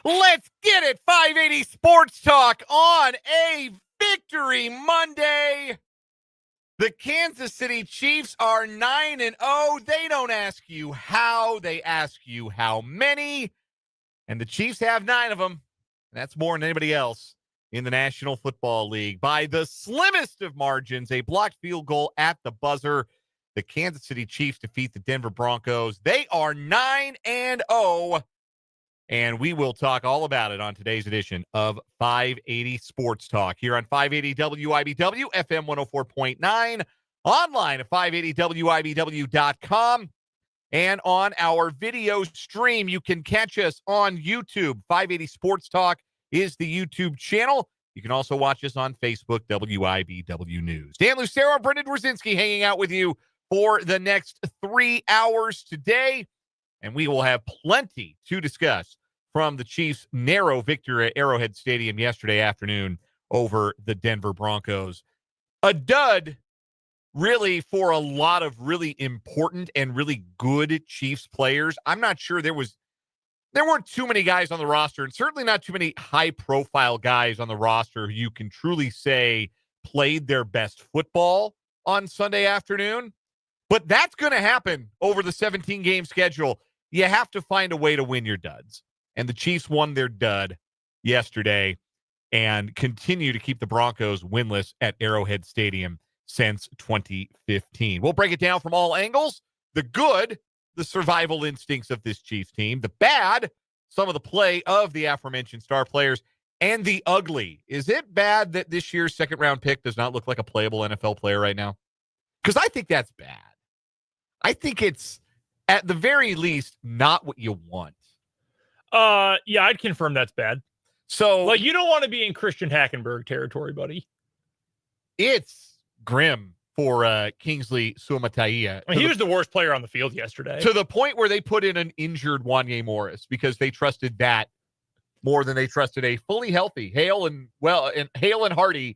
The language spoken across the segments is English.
Let's get it. 580 Sports Talk on a Victory Monday. The Kansas City Chiefs are 9-0. They don't ask you how, they ask you how many. And the Chiefs have 9 of them. That's more than anybody else in the National Football League. By the slimmest of margins, a blocked field goal at the buzzer. The Kansas City Chiefs defeat the Denver Broncos. They are 9-0. And we will talk all about it on today's edition of 580 Sports Talk here on 580 WIBW, FM 104.9, online at 580WIBW.com, and on our video stream. You can catch us on YouTube. 580 Sports Talk is the YouTube channel. You can also watch us on Facebook, WIBW News. Dan Lucero and Brendan Dworzinski hanging out with you for the next 3 hours today. And we will have plenty to discuss from the Chiefs' narrow victory at Arrowhead Stadium yesterday afternoon over the Denver Broncos. A dud, really, for a lot of really important and really good Chiefs players. I'm not sure there weren't too many guys on the roster, and certainly not too many high-profile guys on the roster who you can truly say played their best football on Sunday afternoon. But that's going to happen over the 17-game schedule. You have to find a way to win your duds. And the Chiefs won their dud yesterday and continue to keep the Broncos winless at Arrowhead Stadium since 2015. We'll break it down from all angles. The good, the survival instincts of this Chiefs team. The bad, some of the play of the aforementioned star players. And the ugly. Is it bad that this year's second-round pick does not look like a playable NFL player right now? Because I think that's bad. I think it's, at the very least, not what you want. Yeah, I'd confirm that's bad. So, you don't want to be in Christian Hackenberg territory, buddy. It's grim for Kingsley Suamataia. He was the worst player on the field yesterday. To the point where they put in an injured Wanye Morris because they trusted that more than they trusted a fully healthy, hale and hearty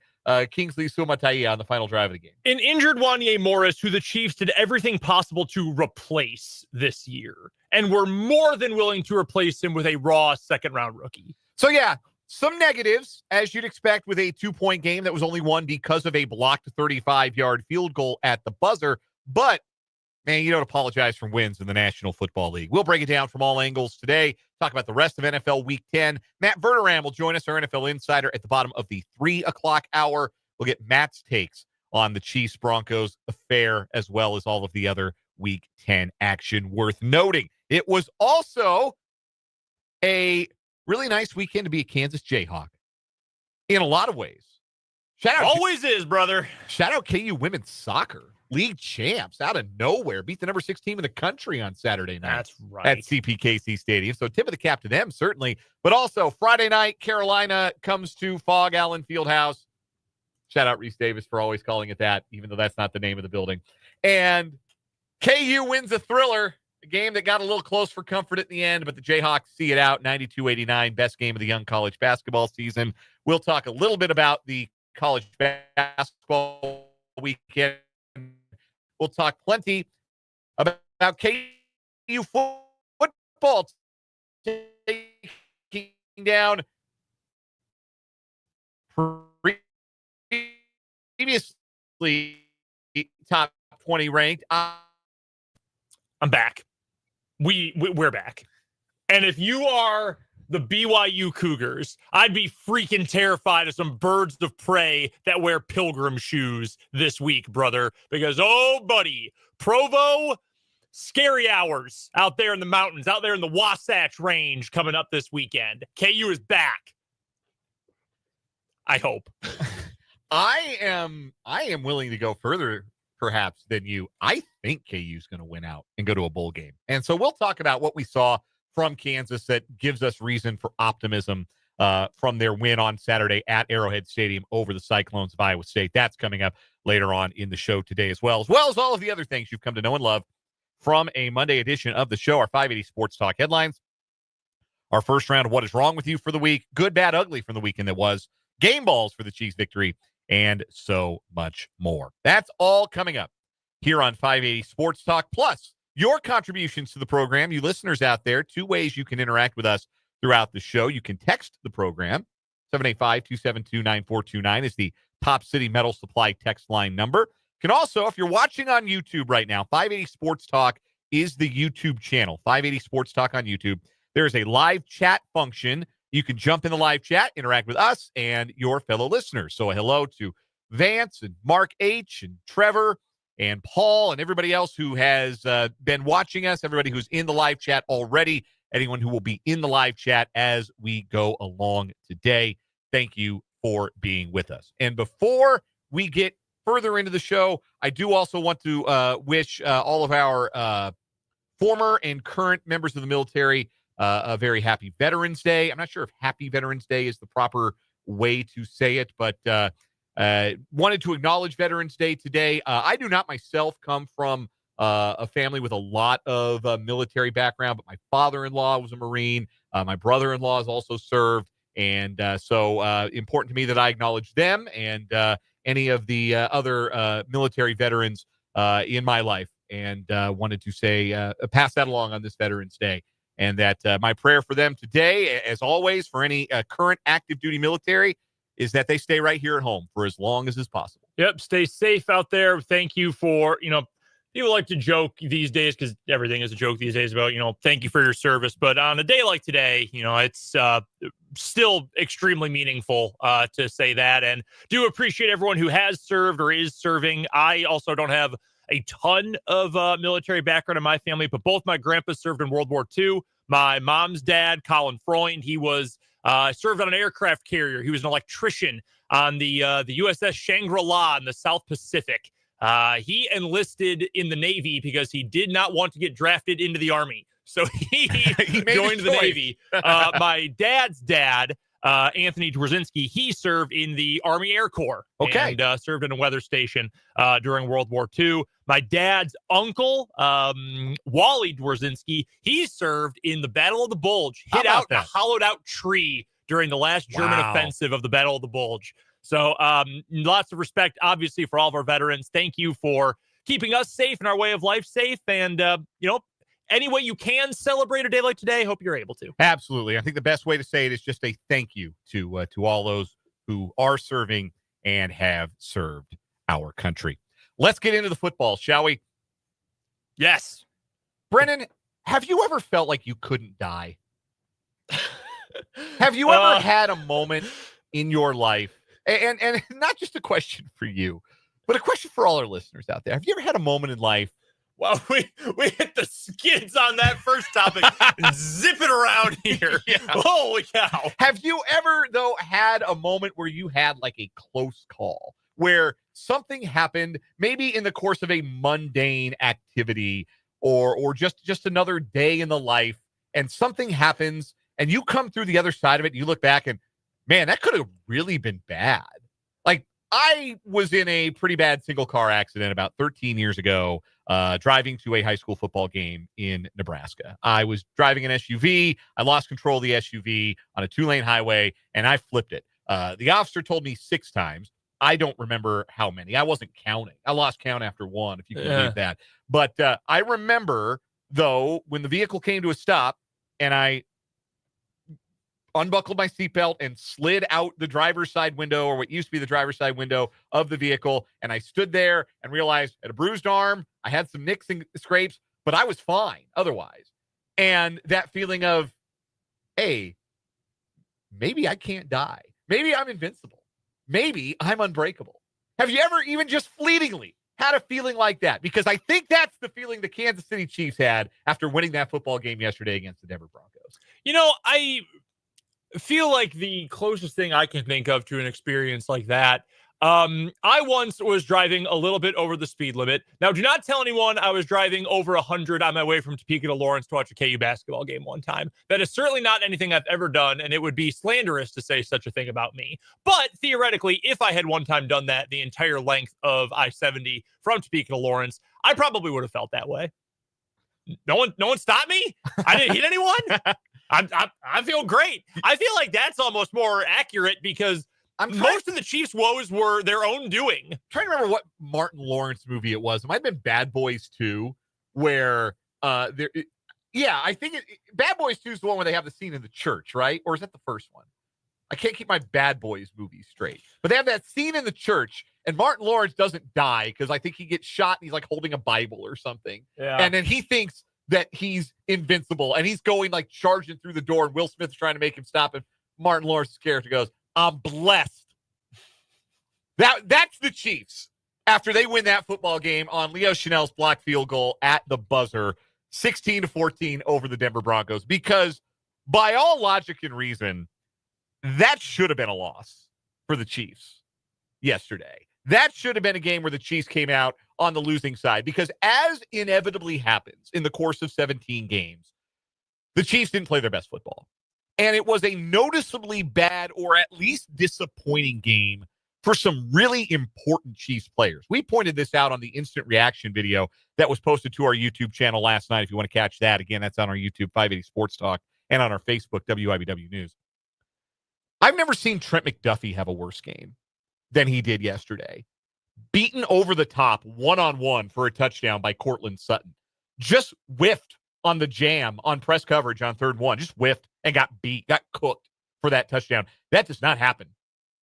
Kingsley Suamataia on the final drive of the game. An injured Wanye Morris, who the Chiefs did everything possible to replace this year, and were more than willing to replace him with a raw second-round rookie. So, yeah, some negatives, as you'd expect with a 2-point game that was only won because of a blocked 35-yard field goal at the buzzer. But, man, you don't apologize for wins in the National Football League. We'll break it down from all angles today, talk about the rest of NFL Week 10. Matt Verderame will join us, our NFL insider, at the bottom of the 3 o'clock hour. We'll get Matt's takes on the Chiefs-Broncos affair, as well as all of the other Week 10 action worth noting. It was also a really nice weekend to be a Kansas Jayhawk in a lot of ways. Always is, brother. Shout out KU women's soccer. League champs out of nowhere. Beat the number 6 team in the country on Saturday night. That's right. At CPKC Stadium. So tip of the cap to them, certainly. But also, Friday night, Carolina comes to Phog Allen Fieldhouse. Shout out Reese Davis for always calling it that, even though that's not the name of the building. And KU wins a thriller. A game that got a little close for comfort at the end, but the Jayhawks see it out, 92-89, best game of the young college basketball season. We'll talk a little bit about the college basketball weekend. We'll talk plenty about KU football taking down previously top 20 ranked. I'm back. We're back. And if you are the BYU Cougars, I'd be freaking terrified of some birds of prey that wear pilgrim shoes this week, brother. Because, oh, buddy, Provo, scary hours out there in the mountains, out there in the Wasatch Range coming up this weekend. KU is back. I hope. I am willing to go further, perhaps, than you. I think KU's going to win out and go to a bowl game. And so we'll talk about what we saw from Kansas that gives us reason for optimism from their win on Saturday at Arrowhead Stadium over the Cyclones of Iowa State. That's coming up later on in the show today as well as all of the other things you've come to know and love from a Monday edition of the show, our 580 Sports Talk headlines, our first round of What Is Wrong With You for the week, good, bad, ugly from the weekend that was, game balls for the Chiefs victory, and so much more. That's all coming up here on 580 Sports Talk. Plus, your contributions to the program, you listeners out there, 2 ways you can interact with us throughout the show. You can text the program. 785-272-9429 is the Top City Metal Supply text line number. You can also, if you're watching on YouTube right now, 580 Sports Talk is the YouTube channel. 580 Sports Talk on YouTube. There is a live chat function. You can jump in the live chat, interact with us and your fellow listeners. So a hello to Vance and Mark H. and Trevor and Paul and everybody else who has been watching us, everybody who's in the live chat already, anyone who will be in the live chat as we go along today. Thank you for being with us. And before we get further into the show, I do also want to wish all of our former and current members of the military a very happy Veterans Day. I'm not sure if Happy Veterans Day is the proper way to say it, but wanted to acknowledge Veterans Day today. I do not myself come from a family with a lot of military background, but my father-in-law was a Marine. My brother-in-law has also served. And so important to me that I acknowledge them and any of the other military veterans in my life. And wanted to say, pass that along on this Veterans Day. And that my prayer for them today, as always, for any current active duty military, is that they stay right here at home for as long as is possible. Yep. Stay safe out there. Thank you for, people like to joke these days because everything is a joke these days about, thank you for your service. But on a day like today, it's still extremely meaningful to say that. And do appreciate everyone who has served or is serving. I also don't have a ton of military background in my family, but both my grandpas served in World War II. My mom's dad, Colin Freund, he was served on an aircraft carrier. He was an electrician on the USS Shangri-La in the South Pacific. He enlisted in the Navy because he did not want to get drafted into the Army. So he joined the Navy. My dad's dad, Anthony Dworzinski, he served in the Army Air Corps. Okay. And served in a weather station during World War II. My dad's uncle, Wally Dworzinski, he served in the Battle of the Bulge, hit out a hollowed out tree during the last German offensive of the Battle of the Bulge. So lots of respect, obviously, for all of our veterans. Thank you for keeping us safe and our way of life safe. And, any way you can celebrate a day like today, hope you're able to. Absolutely. I think the best way to say it is just a thank you to all those who are serving and have served our country. Let's get into the football, shall we? Yes. Brennan, have you ever felt like you couldn't die? Have you ever had a moment in your life, and not just a question for you, but a question for all our listeners out there. Have you ever had a moment in life? Well, we hit the skids on that first topic. Zip it around here. Yeah. Holy cow. Have you ever, though, had a moment where you had like a close call, where something happened, maybe in the course of a mundane activity or just another day in the life, and something happens and you come through the other side of it and you look back and, man, that could have really been bad. Like, I was in a pretty bad single car accident about 13 years ago, driving to a high school football game in Nebraska. I was driving an SUV. I lost control of the SUV on a 2-lane highway, and I flipped it. The officer told me 6 times. I don't remember how many. I wasn't counting. I lost count after 1, if you can believe that. But I remember, though, when the vehicle came to a stop and I unbuckled my seatbelt and slid out the driver's side window, or what used to be the driver's side window of the vehicle. And I stood there and realized I had a bruised arm. I had some nicks and scrapes, but I was fine otherwise. And that feeling of, hey, maybe I can't die. Maybe I'm invincible. Maybe I'm unbreakable. Have you ever even just fleetingly had a feeling like that? Because I think that's the feeling the Kansas City Chiefs had after winning that football game yesterday against the Denver Broncos. I feel like the closest thing I can think of to an experience like that, I once was driving a little bit over the speed limit. Now, do not tell anyone I was driving over 100 on my way from Topeka to Lawrence to watch a KU basketball game one time. That is certainly not anything I've ever done, and it would be slanderous to say such a thing about me. But theoretically, if I had one time done that the entire length of I-70 from Topeka to Lawrence, I probably would have felt that way. No one stopped me? I didn't hit anyone? I feel great. I feel like that's almost more accurate because most of the Chiefs' woes were their own doing. I'm trying to remember what Martin Lawrence movie it was. It might have been Bad Boys 2, where Yeah, I think Bad Boys 2 is the one where they have the scene in the church, right? Or is that the first one? I can't keep my Bad Boys movies straight. But they have that scene in the church, and Martin Lawrence doesn't die because I think he gets shot and he's like holding a Bible or something. Yeah. And then he thinks that he's invincible, and he's going like charging through the door, and Will Smith's trying to make him stop, and Martin Lawrence's character goes, "I'm blessed." That's the Chiefs after they win that football game on Leo Chanel's blocked field goal at the buzzer, 16-14 over the Denver Broncos, because by all logic and reason, that should have been a loss for the Chiefs yesterday. That should have been a game where the Chiefs came out on the losing side, because as inevitably happens in the course of 17 games, the Chiefs didn't play their best football. And it was a noticeably bad or at least disappointing game for some really important Chiefs players. We pointed this out on the instant reaction video that was posted to our YouTube channel last night. If you want to catch that, again, that's on our YouTube 580 Sports Talk and on our Facebook, WIBW News. I've never seen Trent McDuffie have a worse game than he did yesterday. Beaten over the top, one-on-one for a touchdown by Cortland Sutton. Just whiffed on the jam on press coverage on 3rd and 1. Just whiffed and got cooked for that touchdown. That does not happen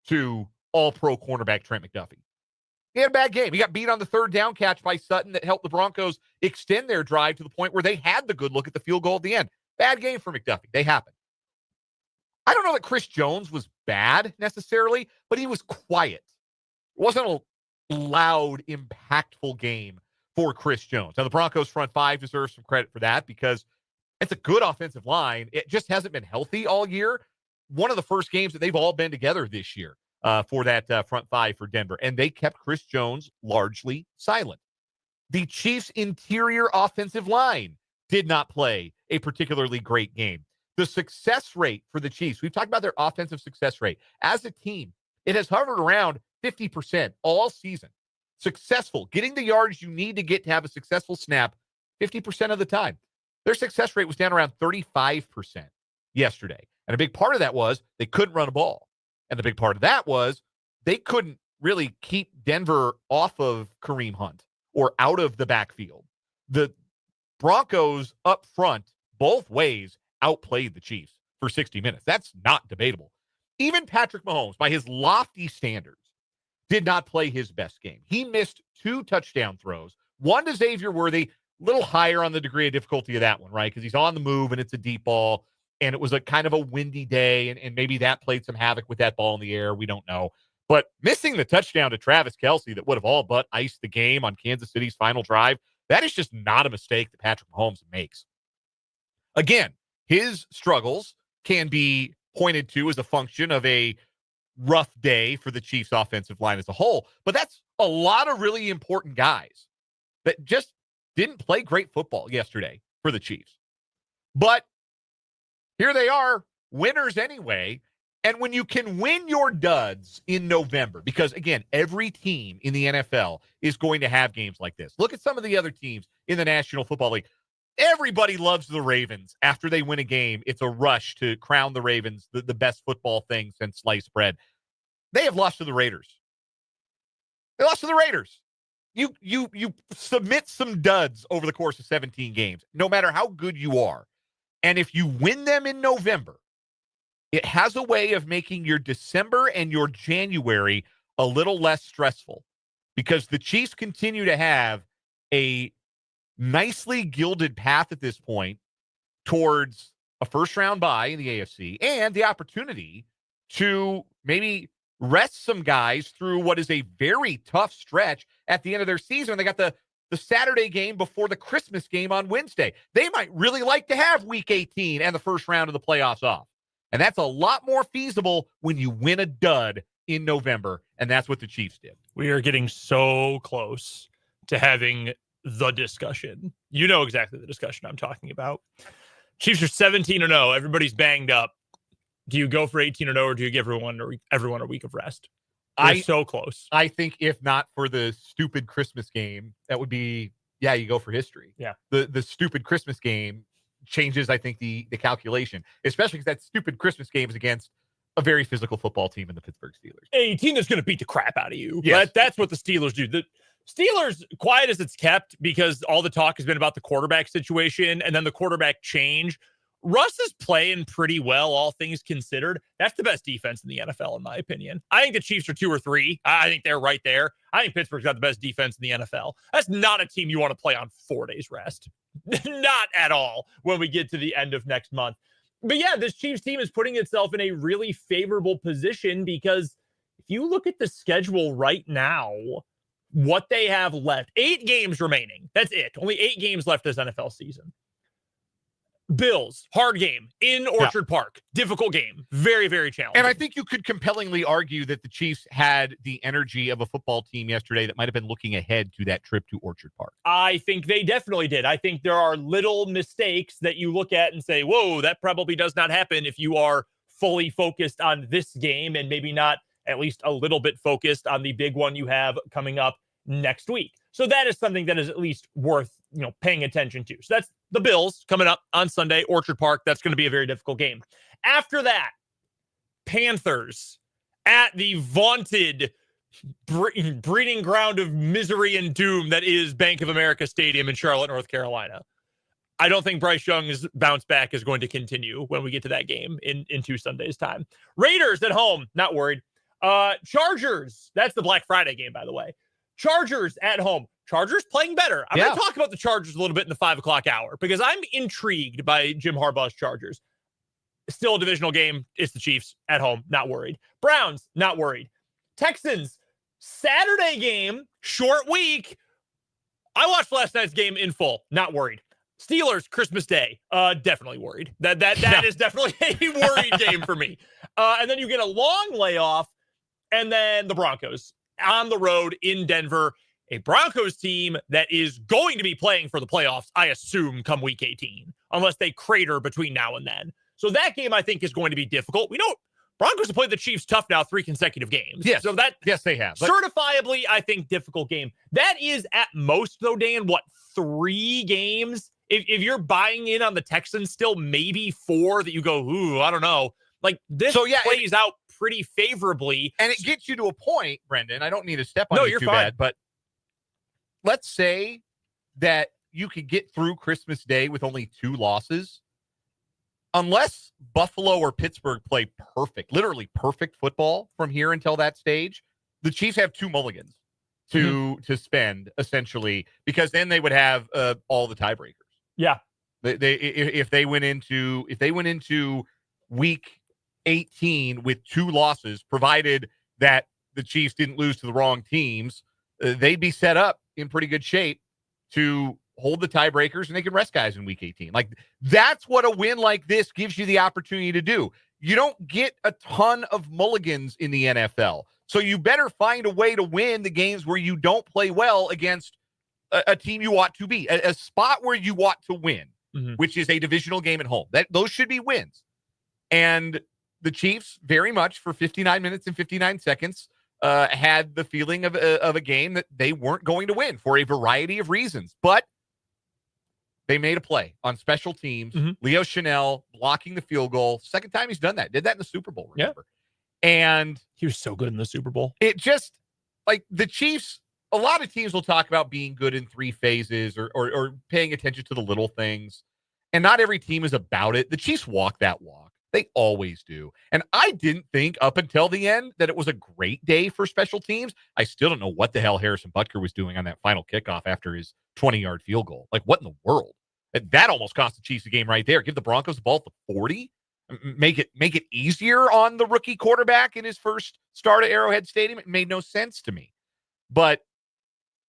to all-pro cornerback Trent McDuffie. He had a bad game. He got beat on the 3rd down catch by Sutton that helped the Broncos extend their drive to the point where they had the good look at the field goal at the end. Bad game for McDuffie. They happen. I don't know that Chris Jones was bad necessarily, but he was quiet. It wasn't a loud, impactful game for Chris Jones. Now, the Broncos front five deserves some credit for that because it's a good offensive line. It just hasn't been healthy all year. One of the first games that they've all been together this year for that front five for Denver, and they kept Chris Jones largely silent. The Chiefs' interior offensive line did not play a particularly great game. The success rate for the Chiefs, we've talked about their offensive success rate. As a team, it has hovered around 50% all season. Successful, getting the yards you need to get to have a successful snap 50% of the time. Their success rate was down around 35% yesterday. And a big part of that was they couldn't run a ball. And the big part of that was they couldn't really keep Denver off of Kareem Hunt or out of the backfield. The Broncos up front, both ways, outplayed the Chiefs for 60 minutes. That's not debatable. Even Patrick Mahomes, by his lofty standards, did not play his best game. He missed 2 touchdown throws. One to Xavier Worthy, a little higher on the degree of difficulty of that one, right? Because he's on the move and it's a deep ball. And it was a kind of a windy day, and maybe that played some havoc with that ball in the air. We don't know. But missing the touchdown to Travis Kelce that would have all but iced the game on Kansas City's final drive, that is just not a mistake that Patrick Mahomes makes. Again, his struggles can be pointed to as a function of a rough day for the Chiefs' offensive line as a whole. But that's a lot of really important guys that just didn't play great football yesterday for the Chiefs. But here they are, winners anyway. And when you can win your duds in November, because, again, every team in the NFL is going to have games like this. Look at some of the other teams in the National Football League. Everybody loves the Ravens. After they win a game, it's a rush to crown the Ravens the best football thing since sliced bread. They have lost to the Raiders. They lost to the Raiders. You submit some duds over the course of 17 games, no matter how good you are. And if you win them in November, it has a way of making your December and your January a little less stressful, because the Chiefs continue to have a nicely gilded path at this point towards a first-round bye in the AFC and the opportunity to maybe rest some guys through what is a very tough stretch at the end of their season. They got the Saturday game before the Christmas game on Wednesday. They might really like to have Week 18 and the first round of the playoffs off. And that's a lot more feasible when you win a dud in November, and that's what the Chiefs did. We are getting so close to having the discussion. You know exactly the discussion I'm talking about. Chiefs are 17-0. Everybody's banged up. Do you go for 18-0, or do you give everyone a week of rest? We're so close. I think if not for the stupid Christmas game, that would be, you go for history. Yeah. The stupid Christmas game changes, I think, the calculation, especially because that stupid Christmas game is against a very physical football team in the Pittsburgh Steelers. A team that's going to beat the crap out of you. Yes. That's what the Steelers do. Steelers, quiet as it's kept because all the talk has been about the quarterback situation and then the quarterback change. Russ is playing pretty well, all things considered. That's the best defense in the NFL, in my opinion. I think the Chiefs are 2 or 3. I think they're right there. I think Pittsburgh's got the best defense in the NFL. That's not a team you want to play on 4 days rest. Not at all when we get to the end of next month. But yeah, this Chiefs team is putting itself in a really favorable position because if you look at the schedule right now, what they have left, 8 games remaining. That's it. Only 8 games left this NFL season. Bills, hard game in Orchard Park. Difficult game. Very, very challenging. And I think you could compellingly argue that the Chiefs had the energy of a football team yesterday that might have been looking ahead to that trip to Orchard Park. I think they definitely did. I think there are little mistakes that you look at and say, whoa, that probably does not happen if you are fully focused on this game and maybe not at least a little bit focused on the big one you have coming up next week. So that is something that is at least worth, paying attention to. So that's the Bills coming up on Sunday, Orchard Park. That's going to be a very difficult game. After that, Panthers at the vaunted breeding ground of misery and doom that is Bank of America Stadium in Charlotte, North Carolina. I don't think Bryce Young's bounce back is going to continue when we get to that game in 2 Sundays' time. Raiders at home, not worried. Chargers, that's the Black Friday game, by the way. Chargers at home. Chargers playing better. I'm going to talk about the Chargers a little bit in the 5 o'clock hour because I'm intrigued by Jim Harbaugh's Chargers. Still a divisional game. It's the Chiefs at home. Not worried. Browns, not worried. Texans, Saturday game, short week. I watched last night's game in full. Not worried. Steelers, Christmas Day. Definitely worried. That is definitely a worried game for me. And then you get a long layoff, and then the Broncos on the road in Denver. A Broncos team that is going to be playing for the playoffs, I assume, come week 18, unless they crater between now and then. So that game, I think, is going to be difficult. We know Broncos have played the Chiefs tough now 3 consecutive games. Yes. So that, yes, they have. Certifiably, I think, difficult game. That is at most, though, Dan, 3 games? If you're buying in on the Texans still, maybe 4 that you go, ooh, I don't know. This plays out pretty favorably. And it gets you to a point, Brendan. I don't need to step on you too bad, but let's say that you could get through Christmas Day with only 2 losses. Unless Buffalo or Pittsburgh play perfect, literally perfect football from here until that stage, the Chiefs have 2 mulligans to spend, essentially, because then they would have all the tiebreakers. Yeah. If they went into week 18 with 2 losses, provided that the Chiefs didn't lose to the wrong teams, they'd be set up in pretty good shape to hold the tiebreakers, and they can rest guys in week 18. That's what a win like this gives you the opportunity to do. You don't get a ton of mulligans in the NFL, so you better find a way to win the games where you don't play well against a team you ought to be, a spot where you ought to win, which is a divisional game at home. Those should be wins. And the Chiefs, very much for 59 minutes and 59 seconds, had the feeling of a game that they weren't going to win for a variety of reasons. But they made a play on special teams. Leo Chanel blocking the field goal. Second time he's done that. Did that in the Super Bowl, remember? Yeah. And he was so good in the Super Bowl. It just, the Chiefs, a lot of teams will talk about being good in 3 phases or paying attention to the little things. And not every team is about it. The Chiefs walk that walk. They always do. And I didn't think up until the end that it was a great day for special teams. I still don't know what the hell Harrison Butker was doing on that final kickoff after his 20-yard field goal. What in the world? That almost cost the Chiefs a game right there. Give the Broncos the ball at the 40. Make it easier on the rookie quarterback in his first start at Arrowhead Stadium. It made no sense to me. But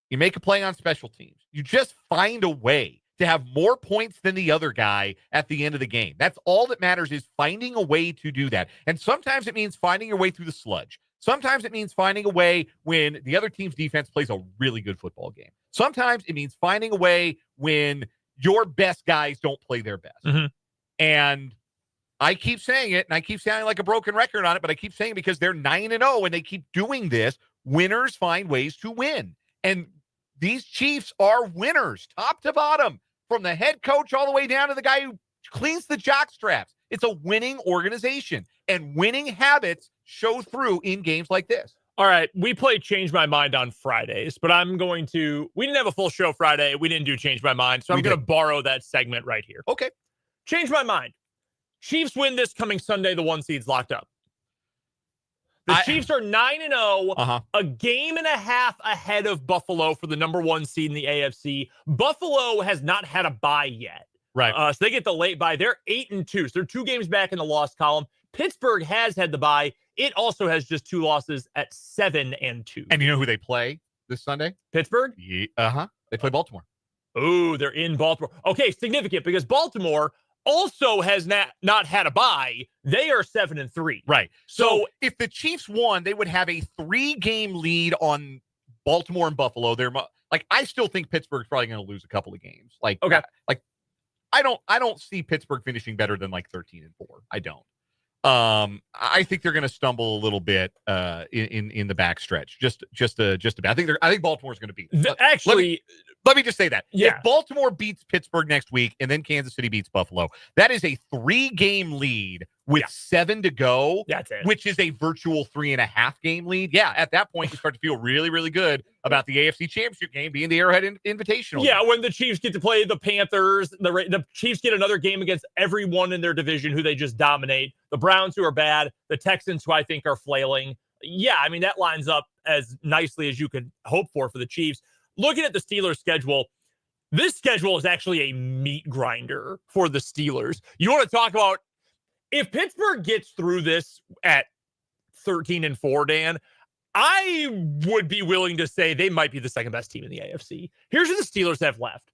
you make a play on special teams. You just find a way to have more points than the other guy at the end of the game. That's all that matters, is finding a way to do that. And sometimes it means finding your way through the sludge. Sometimes it means finding a way when the other team's defense plays a really good football game. Sometimes it means finding a way when your best guys don't play their best. And I keep saying it, and I keep sounding like a broken record on it, but I keep saying it because they're 9-0 and they keep doing this. Winners find ways to win. And these Chiefs are winners, top to bottom, from the head coach all the way down to the guy who cleans the jock straps. It's a winning organization, and winning habits show through in games like this. All right, we play Change My Mind on Fridays, but we didn't have a full show Friday. We didn't do Change My Mind, so I'm going to borrow that segment right here. Okay. Change My Mind. Chiefs win this coming Sunday. The 1 seed's locked up. The Chiefs are 9-0, a game and a half ahead of Buffalo for the number 1 seed in the AFC. Buffalo has not had a bye yet. Right. So they get the late bye. They're 8-2. So they're 2 games back in the loss column. Pittsburgh has had the bye. It also has just 2 losses at 7-2. And you know who they play this Sunday? Pittsburgh? Yeah, They play Baltimore. Oh, they're in Baltimore. Okay, significant because Baltimore also has not had a bye. They are 7-3. Right. So if the Chiefs won, they would have a 3-game lead on Baltimore and Buffalo. They're I still think Pittsburgh's probably going to lose a couple of games. Okay. I don't see Pittsburgh finishing better than 13-4. I don't. I think they're going to stumble a little bit in the backstretch. Just a bit. I think Baltimore's going to beat them. Let me just say that. Yeah. If Baltimore beats Pittsburgh next week and then Kansas City beats Buffalo, that is a 3-game lead with 7 to go. That's it. Which is a virtual 3.5-game lead. Yeah, at that point, you start to feel really, really good about the AFC Championship game being the Arrowhead Invitational. Yeah, when the Chiefs get to play the Panthers, the Chiefs get another game against everyone in their division who they just dominate. The Browns, who are bad. The Texans, who I think are flailing. Yeah, I mean, that lines up as nicely as you could hope for the Chiefs. Looking at the Steelers' schedule, this schedule is actually a meat grinder for the Steelers. You want to talk about if Pittsburgh gets through this at 13-4, Dan, I would be willing to say they might be the second best team in the AFC. Here's what the Steelers have left.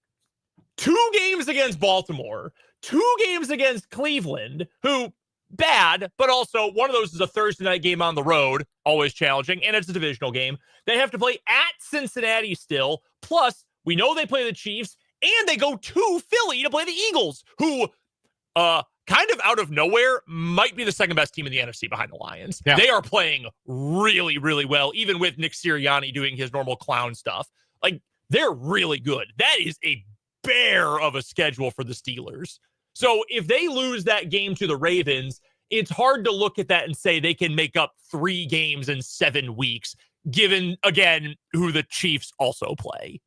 2 games against Baltimore, 2 games against Cleveland, who bad, but also one of those is a Thursday night game on the road, always challenging, and it's a divisional game. They have to play at Cincinnati still. Plus, we know they play the Chiefs, and they go to Philly to play the Eagles, who kind of out of nowhere might be the second best team in the NFC behind the Lions. Yeah. They are playing really, really well, even with Nick Sirianni doing his normal clown stuff. They're really good. That is a bear of a schedule for the Steelers. So if they lose that game to the Ravens, it's hard to look at that and say they can make up 3 games in 7 weeks, given, again, who the Chiefs also play.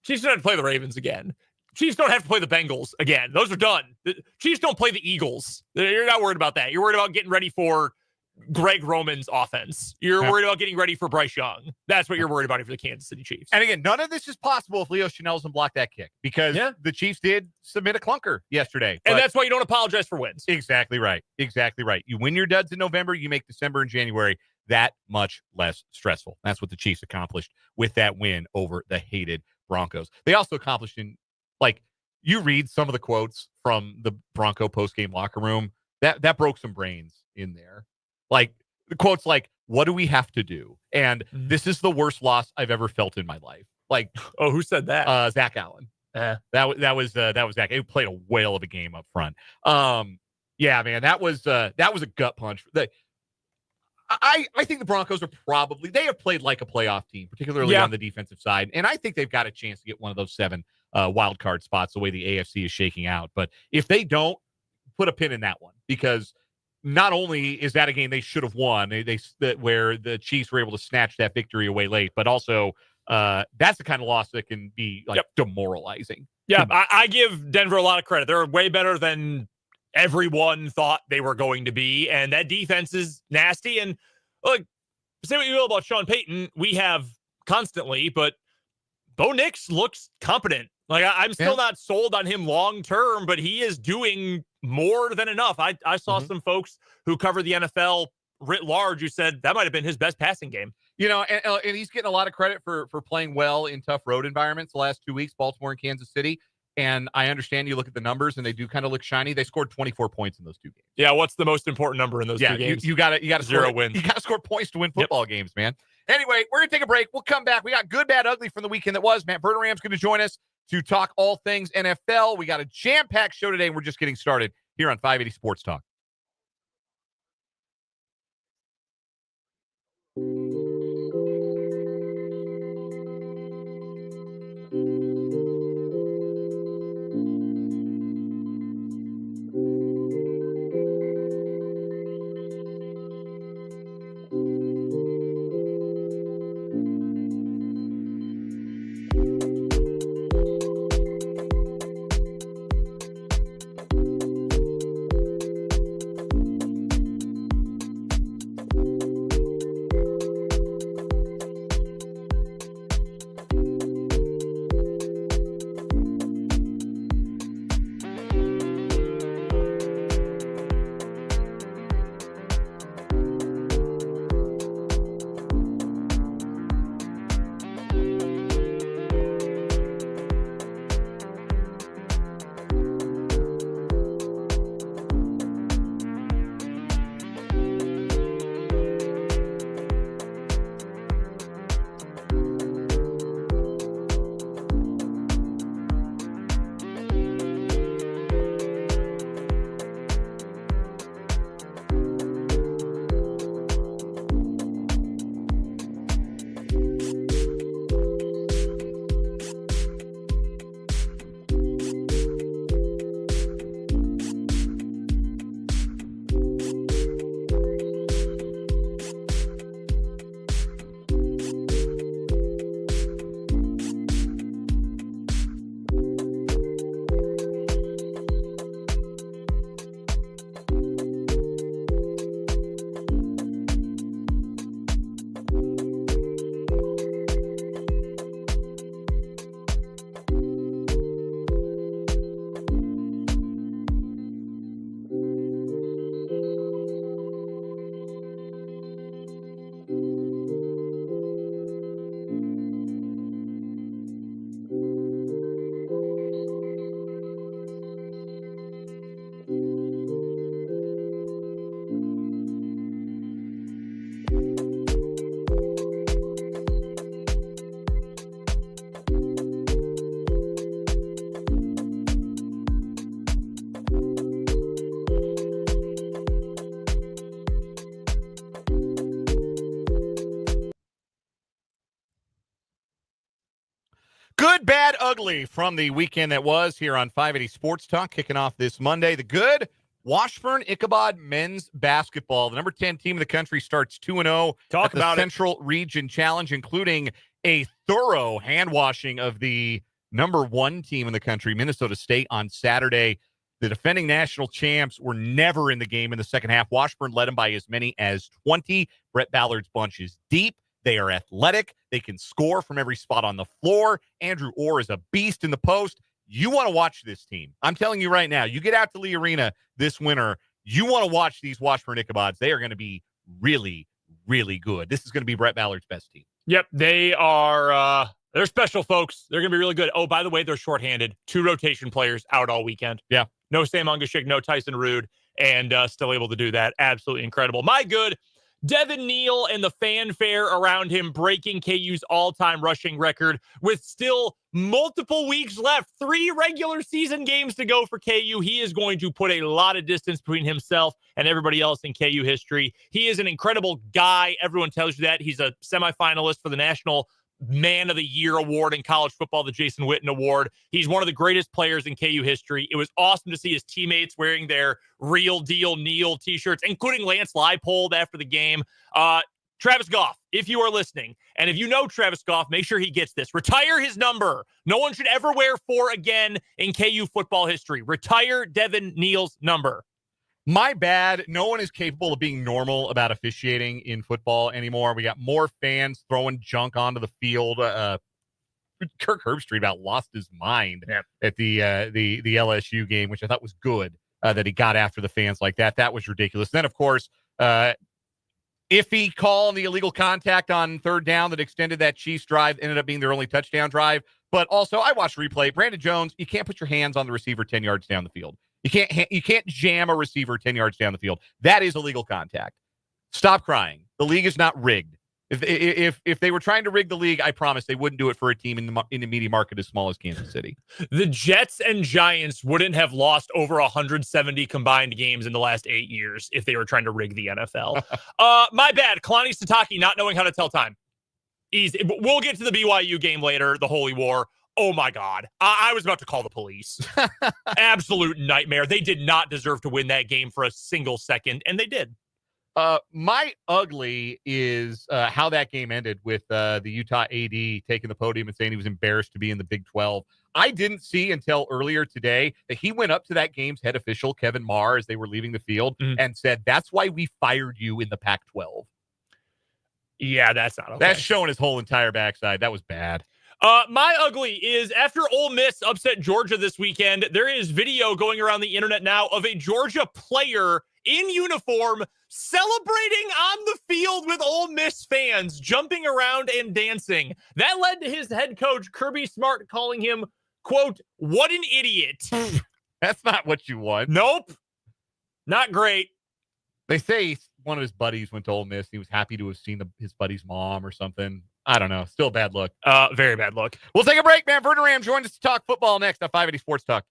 Chiefs don't have to play the Ravens again. Chiefs don't have to play the Bengals again. Those are done. The Chiefs don't play the Eagles. You're not worried about that. You're worried about getting ready for Greg Roman's offense. You're worried about getting ready for Bryce Young. That's what you're worried about for the Kansas City Chiefs. And again, none of this is possible if Leo Chanel doesn't block that kick because the Chiefs did submit a clunker yesterday. And that's why you don't apologize for wins. Exactly right. Exactly right. You win your duds in November, you make December and January that much less stressful. That's what the Chiefs accomplished with that win over the hated Broncos. They also accomplished you read some of the quotes from the Bronco postgame locker room, that broke some brains in there. The quotes what do we have to do? And this is the worst loss I've ever felt in my life. Who said that? Zach Allen. That was Zach. He played a whale of a game up front. Yeah, man, that was a gut punch. I think the Broncos they have played like a playoff team, particularly on the defensive side. And I think they've got a chance to get one of those 7 wild card spots the way the AFC is shaking out. But if they don't, put a pin in that one, because not only is that a game they should have won, where the Chiefs were able to snatch that victory away late, but also that's the kind of loss that can be demoralizing. Yeah, I give Denver a lot of credit. They're way better than everyone thought they were going to be, and that defense is nasty. And look, say what you will about Sean Payton, we have constantly, but Bo Nix looks competent. I'm still not sold on him long term, but he is doing more than enough. I saw some folks who cover the NFL writ large who said that might have been his best passing game. And he's getting a lot of credit for playing well in tough road environments the last 2 weeks, Baltimore and Kansas City. And I understand you look at the numbers and they do kind of look shiny. They scored 24 points in those 2 games. Yeah, what's the most important number in those 2 games? You got to 0 wins. You got to score points to win football games, man. Anyway, we're going to take a break. We'll come back. We got good, bad, ugly from the weekend that was. Matt Verderam's going to join us to talk all things NFL. We got a jam-packed show today, and we're just getting started here on 580 Sports Talk. ugly from the weekend that was here on 580 Sports Talk, kicking off this Monday. The good, Washburn-Ichabod men's basketball. The number 10 team in the country starts 2-0 Talk at the about Central Region Challenge, including a thorough hand-washing of the number 1 team in the country, Minnesota State, on Saturday. The defending national champs were never in the game in the second half. Washburn led them by as many as 20. Brett Ballard's bunch is deep. They are athletic. They can score from every spot on the floor. Andrew Orr is a beast in the post. You want to watch this team. I'm telling you right now, you get out to Lee Arena this winter, you want to watch these Washburn Ichabods. They are going to be really, really good. This is going to be Brett Ballard's best team. Yep, they are they're special folks. They're going to be really good. Oh, by the way, they're shorthanded. 2 rotation players out all weekend. Yeah. No Sam Ungashik, no Tyson Rude, and still able to do that. Absolutely incredible. My good, Devin Neal and the fanfare around him breaking KU's all-time rushing record with still multiple weeks left. 3 regular season games to go for KU. He is going to put a lot of distance between himself and everybody else in KU history. He is an incredible guy. Everyone tells you that. He's a semifinalist for the National Man of the Year award in college football, the Jason Witten Award. He's one of the greatest players in KU history. It was awesome to see his teammates wearing their Real Deal Neal t-shirts, including Lance Leipold after the game. Travis Goff, if you are listening, and if you know Travis Goff, make sure he gets this. Retire his number. No one should ever wear 4 again in KU football history. Retire Devin Neal's number. My bad. No one is capable of being normal about officiating in football anymore. We got more fans throwing junk onto the field. Kirk Herbstreit about lost his mind at the LSU game, which I thought was good that he got after the fans like that. That was ridiculous. Then, of course, iffy call on the illegal contact on 3rd down that extended that Chiefs drive, ended up being their only touchdown drive. But also, I watched replay. Brandon Jones, you can't put your hands on the receiver 10 yards down the field. You can't jam a receiver 10 yards down the field. That is illegal contact. Stop crying. The league is not rigged. If they were trying to rig the league, I promise they wouldn't do it for a team in the media market as small as Kansas City. The Jets and Giants wouldn't have lost over 170 combined games in the last 8 years if they were trying to rig the NFL. My bad. Kalani Sitake not knowing how to tell time. Easy. We'll get to the BYU game later, the Holy War. Oh, my God. I was about to call the police. Absolute nightmare. They did not deserve to win that game for a single second, and they did. My ugly is how that game ended with the Utah AD taking the podium and saying he was embarrassed to be in the Big 12. I didn't see until earlier today that he went up to that game's head official, Kevin Marr, as they were leaving the field and said, "That's why we fired you in the Pac-12. Yeah, that's not okay. That's showing his whole entire backside. That was bad. My ugly is after Ole Miss upset Georgia this weekend, there is video going around the internet now of a Georgia player in uniform celebrating on the field with Ole Miss fans, jumping around and dancing. That led to his head coach, Kirby Smart, calling him, quote, "What an idiot." That's not what you want. Nope. Not great. They say one of his buddies went to Ole Miss. He was happy to have seen his buddy's mom or something. I don't know. Still a bad look. Very bad look. We'll take a break, man. Verderame joins us to talk football next on 580 Sports Talk.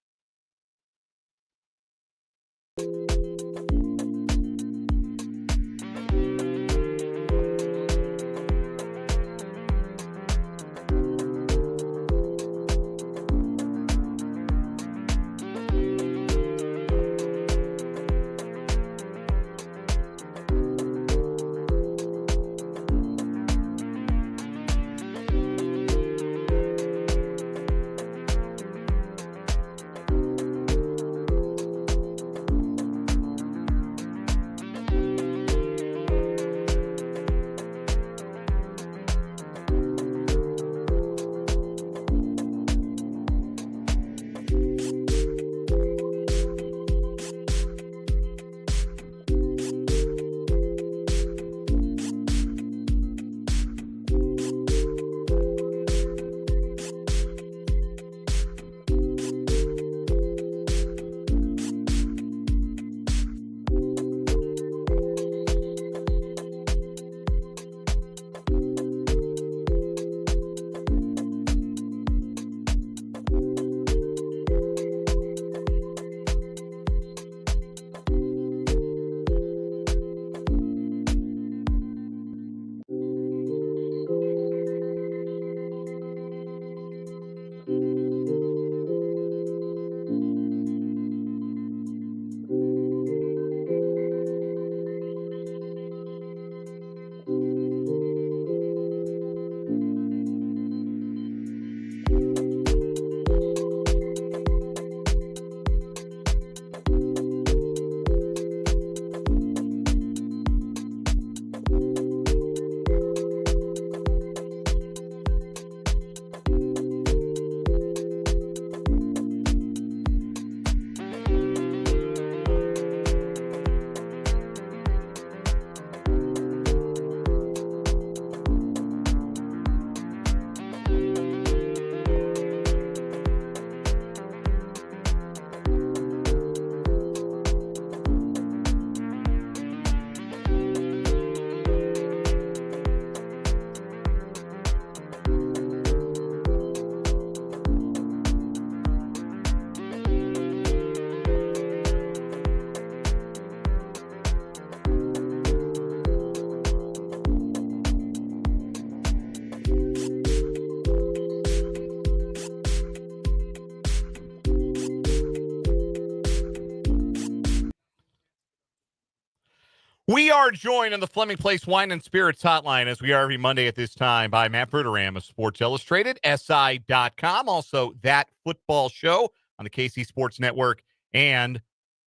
We are joined on the Fleming Place Wine and Spirits hotline, as we are every Monday at this time, by Matt Verderame of Sports Illustrated, SI.com. Also, That Football Show on the KC Sports Network, and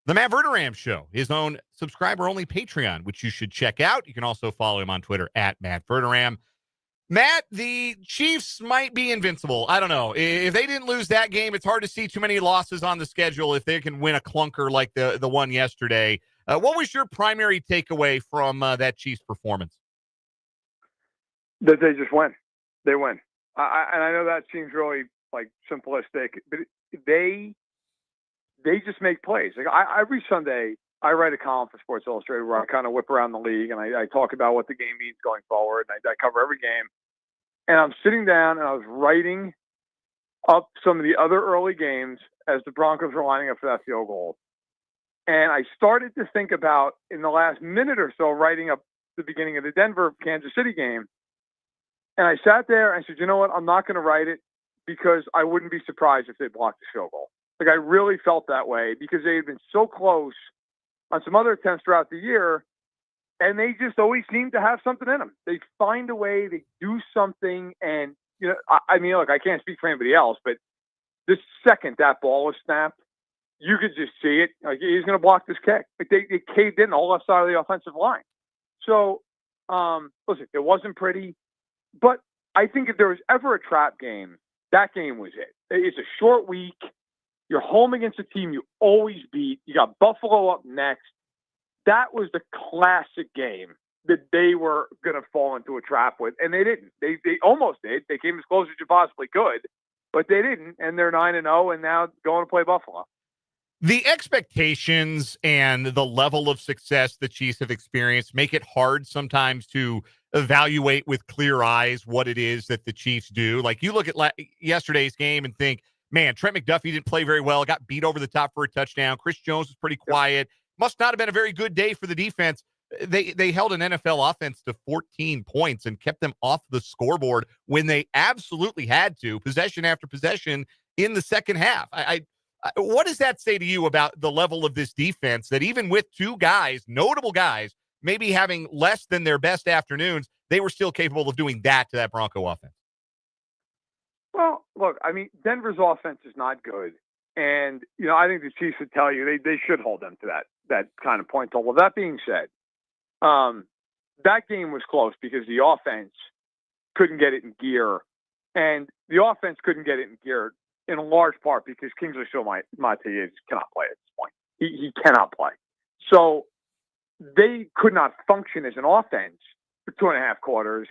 the Matt Verderame Show, his own subscriber-only Patreon, which you should check out. You can also follow him on Twitter at Matt Verderame. Matt, the Chiefs might be invincible. I don't know. If they didn't lose that game, it's hard to see too many losses on the schedule if they can win a clunker like the one yesterday. What was your primary takeaway from that Chiefs performance? That they just win. They win. And I know that seems really like simplistic, but they just make plays. Like every Sunday, I write a column for Sports Illustrated where I kind of whip around the league and I talk about what the game means going forward. And I cover every game. And I'm sitting down and I was writing up some of the other early games as the Broncos were lining up for that field goal. And I started to think about, in the last minute or so, writing up the beginning of the Denver-Kansas City game. And I sat there and I said, you know what? I'm not going to write it because I wouldn't be surprised if they blocked the field goal. Like, I really felt that way because they had been so close on some other attempts throughout the year, and they just always seem to have something in them. They find a way, they do something, and, you know, I mean, look, I can't speak for anybody else, but the second that ball was snapped, you could just see it. Like, he's going to block this kick. Like, they caved in the whole left side of the offensive line. So, listen, it wasn't pretty, but I think if there was ever a trap game, that game was it. It's a short week. You're home against a team you always beat. You got Buffalo up next. That was the classic game that they were going to fall into a trap with, and they didn't. They almost did. They came as close as you possibly could, but they didn't, and they're 9-0, and now going to play Buffalo. The expectations and the level of success the Chiefs have experienced make it hard sometimes to evaluate with clear eyes what it is that the Chiefs do. Like, you look at yesterday's game and think, man, Trent McDuffie didn't play very well, got beat over the top for a touchdown. Chris Jones was pretty quiet. Must not have been a very good day for the defense. They held an NFL offense to 14 points and kept them off the scoreboard when they absolutely had to, possession after possession in the second half. What does that say to you about the level of this defense, that even with two guys, notable guys, maybe having less than their best afternoons, they were still capable of doing that to that Bronco offense? Well, look, I mean, Denver's offense is not good. And, you know, I think the Chiefs would tell you they should hold them to that kind of point total. That being said, that game was close because the offense couldn't get it in gear. And the offense couldn't get it in gear in large part because Kingsley Showmate cannot play at this point. He cannot play. So they could not function as an offense for 2.5 quarters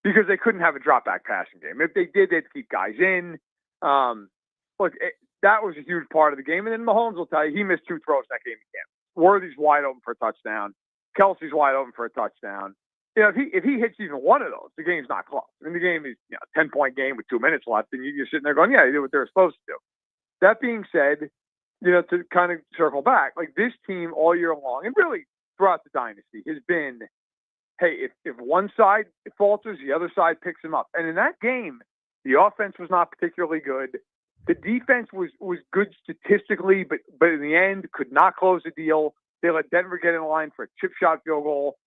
because they couldn't have a drop-back passing game. If they did, they'd keep guys in. That was a huge part of the game. And then Mahomes will tell you he missed 2 throws in that game. He can't. Worthy's wide open for a touchdown. Kelsey's wide open for a touchdown. You know, if he hits even one of those, the game's not close. I mean, the game is, you know, 10-point game with 2 minutes left, and you're sitting there going, yeah, they did what they're supposed to do. That being said, you know, to kind of circle back, like, this team all year long, and really throughout the dynasty, has been, hey, if one side falters, the other side picks them up. And in that game, the offense was not particularly good. The defense was good statistically, but in the end could not close the deal. They let Denver get in line for a chip shot field goal.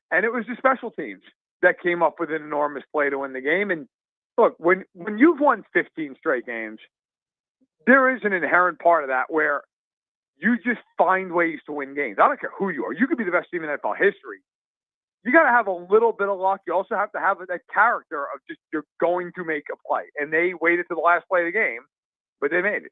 And it was the special teams that came up with an enormous play to win the game. And look, when you've won 15 straight games, there is an inherent part of that where you just find ways to win games. I don't care who you are. You could be the best team in NFL history. You got to have a little bit of luck. You also have to have that character of just, you're going to make a play. And they waited to the last play of the game, but they made it.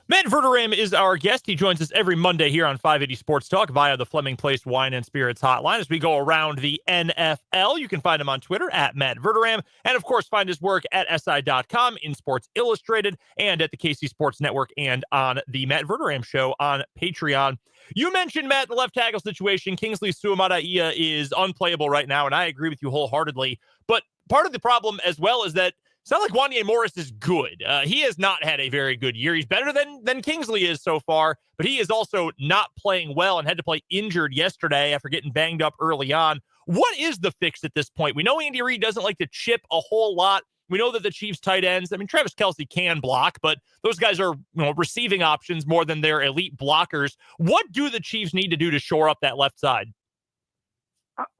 Matt Verderame is our guest. He joins us every Monday here on 580 Sports Talk via the Fleming Place Wine and Spirits hotline as we go around the NFL. You can find him on Twitter at Matt Verderame, and of course find his work at SI.com, in Sports Illustrated, and at the KC Sports Network, and on the Matt Verderame Show on Patreon. You mentioned, Matt, the left tackle situation. Kingsley Suamataia is unplayable right now, and I agree with you wholeheartedly. But part of the problem as well is that it's not like Wanya Morris is good. He has not had a very good year. He's better than Kingsley is so far, but he is also not playing well and had to play injured yesterday after getting banged up early on. What is the fix at this point? We know Andy Reid doesn't like to chip a whole lot. We know that the Chiefs tight ends, I mean, Travis Kelce can block, but those guys are, receiving options more than they're elite blockers. What do the Chiefs need to do to shore up that left side?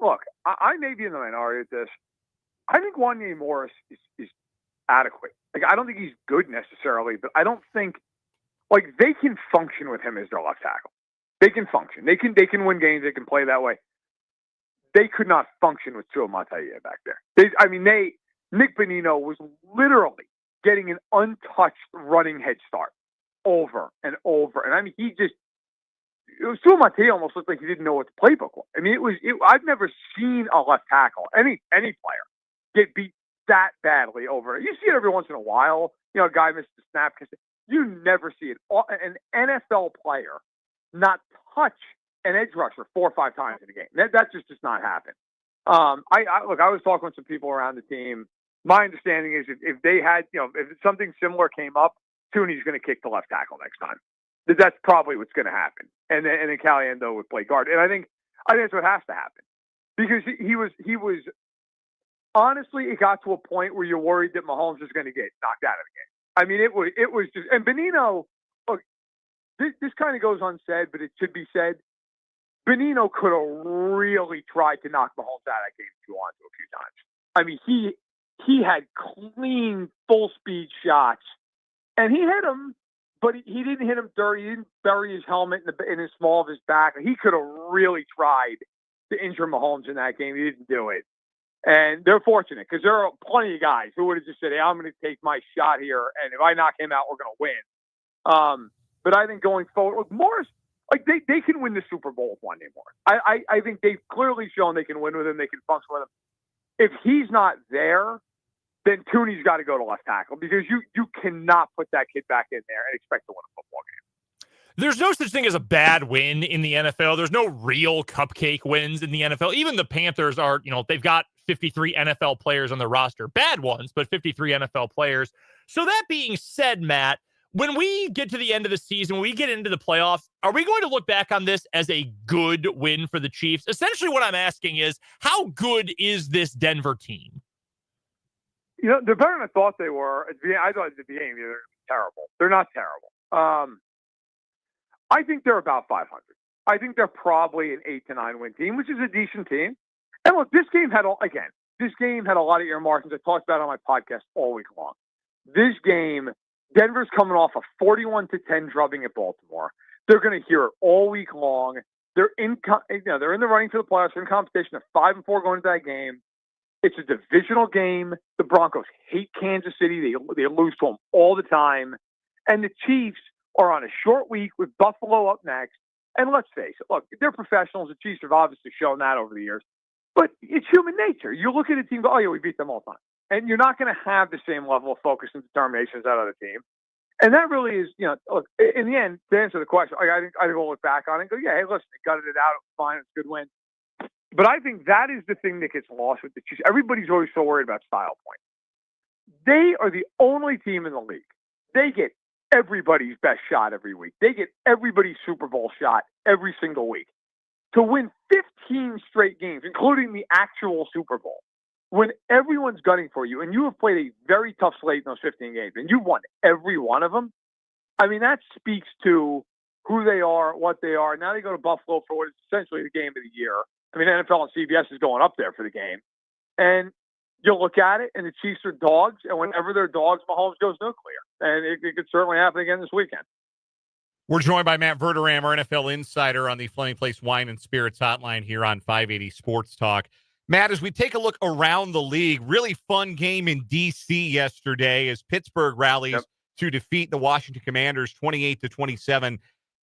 look, I may be in the minority at this. I think Wanye Morris is adequate. Like, I don't think he's good necessarily, but I don't think they can function with him as their left tackle. They can function. They can win games. They can play that way. They could not function with Tua Mataia back there. Nick Bonino was literally getting an untouched running head start over and over. And I mean, Tua Mataia almost looked like he didn't know what the playbook was. I mean, I've never seen a left tackle, any player, get beat that badly over. You see it every once in a while. A guy misses a snap. You never see it. An NFL player not touch an edge rusher 4 or 5 times in a game. That just does not happen. I was talking with some people around the team. My understanding is if they had, if something similar came up, Tooney's going to kick the left tackle next time. That's probably what's going to happen. And then Caliendo would play guard. And I think that's what has to happen, because he was honestly, it got to a point where you're worried that Mahomes is going to get knocked out of the game. I mean, it was just, and Bonino, look, this kind of goes unsaid, but it should be said. Bonino could have really tried to knock Mahomes out of that game if he wanted to a few times. I mean, he had clean, full-speed shots, and he hit him, but he didn't hit him dirty. He didn't bury his helmet in the small of his back. He could have really tried to injure Mahomes in that game. He didn't do it. And they're fortunate, because there are plenty of guys who would have just said, hey, I'm going to take my shot here, and if I knock him out, we're going to win. But I think going forward, look, Morris, they can win the Super Bowl with Wanye Morris. I think they've clearly shown they can win with him. They can function with him. If he's not there, then Tooney's got to go to left tackle, because you cannot put that kid back in there and expect to win a football game. There's no such thing as a bad win in the NFL. There's no real cupcake wins in the NFL. Even the Panthers are, they've got 53 NFL players on their roster. Bad ones, but 53 NFL players. So that being said, Matt, when we get to the end of the season, when we get into the playoffs, are we going to look back on this as a good win for the Chiefs? Essentially what I'm asking is, how good is this Denver team? They're better than I thought they were. I thought at the beginning they were terrible. They're not terrible. I think they're about 500. I think they're probably an 8 to 9 win team, which is a decent team. And look, this game had a lot of earmarks. I talked about it on my podcast all week long. This game, Denver's coming off a 41-10 drubbing at Baltimore. They're going to hear it all week long. They're in the running for the playoffs. They're in competition. They're 5-4 going into that game. It's a divisional game. The Broncos hate Kansas City. They lose to them all the time. And the Chiefs are on a short week with Buffalo up next. And let's face it, look, they're professionals. The Chiefs have obviously shown that over the years. But it's human nature. You look at a team, go, oh, yeah, we beat them all the time. And you're not going to have the same level of focus and determination as that other team. And that really is, look, in the end, to answer the question, I think we'll look back on it and go, yeah, hey, listen, they gutted it out. It was fine. It's a good win. But I think that is the thing that gets lost with the Chiefs. Everybody's always so worried about style points. They are the only team in the league. They get everybody's best shot every week. They get everybody's Super Bowl shot every single week. To win 15 straight games, including the actual Super Bowl, when everyone's gunning for you, and you have played a very tough slate in those 15 games, and you've won every one of them, I mean, that speaks to who they are, what they are. Now they go to Buffalo for what is essentially the game of the year. I mean, NFL and CBS is going up there for the game. And you'll look at it, and the Chiefs are dogs, and whenever they're dogs, Mahomes goes nuclear. And it could certainly happen again this weekend. We're joined by Matt Verderame, our NFL insider, on the Fleming Place Wine and Spirits hotline here on 580 Sports Talk. Matt, as we take a look around the league, really fun game in D.C. yesterday as Pittsburgh rallies to defeat the Washington Commanders 28-27.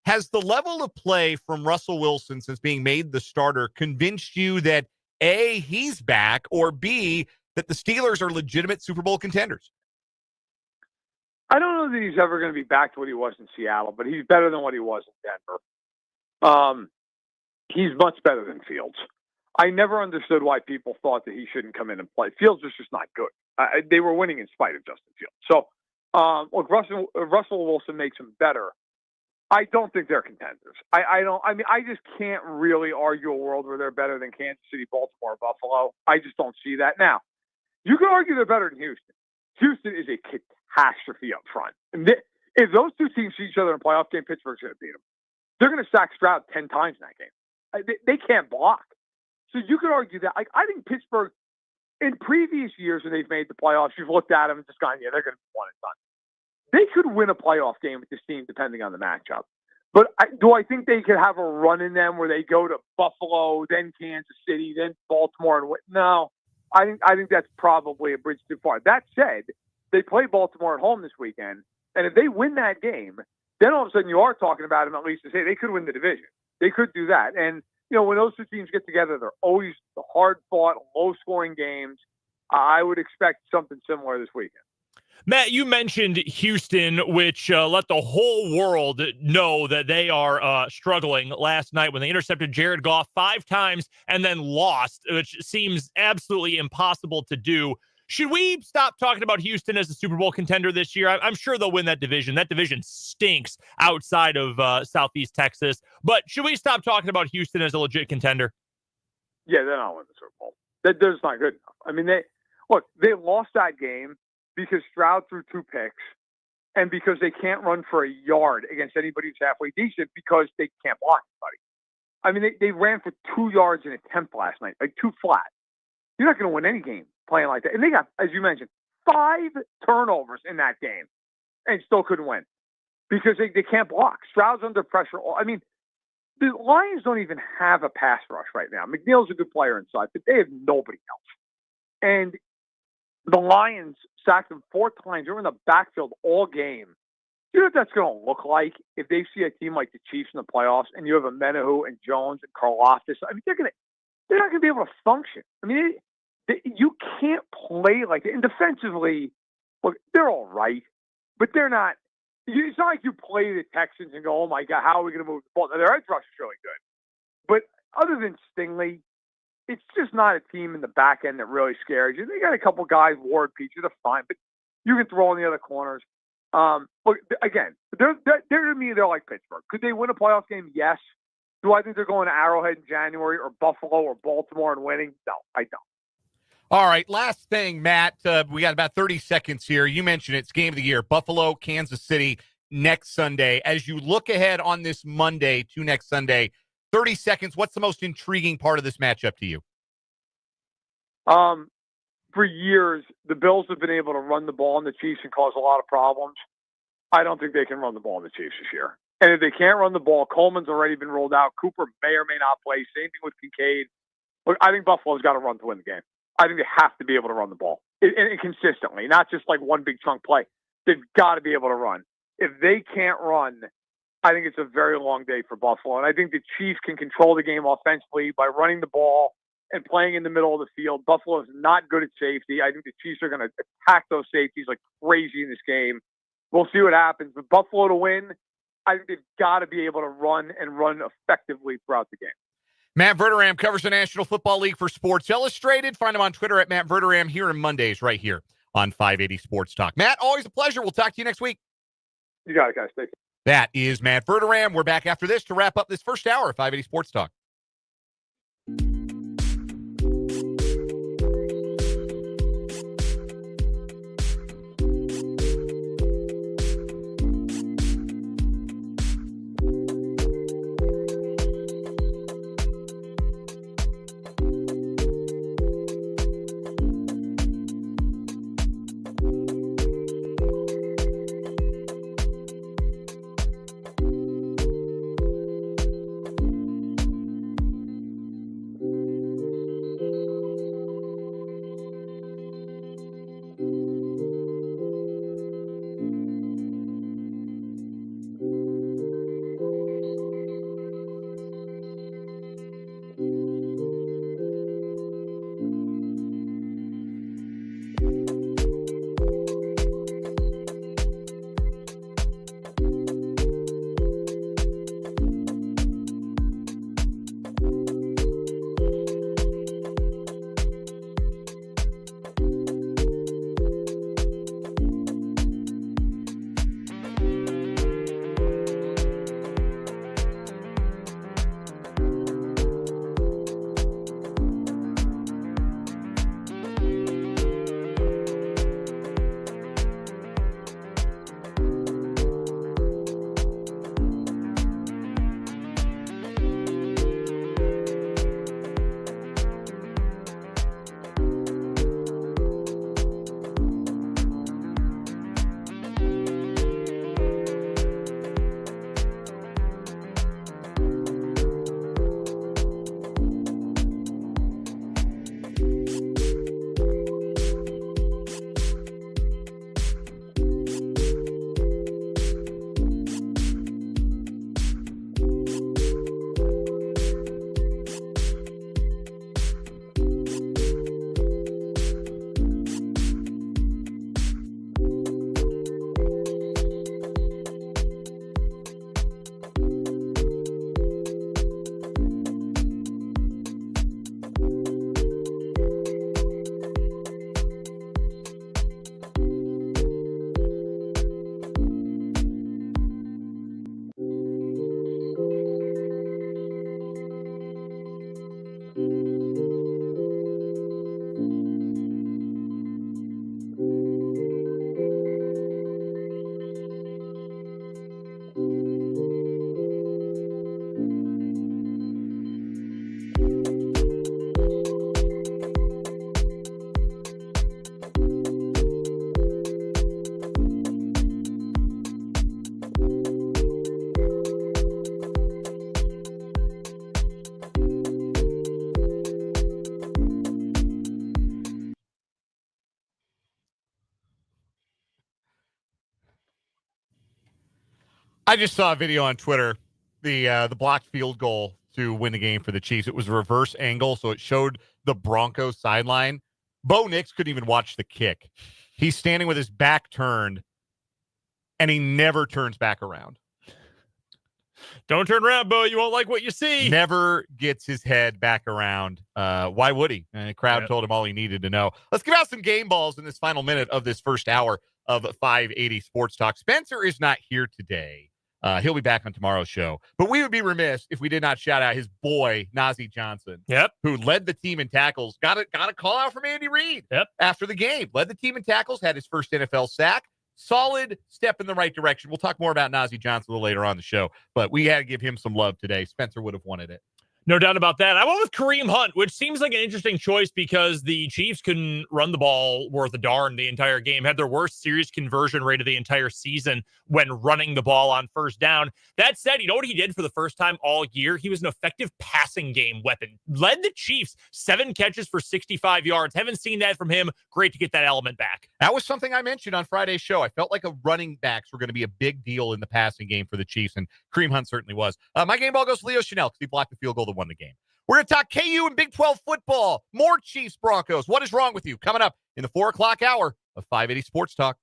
Has the level of play from Russell Wilson since being made the starter convinced you that A, he's back, or B, that the Steelers are legitimate Super Bowl contenders? I don't know that he's ever going to be back to what he was in Seattle, but he's better than what he was in Denver. He's much better than Fields. I never understood why people thought that he shouldn't come in and play. Fields was just not good. They were winning in spite of Justin Fields. So, look, Russell Wilson makes him better. I don't think they're contenders. I just can't really argue a world where they're better than Kansas City, Baltimore, Buffalo. I just don't see that. Now, you can argue they're better than Houston. Houston is a catastrophe up front. And if those two teams see each other in a playoff game, Pittsburgh's going to beat them. They're going to sack Stroud 10 times in that game. They can't block. So you could argue that. Like, I think Pittsburgh, in previous years when they've made the playoffs, you've looked at them and just gone, yeah, they're going to be one and done. They could win a playoff game with this team depending on the matchup. But do I think they could have a run in them where they go to Buffalo, then Kansas City, then Baltimore and win? No, I think that's probably a bridge too far. That said, they play Baltimore at home this weekend, and if they win that game, then all of a sudden you are talking about them at least to say they could win the division. They could do that. And, you know, when those two teams get together, they're always hard-fought, low-scoring games. I would expect something similar this weekend. Matt, you mentioned Houston, which let the whole world know that they are struggling last night when they intercepted Jared Goff 5 times and then lost, which seems absolutely impossible to do. Should we stop talking about Houston as a Super Bowl contender this year? I'm sure they'll win that division. That division stinks outside of Southeast Texas. But should we stop talking about Houston as a legit contender? Yeah, they're not winning the Super Bowl. They're just not good enough. I mean, they lost that game because Stroud threw 2 picks and because they can't run for a yard against anybody who's halfway decent because they can't block anybody. I mean, they ran for 2 yards in attempt last night, like 2 flat. You're not going to win any game playing like that. And they got, as you mentioned, 5 turnovers in that game and still couldn't win because they can't block. Stroud's under pressure. I mean, the Lions don't even have a pass rush right now. McNeil's a good player inside, but they have nobody else. And the Lions sacked them 4 times. They were in the backfield all game. You know what that's going to look like if they see a team like the Chiefs in the playoffs and you have a Menahu and Jones and Karlaftis? I mean, they're not going to be able to function. I mean, you can't play like that. And defensively, look, they're all right, but they're not. It's not like you play the Texans and go, oh my God, how are we going to move the ball? Now, their edge rush is really good. But other than Stingley, it's just not a team in the back end that really scares you. They got a couple guys, Ward, Petrie, they're fine, but you can throw in the other corners. Look, again, they're to me, they're like Pittsburgh. Could they win a playoff game? Yes. Do I think they're going to Arrowhead in January or Buffalo or Baltimore and winning? No, I don't. All right, last thing, Matt. We got about 30 seconds here. You mentioned it's game of the year, Buffalo, Kansas City next Sunday. As you look ahead on this Monday to next Sunday, 30 seconds, what's the most intriguing part of this matchup to you? For years, the Bills have been able to run the ball on the Chiefs and cause a lot of problems. I don't think they can run the ball on the Chiefs this year. And if they can't run the ball, Coleman's already been rolled out. Cooper may or may not play. Same thing with Kincaid. Look, I think Buffalo's got to run to win the game. I think they have to be able to run the ball and consistently, not just like one big chunk play. They've got to be able to run. If they can't run, I think it's a very long day for Buffalo. And I think the Chiefs can control the game offensively by running the ball and playing in the middle of the field. Buffalo is not good at safety. I think the Chiefs are going to attack those safeties like crazy in this game. We'll see what happens. But Buffalo to win, I think they've got to be able to run and run effectively throughout the game. Matt Verderame covers the National Football League for Sports Illustrated. Find him on Twitter at Matt Verderame here on Mondays right here on 580 Sports Talk. Matt, always a pleasure. We'll talk to you next week. You got it, guys. Thank you. That is Matt Verderame. We're back after this to wrap up this first hour of 580 Sports Talk. I just saw a video on Twitter, the blocked field goal to win the game for the Chiefs. It was a reverse angle, so it showed the Broncos sideline. Bo Nix couldn't even watch the kick. He's standing with his back turned, and he never turns back around. Don't turn around, Bo. You won't like what you see. Never gets his head back around. Why would he? And the crowd told him all he needed to know. Let's give out some game balls in this final minute of this first hour of 580 Sports Talk. Spencer is not here today. He'll be back on tomorrow's show. But we would be remiss if we did not shout out his boy, Najee Johnson, who led the team in tackles. Got a call out from Andy Reid after the game. Led the team in tackles, had his first NFL sack. Solid step in the right direction. We'll talk more about Najee Johnson a little later on the show, but we had to give him some love today. Spencer would have wanted it. No doubt about that. I went with Kareem Hunt, which seems like an interesting choice because the Chiefs couldn't run the ball worth a darn the entire game, had their worst series conversion rate of the entire season when running the ball on first down. That said, you know what he did for the first time all year? He was an effective passing game weapon. Led the Chiefs 7 catches for 65 yards. Haven't seen that from him. Great to get that element back. That was something I mentioned on Friday's show. I felt like running backs were going to be a big deal in the passing game for the Chiefs, and Kareem Hunt certainly was. My game ball goes to Leo Chanel because he blocked the field goal that won the game. We're going to talk KU and Big 12 football. More Chiefs Broncos. What is wrong with you? Coming up in the 4 o'clock hour of 580 Sports Talk.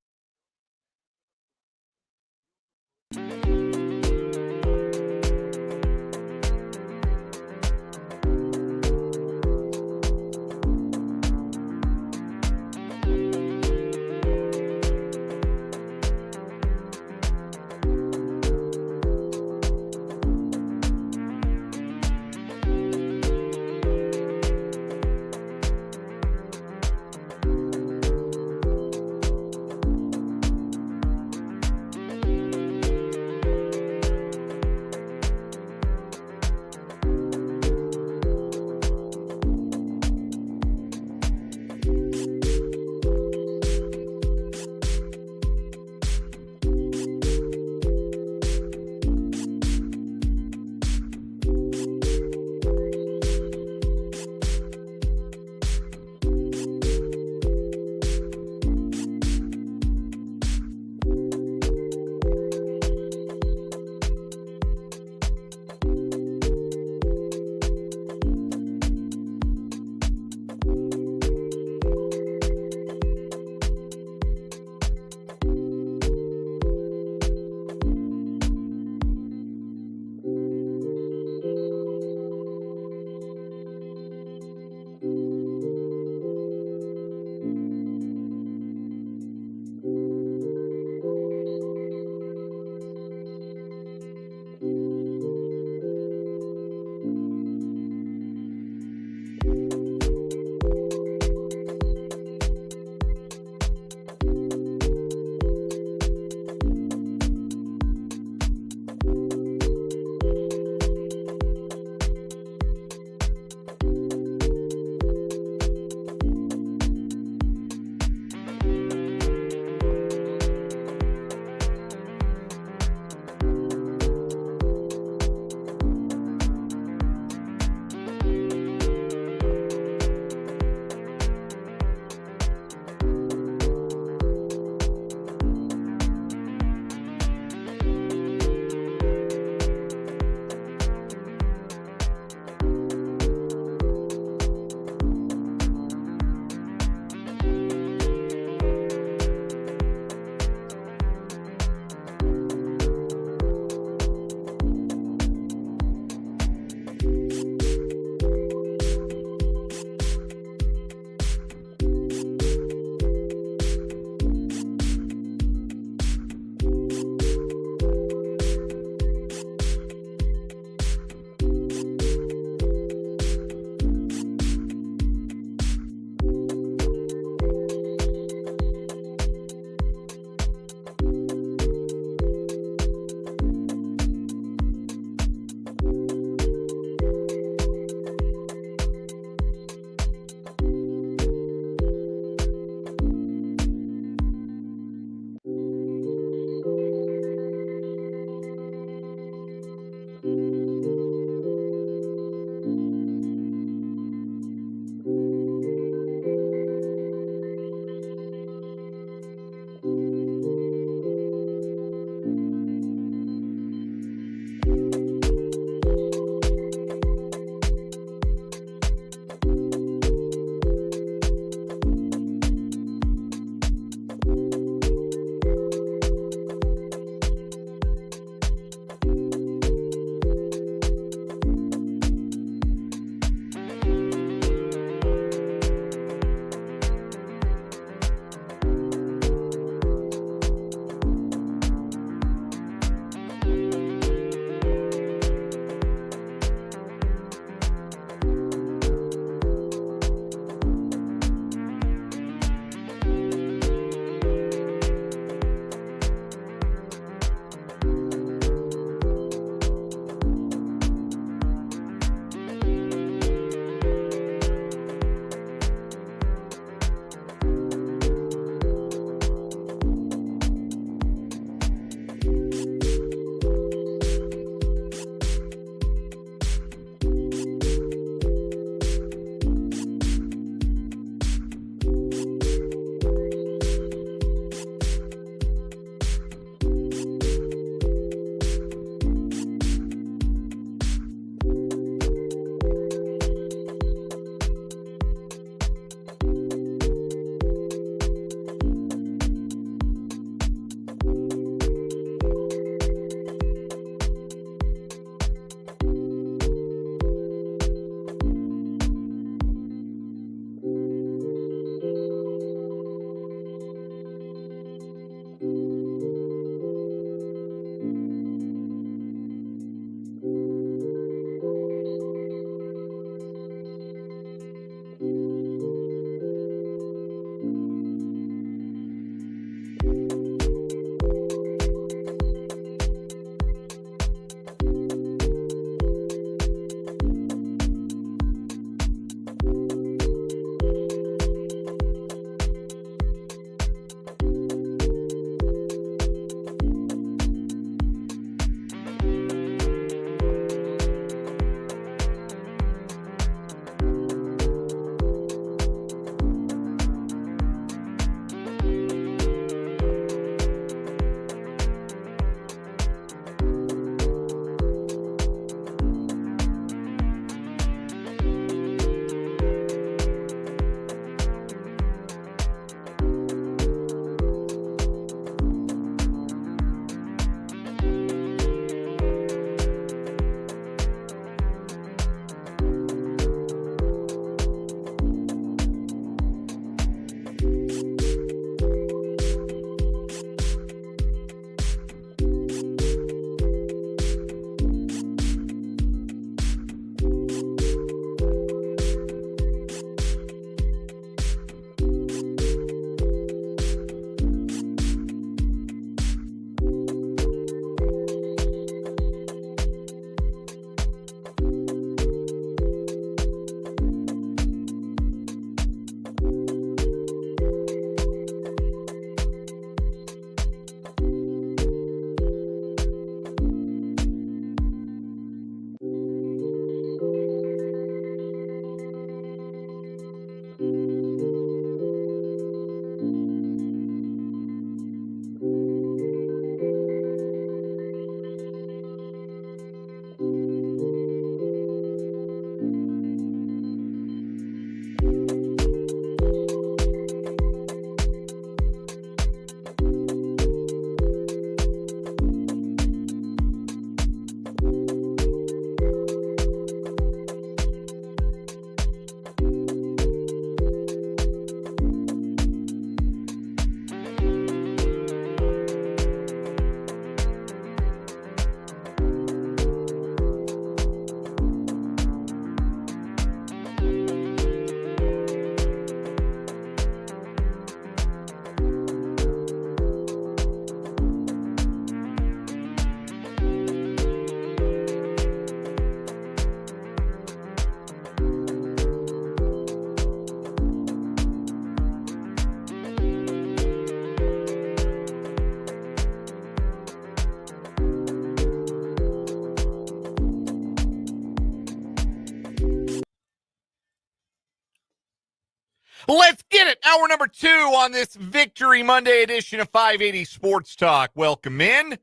Let's get it. Hour number 2 on this Victory Monday edition of 580 Sports Talk. Welcome in.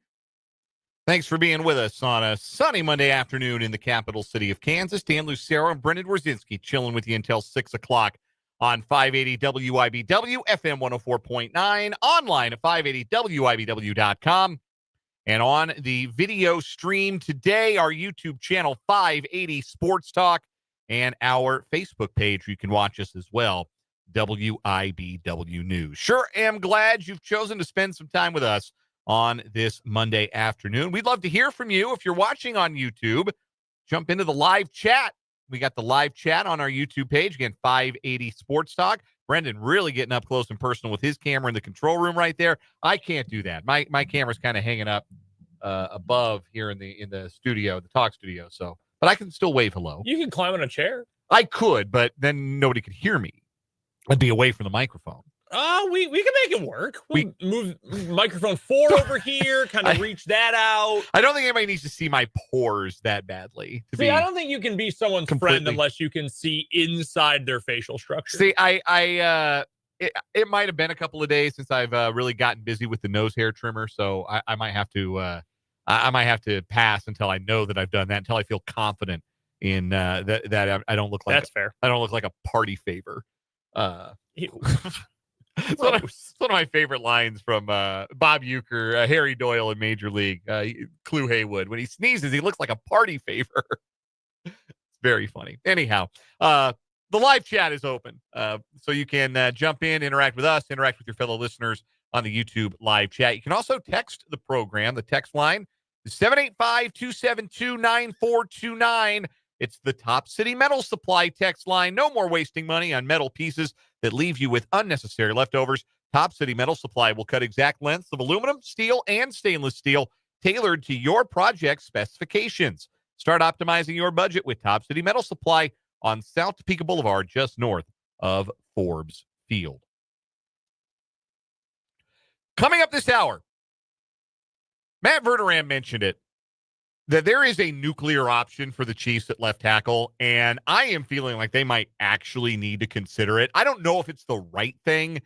Thanks for being with us on a sunny Monday afternoon in the capital city of Kansas. Dan Lucero and Brendan Wrzinski chilling with you until 6 o'clock on 580 WIBW, FM 104.9, online at 580WIBW.com. And on the video stream today, our YouTube channel, 580 Sports Talk, and our Facebook page. You can watch us as well, WIBW News. Sure am glad you've chosen to spend some time with us on this Monday afternoon. We'd love to hear from you. If you're watching on YouTube, jump into the live chat. We got the live chat on our YouTube page. Again, 580 Sports Talk. Brendan really getting up close and personal with his camera in the control room right there. I can't do that. My camera's kind of hanging up above here in the studio, the talk studio. So, but I can still wave hello. You can climb on a chair. I could, but then nobody could hear me. I'd be away from the microphone. We can make it work. We'll move microphone 4 over here, kind of reach that out. I don't think anybody needs to see my pores that badly. See, I don't think you can be someone's friend unless you can see inside their facial structure. See, it might have been a couple of days since I've really gotten busy with the nose hair trimmer, so I might have to pass until I know that I've done that, until I feel confident in that I don't look like that's fair. I don't look like a party favor. Ew. It's one of my favorite lines from Bob Uecker, Harry Doyle in Major League, Clue Haywood. When he sneezes, he looks like a party favor. It's very funny. Anyhow, the live chat is open, so you can jump in, interact with us, interact with your fellow listeners on the YouTube live chat. You can also text the program. The text line is 785-272-9429. It's the Top City Metal Supply text line. No more wasting money on metal pieces that leave you with unnecessary leftovers. Top City Metal Supply will cut exact lengths of aluminum, steel, and stainless steel tailored to your project specifications. Start optimizing your budget with Top City Metal Supply on South Topeka Boulevard, just north of Forbes Field. Coming up this hour, Matt Verderame mentioned it, that there is a nuclear option for the Chiefs at left tackle, and I am feeling like they might actually need to consider it. I don't know if it's the right thing,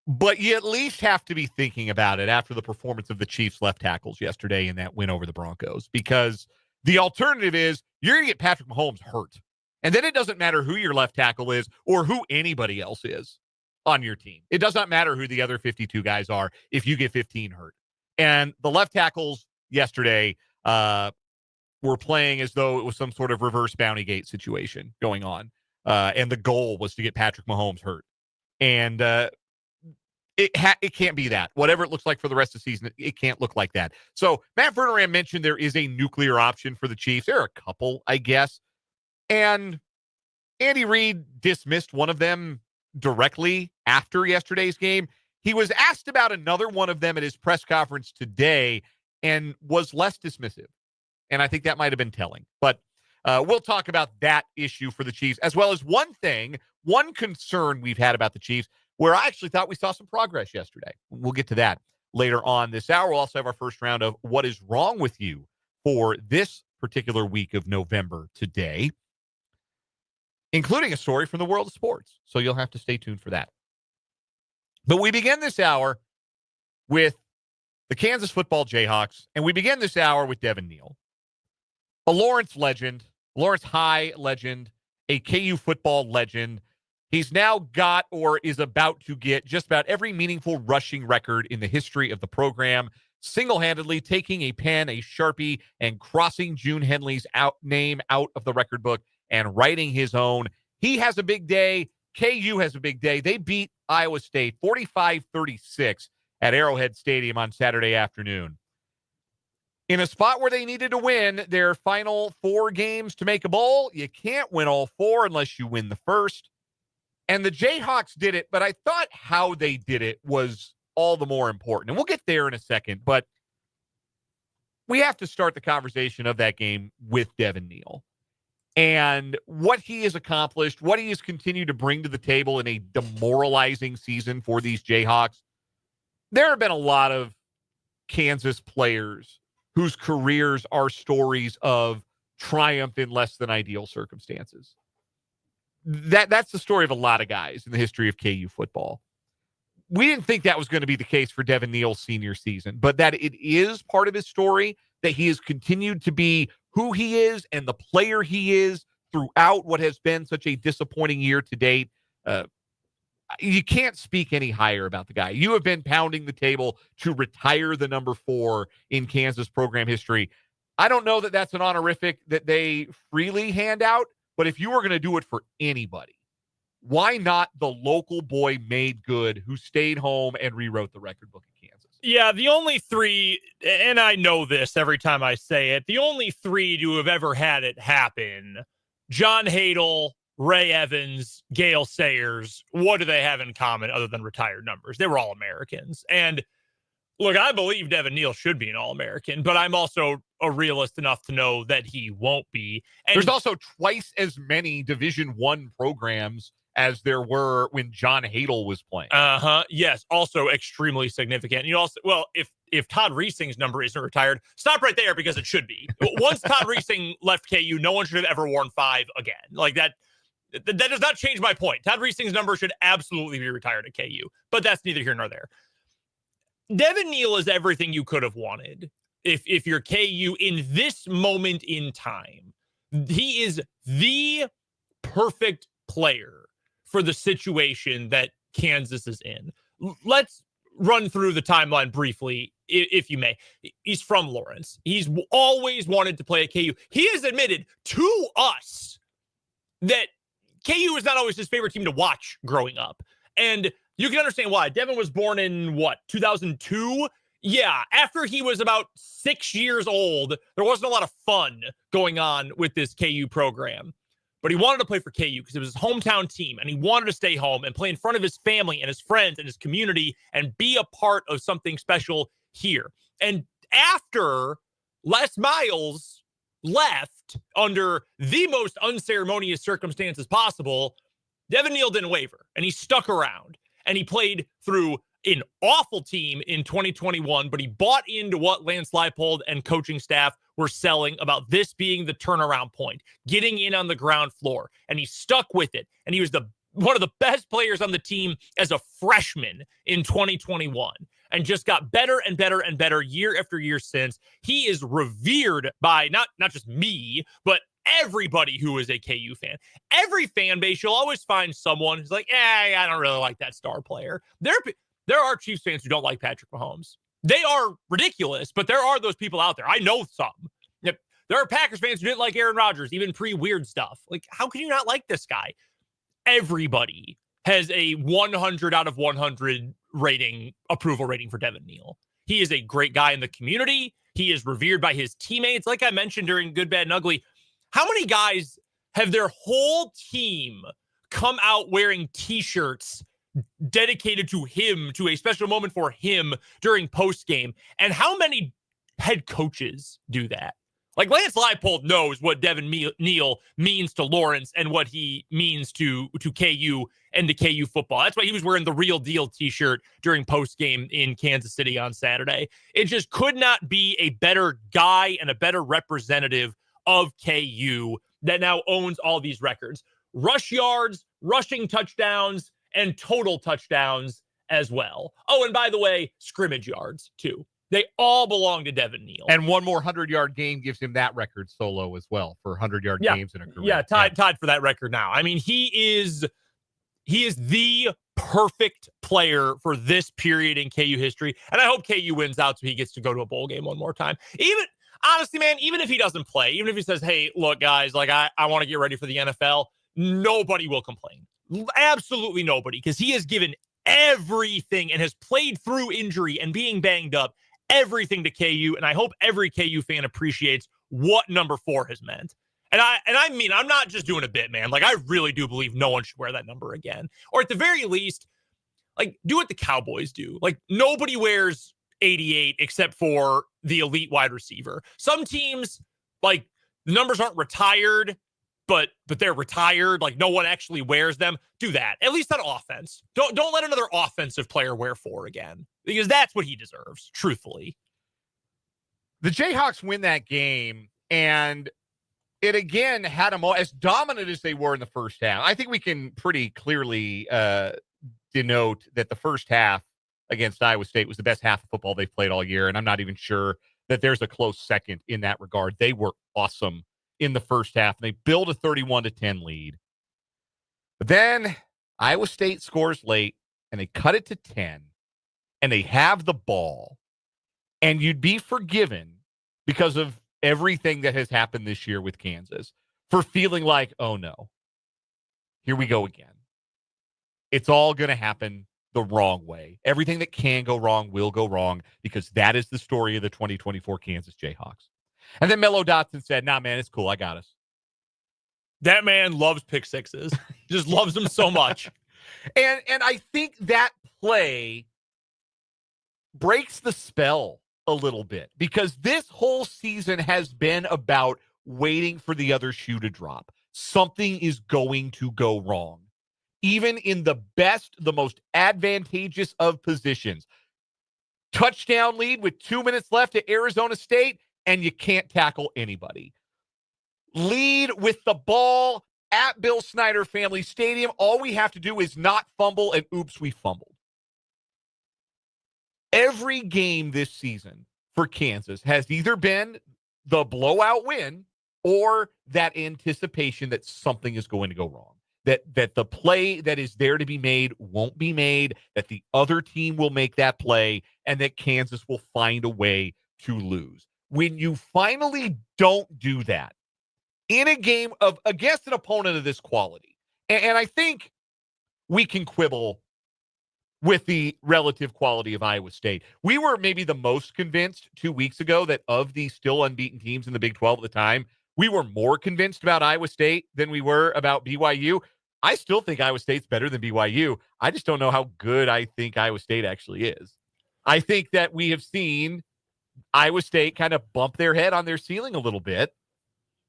but you at least have to be thinking about it after the performance of the Chiefs left tackles yesterday in that win over the Broncos, because the alternative is you're going to get Patrick Mahomes hurt, and then it doesn't matter who your left tackle is or who anybody else is on your team. It does not matter who the other 52 guys are if you get 15 hurt. And the left tackles yesterday were playing as though it was some sort of reverse bounty gate situation going on. And the goal was to get Patrick Mahomes hurt. And it can't be that. Whatever it looks like for the rest of the season, it can't look like that. So Matt Verderame mentioned there is a nuclear option for the Chiefs. There are a couple, I guess. And Andy Reid dismissed one of them directly after yesterday's game. He was asked about another one of them at his press conference today and was less dismissive. And I think that might have been telling. But we'll talk about that issue for the Chiefs, as well as one concern we've had about the Chiefs, where I actually thought we saw some progress yesterday. We'll get to that later on this hour. We'll also have our first round of What is Wrong with You for this particular week of November today, including a story from the world of sports. So you'll have to stay tuned for that. But we begin this hour with the Kansas football Jayhawks, and we begin this hour with Devin Neal, a Lawrence legend, Lawrence High legend, a KU football legend. He's now got, or is about to get, just about every meaningful rushing record in the history of the program, single-handedly taking a pen, a Sharpie, and crossing June Henley's name out of the record book and writing his own. He has a big day. KU has a big day. They beat Iowa State 45-36 at Arrowhead Stadium on Saturday afternoon, in a spot where they needed to win their final 4 games to make a bowl. You can't win all 4 unless you win the first. And the Jayhawks did it, but I thought how they did it was all the more important. And we'll get there in a second, but we have to start the conversation of that game with Devin Neal and what he has accomplished, what he has continued to bring to the table in a demoralizing season for these Jayhawks. There have been a lot of Kansas players whose careers are stories of triumph in less than ideal circumstances. that's the story of a lot of guys in the history of KU football. We didn't think that was going to be the case for Devin Neal's senior season, but that it is part of his story, that he has continued to be who he is and the player he is throughout what has been such a disappointing year to date. You can't speak any higher about the guy. You have been pounding the table to retire the number 4 in Kansas program history. I don't know that that's an honorific that they freely hand out, but if you were going to do it for anybody, why not the local boy made good who stayed home and rewrote the record book of Kansas? Yeah, the only 3, and I know this every time I say it, the only 3 to have ever had it happen, John Hadel, Ray Evans, Gale Sayers, what do they have in common other than retired numbers? They were all Americans. And look, I believe Devin Neal should be an All-American, but I'm also a realist enough to know that he won't be. And there's also twice as many Division I programs as there were when John Hadel was playing. Yes, also extremely significant. You also, well, if Todd Reesing's number isn't retired, stop right there because it should be. Once Todd Reesing left KU, no one should have ever worn 5 again. Like that does not change my point. Todd Reesing's number should absolutely be retired at KU, but that's neither here nor there. Devin Neal is everything you could have wanted if you're KU in this moment in time. He is the perfect player for the situation that Kansas is in. Let's run through the timeline briefly, if you may. He's from Lawrence. He's always wanted to play at KU. He has admitted to us that KU was not always his favorite team to watch growing up. And you can understand why. Devin was born in, 2002? Yeah, after he was about 6 years old, there wasn't a lot of fun going on with this KU program. But he wanted to play for KU because it was his hometown team, and he wanted to stay home and play in front of his family and his friends and his community and be a part of something special here. And after Les Miles left under the most unceremonious circumstances possible, Devin Neal didn't waver, and he stuck around. And he played through an awful team in 2021, but he bought into what Lance Leipold and coaching staff were selling about this being the turnaround point, getting in on the ground floor. And he stuck with it. And he was one of the best players on the team as a freshman in 2021 and just got better and better and better year after year since. He is revered by not just me, but everybody who is a KU fan. Every fan base, you'll always find someone who's like, I don't really like that star player. There are Chiefs fans who don't like Patrick Mahomes. They are ridiculous, but there are those people out there. I know some. There are Packers fans who didn't like Aaron Rodgers, even pre-weird stuff. Like, how can you not like this guy? Everybody has a 100 out of 100 approval rating for Devin Neal. He is a great guy in the community. He is revered by his teammates. Like I mentioned during Good, Bad, and Ugly, how many guys have their whole team come out wearing T-shirts dedicated to him, to a special moment for him during post-game? And how many head coaches do that? Like Lance Leipold knows what Devin Neal means to Lawrence and what he means to KU and to KU football. That's why he was wearing the Real Deal T-shirt during post-game in Kansas City on Saturday. It just could not be a better guy and a better representative of KU that now owns all these records. Rush yards, rushing touchdowns, and total touchdowns as well. Oh, and by the way, scrimmage yards too. They all belong to Devin Neal. And one more 100-yard game gives him that record solo as well for 100-yard games in a career. Yeah, tied for that record now. I mean, he is the perfect player for this period in KU history. And I hope KU wins out so he gets to go to a bowl game one more time. Honestly, man, even if he doesn't play, even if he says, hey, look, guys, like I want to get ready for the NFL, nobody will complain. Absolutely nobody, because he has given everything and has played through injury and being banged up, everything to KU. And I hope every KU fan appreciates what number 4 has meant. And I mean, I'm not just doing a bit, man. Like, I really do believe no one should wear that number again. Or at the very least, like, do what the Cowboys do. Like, nobody wears 88 except for the elite wide receiver. Some teams, like, the numbers aren't retired, but they're retired. Like, no one actually wears them. Do that. At least on offense. Don't let another offensive player wear 4 again, because that's what he deserves, truthfully. The Jayhawks win that game, and it again had them all as dominant as they were in the first half. I think we can pretty clearly denote that the first half against Iowa State was the best half of football they've played all year, and I'm not even sure that there's a close second in that regard. They were awesome in the first half, and they built a 31-10 lead. But then Iowa State scores late, and they cut it to 10, and they have the ball. And you'd be forgiven because of everything that has happened this year with Kansas for feeling like, oh no, here we go again. It's all going to happen the wrong way. Everything that can go wrong will go wrong because that is the story of the 2024 Kansas Jayhawks. And then Mello Dotson said, nah, man, it's cool. I got us. That man loves pick sixes. Just loves them so much. And I think that play breaks the spell a little bit because this whole season has been about waiting for the other shoe to drop. Something is going to go wrong. Even in the best, the most advantageous of positions. Touchdown lead with 2 minutes left at Arizona State, and you can't tackle anybody. Lead with the ball at Bill Snyder Family Stadium. All we have to do is not fumble, and oops, we fumbled. Every game this season for Kansas has either been the blowout win or that anticipation that something is going to go wrong. That the play that is there to be made won't be made, that the other team will make that play, and that Kansas will find a way to lose. When you finally don't do that in a game of against an opponent of this quality, and I think we can quibble with the relative quality of Iowa State. We were maybe the most convinced 2 weeks ago that of the still unbeaten teams in the Big 12 at the time, we were more convinced about Iowa State than we were about BYU. I still think Iowa State's better than BYU. I just don't know how good I think Iowa State actually is. I think that we have seen Iowa State kind of bump their head on their ceiling a little bit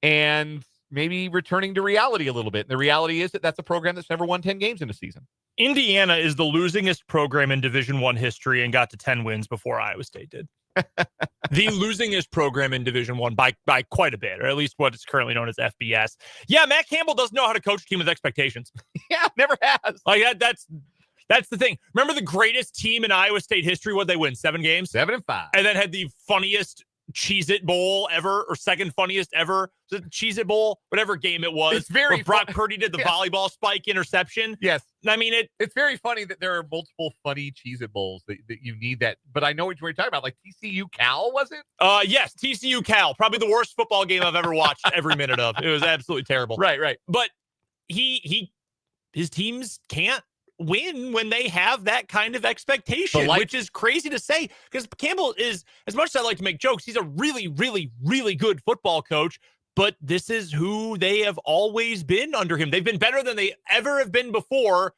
and maybe returning to reality a little bit. And the reality is that that's a program that's never won 10 games in a season. Indiana is the losingest program in Division I history and got to 10 wins before Iowa State did. The losingest program in Division I by quite a bit, or at least what is currently known as FBS. Yeah, Matt Campbell doesn't know how to coach a team with expectations. Yeah, never has. Like that's the thing. Remember the greatest team in Iowa State history? What'd they win? 7 games? 7-5. And then had the funniest Cheez-It Bowl ever, or second funniest ever. Was it Cheez-It Bowl? Whatever game it was. It's very Brock Purdy did the volleyball spike interception. Yes. I mean, it's very funny that there are multiple funny Cheez-It Bowls that you need that. But I know what you're talking about. Like TCU Cal, was it? Yes, TCU Cal. Probably the worst football game I've ever watched every minute of. It was absolutely terrible. Right. But his teams can't win when they have that kind of expectation, which is crazy to say because Campbell is, as much as I like to make jokes, he's a really, really, really good football coach, but this is who they have always been under him. They've been better than they ever have been before,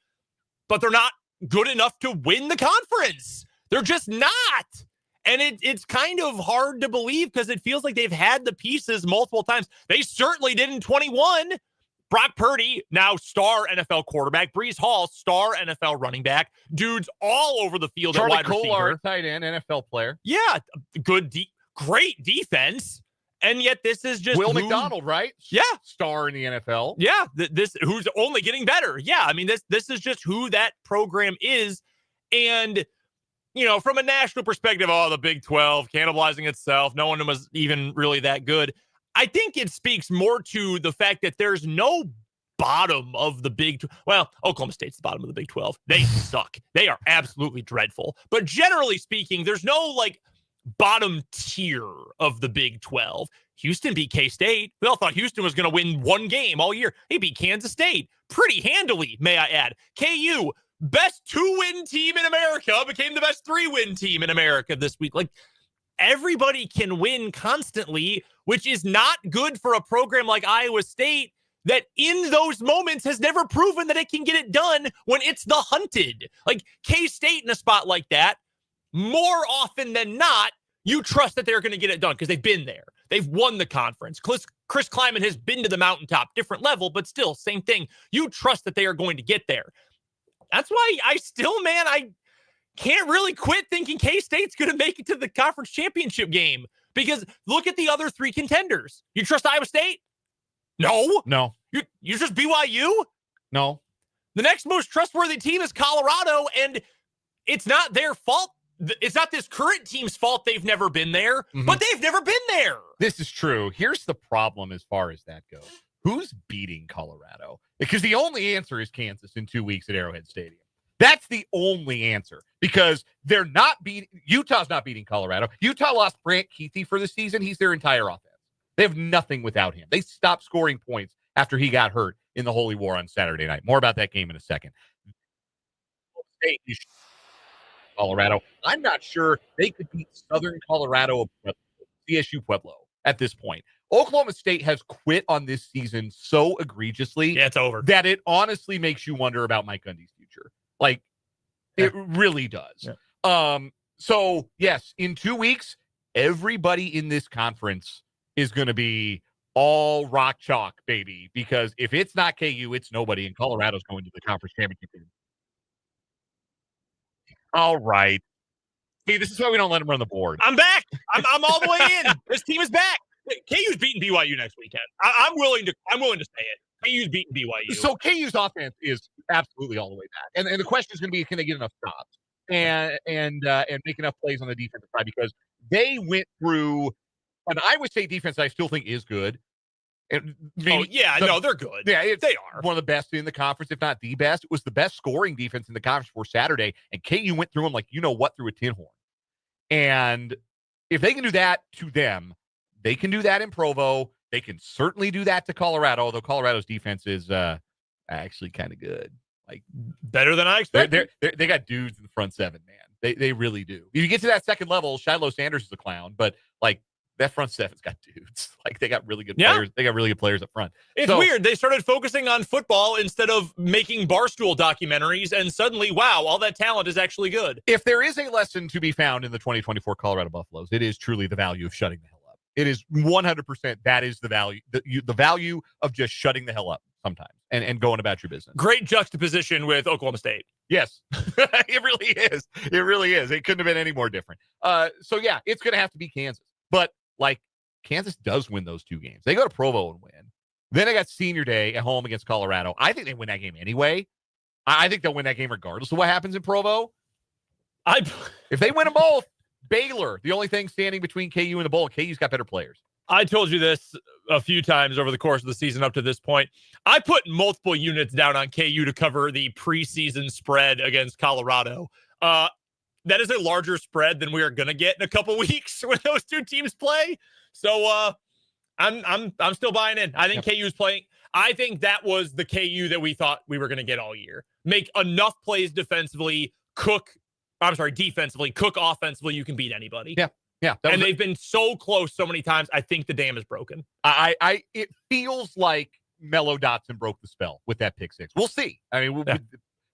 but they're not good enough to win the conference. They're just not. And it's kind of hard to believe because it feels like they've had the pieces multiple times. They certainly did in 21. Brock Purdy, now star NFL quarterback. Breece Hall, star NFL running back. Dudes all over the field Charlie at wide receiver. Kolar, tight end, NFL player. Yeah, great defense. And yet this is just Will McDonald, right? Yeah. Star in the NFL. Yeah, this who's only getting better. Yeah, I mean, this is just who that program is. And, you know, from a national perspective, the Big 12 cannibalizing itself. No one was even really that good. I think it speaks more to the fact that there's no bottom of the Big 12. Well, Oklahoma State's the bottom of the Big 12. They suck. They are absolutely dreadful. But generally speaking, there's no bottom tier of the Big 12. Houston beat K-State. We all thought Houston was going to win one game all year. They beat Kansas State pretty handily, may I add. KU, best 2-win team in America, became the best 3-win team in America this week. Everybody can win constantly, which is not good for a program like Iowa State that in those moments has never proven that it can get it done when it's the hunted. K-State in a spot like that, more often than not, you trust that they're going to get it done because they've been there. They've won the conference. Chris Kleiman has been to the mountaintop, different level, but still, same thing. You trust that they are going to get there. That's why I can't really quit thinking K-State's going to make it to the conference championship game because look at the other 3 contenders. You trust Iowa State? No. No. You're just BYU? No. The next most trustworthy team is Colorado, and it's not their fault. It's not this current team's fault they've never been there, but they've never been there. This is true. Here's the problem as far as that goes. Who's beating Colorado? Because the only answer is Kansas in 2 weeks at Arrowhead Stadium. That's the only answer because they're not beating Utah's not beating Colorado. Utah lost Brant Keithy for the season. He's their entire offense. They have nothing without him. They stopped scoring points after he got hurt in the Holy War on Saturday night. More about that game in a second. Colorado. I'm not sure they could beat Southern Colorado, CSU Pueblo at this point. Oklahoma State has quit on this season so egregiously it's over. That it honestly makes you wonder about Mike Gundy's future. Like, it really does. Yeah. So, yes, in 2 weeks, everybody in this conference is going to be all rock chalk, baby, because if it's not KU, it's nobody, and Colorado's going to the conference championship game. All right. Hey, this is why we don't let him run the board. I'm back. I'm all the way in. This team is back. KU's beating BYU next weekend. I'm willing to say it. KU's beating BYU. So KU's offense is absolutely all the way back. And the question is going to be, can they get enough stops and make enough plays on the defensive side? Because they went through an Iowa State defense that I still think is good. They're good. Yeah, they are one of the best in the conference, if not the best. It was the best scoring defense in the conference for Saturday, and KU went through them like through a tin horn. And if they can do that to them, they can do that in Provo. They can certainly do that to Colorado, although Colorado's defense is actually kind of good. Like better than I expected. They got dudes in the front seven, man. They really do. If you get to that second level, Shiloh Sanders is a clown, but like that front seven's got dudes. Like they got really good players. They got really good players up front. It's weird. They started focusing on football instead of making Barstool documentaries, and suddenly, wow, all that talent is actually good. If there is a lesson to be found in the 2024 Colorado Buffaloes, it is truly the value of shutting the hell up. It is 100%. That is the value. The value of just shutting the hell up sometimes and going about your business. Great juxtaposition with Oklahoma State. Yes, it really is. It really is. It couldn't have been any more different. So yeah, it's going to have to be Kansas, but like Kansas does win those two games. They go to Provo and win. Then they got Senior Day at home against Colorado. I think they win that game anyway. I think they'll win that game regardless of what happens in Provo. If they win them both, Baylor, the only thing standing between KU and the bowl. KU's got better players. I told you this a few times over the course of the season up to this point. I put multiple units down on KU to cover the preseason spread against Colorado. That is a larger spread than we are going to get in a couple weeks when those two teams play. So I'm still buying in. I think KU is playing. I think that was the KU that we thought we were going to get all year. Make enough plays defensively, cook offensively. You can beat anybody. Yeah. And they've been so close so many times. I think the dam is broken. It feels like Mello Dotson broke the spell with that pick six. We'll see. I mean,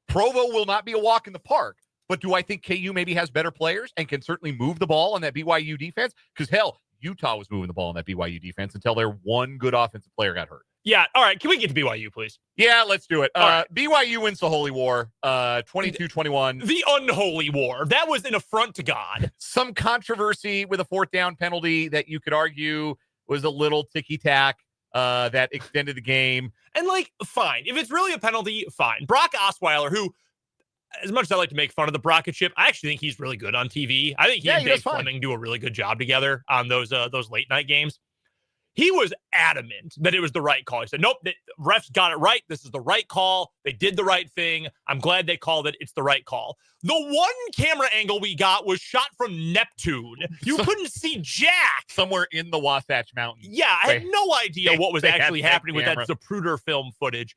Provo will not be a walk in the park. But do I think KU maybe has better players and can certainly move the ball on that BYU defense? Because, hell, Utah was moving the ball on that BYU defense until their one good offensive player got hurt. Yeah. All right. Can we get to BYU, please? Yeah, let's do it. Right. BYU wins the Holy War, 22-21. The unholy war. That was an affront to God. Some controversy with a fourth down penalty that you could argue was a little ticky-tack that extended the game. And, fine. If it's really a penalty, fine. Brock Osweiler, who, as much as I like to make fun of the Brockett ship, I actually think he's really good on TV. I think he and Dave Fleming do a really good job together on those late night games. He was adamant that it was the right call. He said, nope, the refs got it right. This is the right call. They did the right thing. I'm glad they called it. It's the right call. The one camera angle we got was shot from Neptune. You couldn't see jack. Somewhere in the Wasatch Mountains. Yeah, I had no idea what was actually happening with that Zapruder film footage.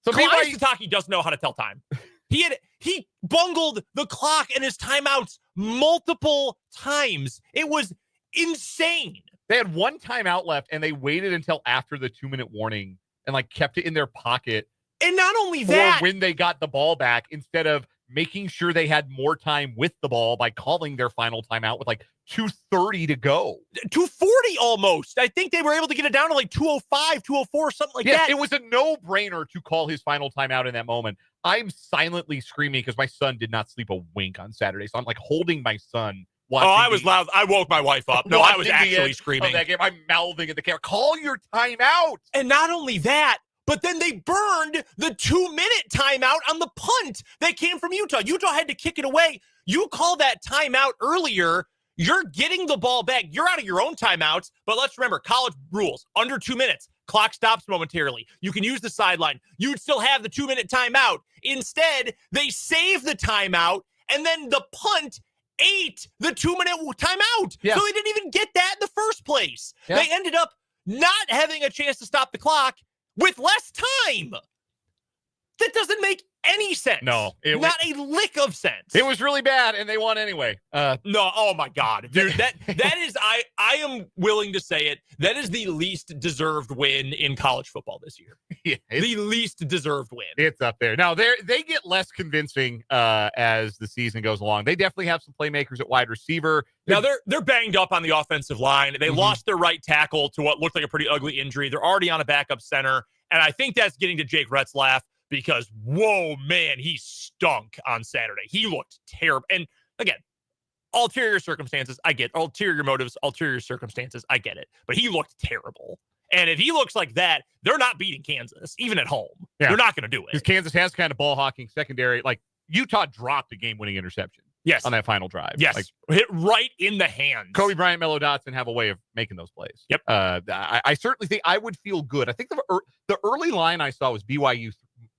So Kalani Sitake doesn't know how to tell time. He bungled the clock and his timeouts multiple times. It was insane. They had one timeout left, and they waited until after the 2-minute warning and kept it in their pocket. And not only that, when they got the ball back, instead of making sure they had more time with the ball by calling their final timeout with 2:30 to go. 2:40 almost. I think they were able to get it down to 2:05, 2:04, something like that. It was a no-brainer to call his final timeout in that moment. I'm silently screaming because my son did not sleep a wink on Saturday. So I'm holding my son watching. Oh, I was loud. I woke my wife up. No, I was actually screaming. That game. I'm mouthing at the camera. Call your timeout. And not only that, but then they burned the 2-minute timeout on the punt that came from Utah. Utah had to kick it away. You call that timeout earlier, you're getting the ball back. You're out of your own timeouts, but let's remember, college rules, under 2 minutes. Clock stops momentarily. You can use the sideline. You would still have the 2-minute timeout. Instead, they save the timeout, and then the punt ate the 2-minute timeout. Yeah. So they didn't even get that in the first place. Yeah. They ended up not having a chance to stop the clock with less time. That doesn't make any sense. No. Not a lick of sense. It was really bad, and they won anyway. No, oh my God. Dude, that is, I am willing to say it, that is the least deserved win in college football this year. Yeah, the least deserved win. It's up there. Now, they get less convincing as the season goes along. They definitely have some playmakers at wide receiver. Now, they're banged up on the offensive line. They lost their right tackle to what looked like a pretty ugly injury. They're already on a backup center, and I think that's getting to Jake Retzlaff because, whoa, man, he stunk on Saturday. He looked terrible. And, again, ulterior circumstances, I get. Ulterior motives, ulterior circumstances, I get it. But he looked terrible. And if he looks like that, they're not beating Kansas, even at home. Yeah. They're not going to do it. Because Kansas has kind of ball-hawking secondary. Like, Utah dropped a game-winning interception. Yes. On that final drive. Yes. Like, hit right in the hands. Kobe Bryant, Mello Dotson have a way of making those plays. Yep. I certainly think I would feel good. I think the early line I saw was BYU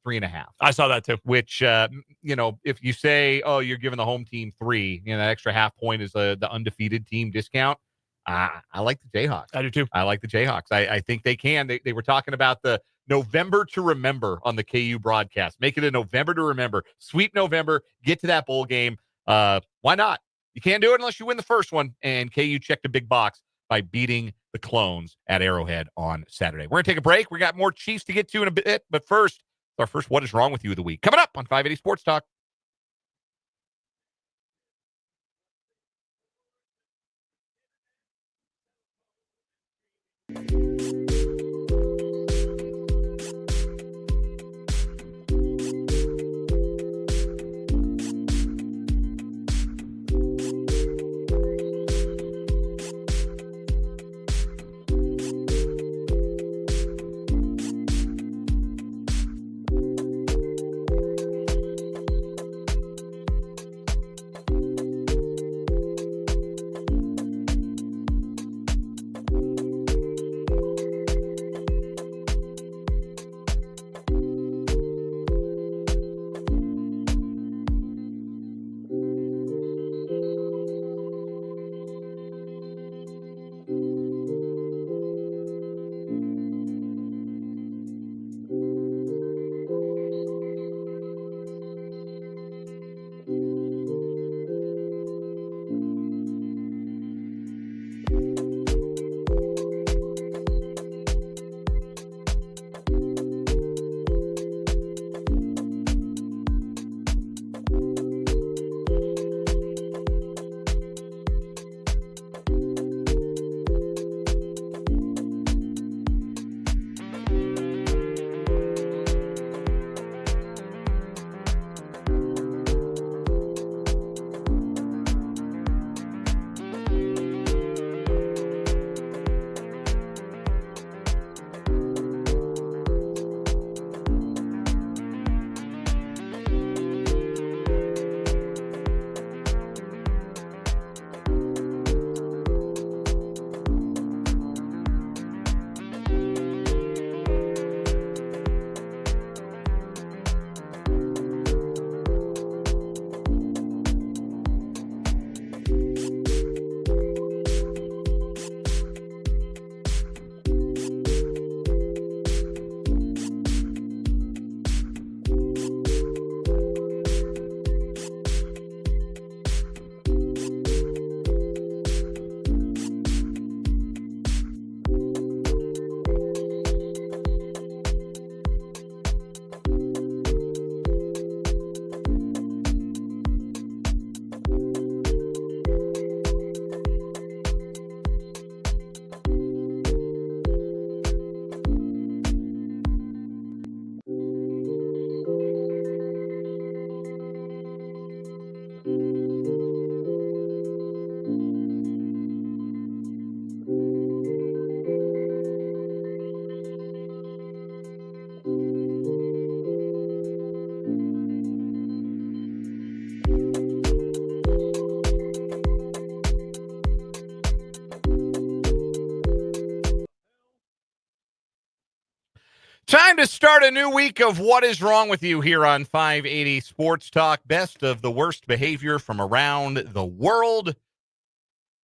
3.5. I saw that too. Which, if you say, oh, you're giving the home team 3, that extra half point is the undefeated team discount. I like the Jayhawks. I do too. I like the Jayhawks. I think they can. They were talking about the November to remember on the KU broadcast. Make it a November to remember. Sweep November. Get to that bowl game. Why not? You can't do it unless you win the first one. And KU checked a big box by beating the Clones at Arrowhead on Saturday. We're going to take a break. We got more Chiefs to get to in a bit. But first, our first What Is Wrong With You of the week. Coming up on 580 Sports Talk. to start a new week of What is Wrong with You here on 580 Sports Talk. Best of the worst behavior from around the world.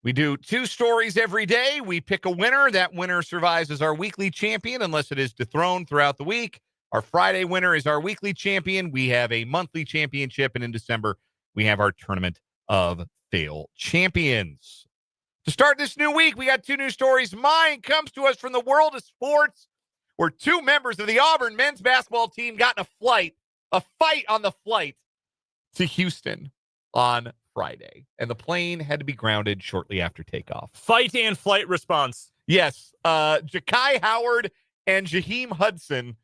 We do 2 stories every day. We pick a winner. That winner survives as our weekly champion unless it is dethroned throughout the week. Our Friday winner is our weekly champion. We have a monthly championship, and in December, we have our Tournament of Fail Champions. To start this new week, we got 2 new stories. Mine comes to us from the world of sports, where 2 members of the Auburn men's basketball team got in a fight on the flight to Houston on Friday, and the plane had to be grounded shortly after takeoff. Fight and flight response. Yes, Ja'Kai Howard and Jaheim Hudson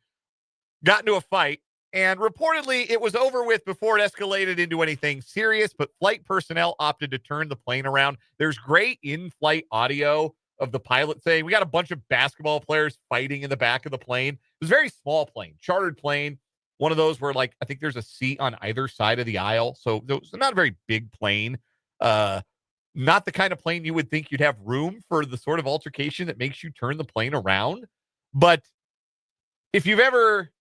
got into a fight, and reportedly it was over with before it escalated into anything serious, but flight personnel opted to turn the plane around. There's great in-flight audio of the pilot saying, we got a bunch of basketball players fighting in the back of the plane. It was a very small plane, chartered plane. One of those where, like, I think there's a seat on either side of the aisle. So it was not a very big plane. Not the kind of plane you would think you'd have room for the sort of altercation that makes you turn the plane around. But if you've ever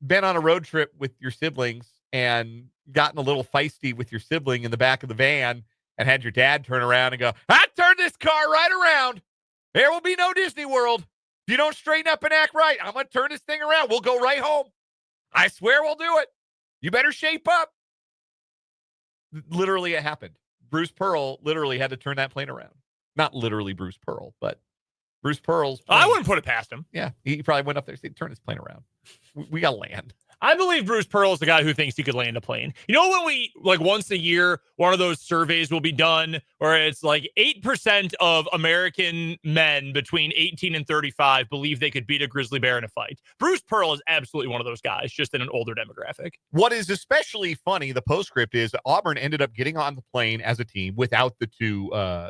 been on a road trip with your siblings and gotten a little feisty with your sibling in the back of the van and had your dad turn around and go, I turned this car right around. There will be no Disney World. If you don't straighten up and act right, I'm going to turn this thing around. We'll go right home. I swear we'll do it. You better shape up. Literally, it happened. Bruce Pearl literally had to turn that plane around. Not literally Bruce Pearl, but Bruce Pearl's plane. I wouldn't put it past him. Yeah, he probably went up there and said, turn this plane around. We got to land. I believe Bruce Pearl is the guy who thinks he could land a plane. You know, when we, like, once a year, one of those surveys will be done where it's like 8% of American men between 18 and 35 believe they could beat a grizzly bear in a fight. Bruce Pearl is absolutely one of those guys, just in an older demographic. What is especially funny, the postscript, is Auburn ended up getting on the plane as a team without the 2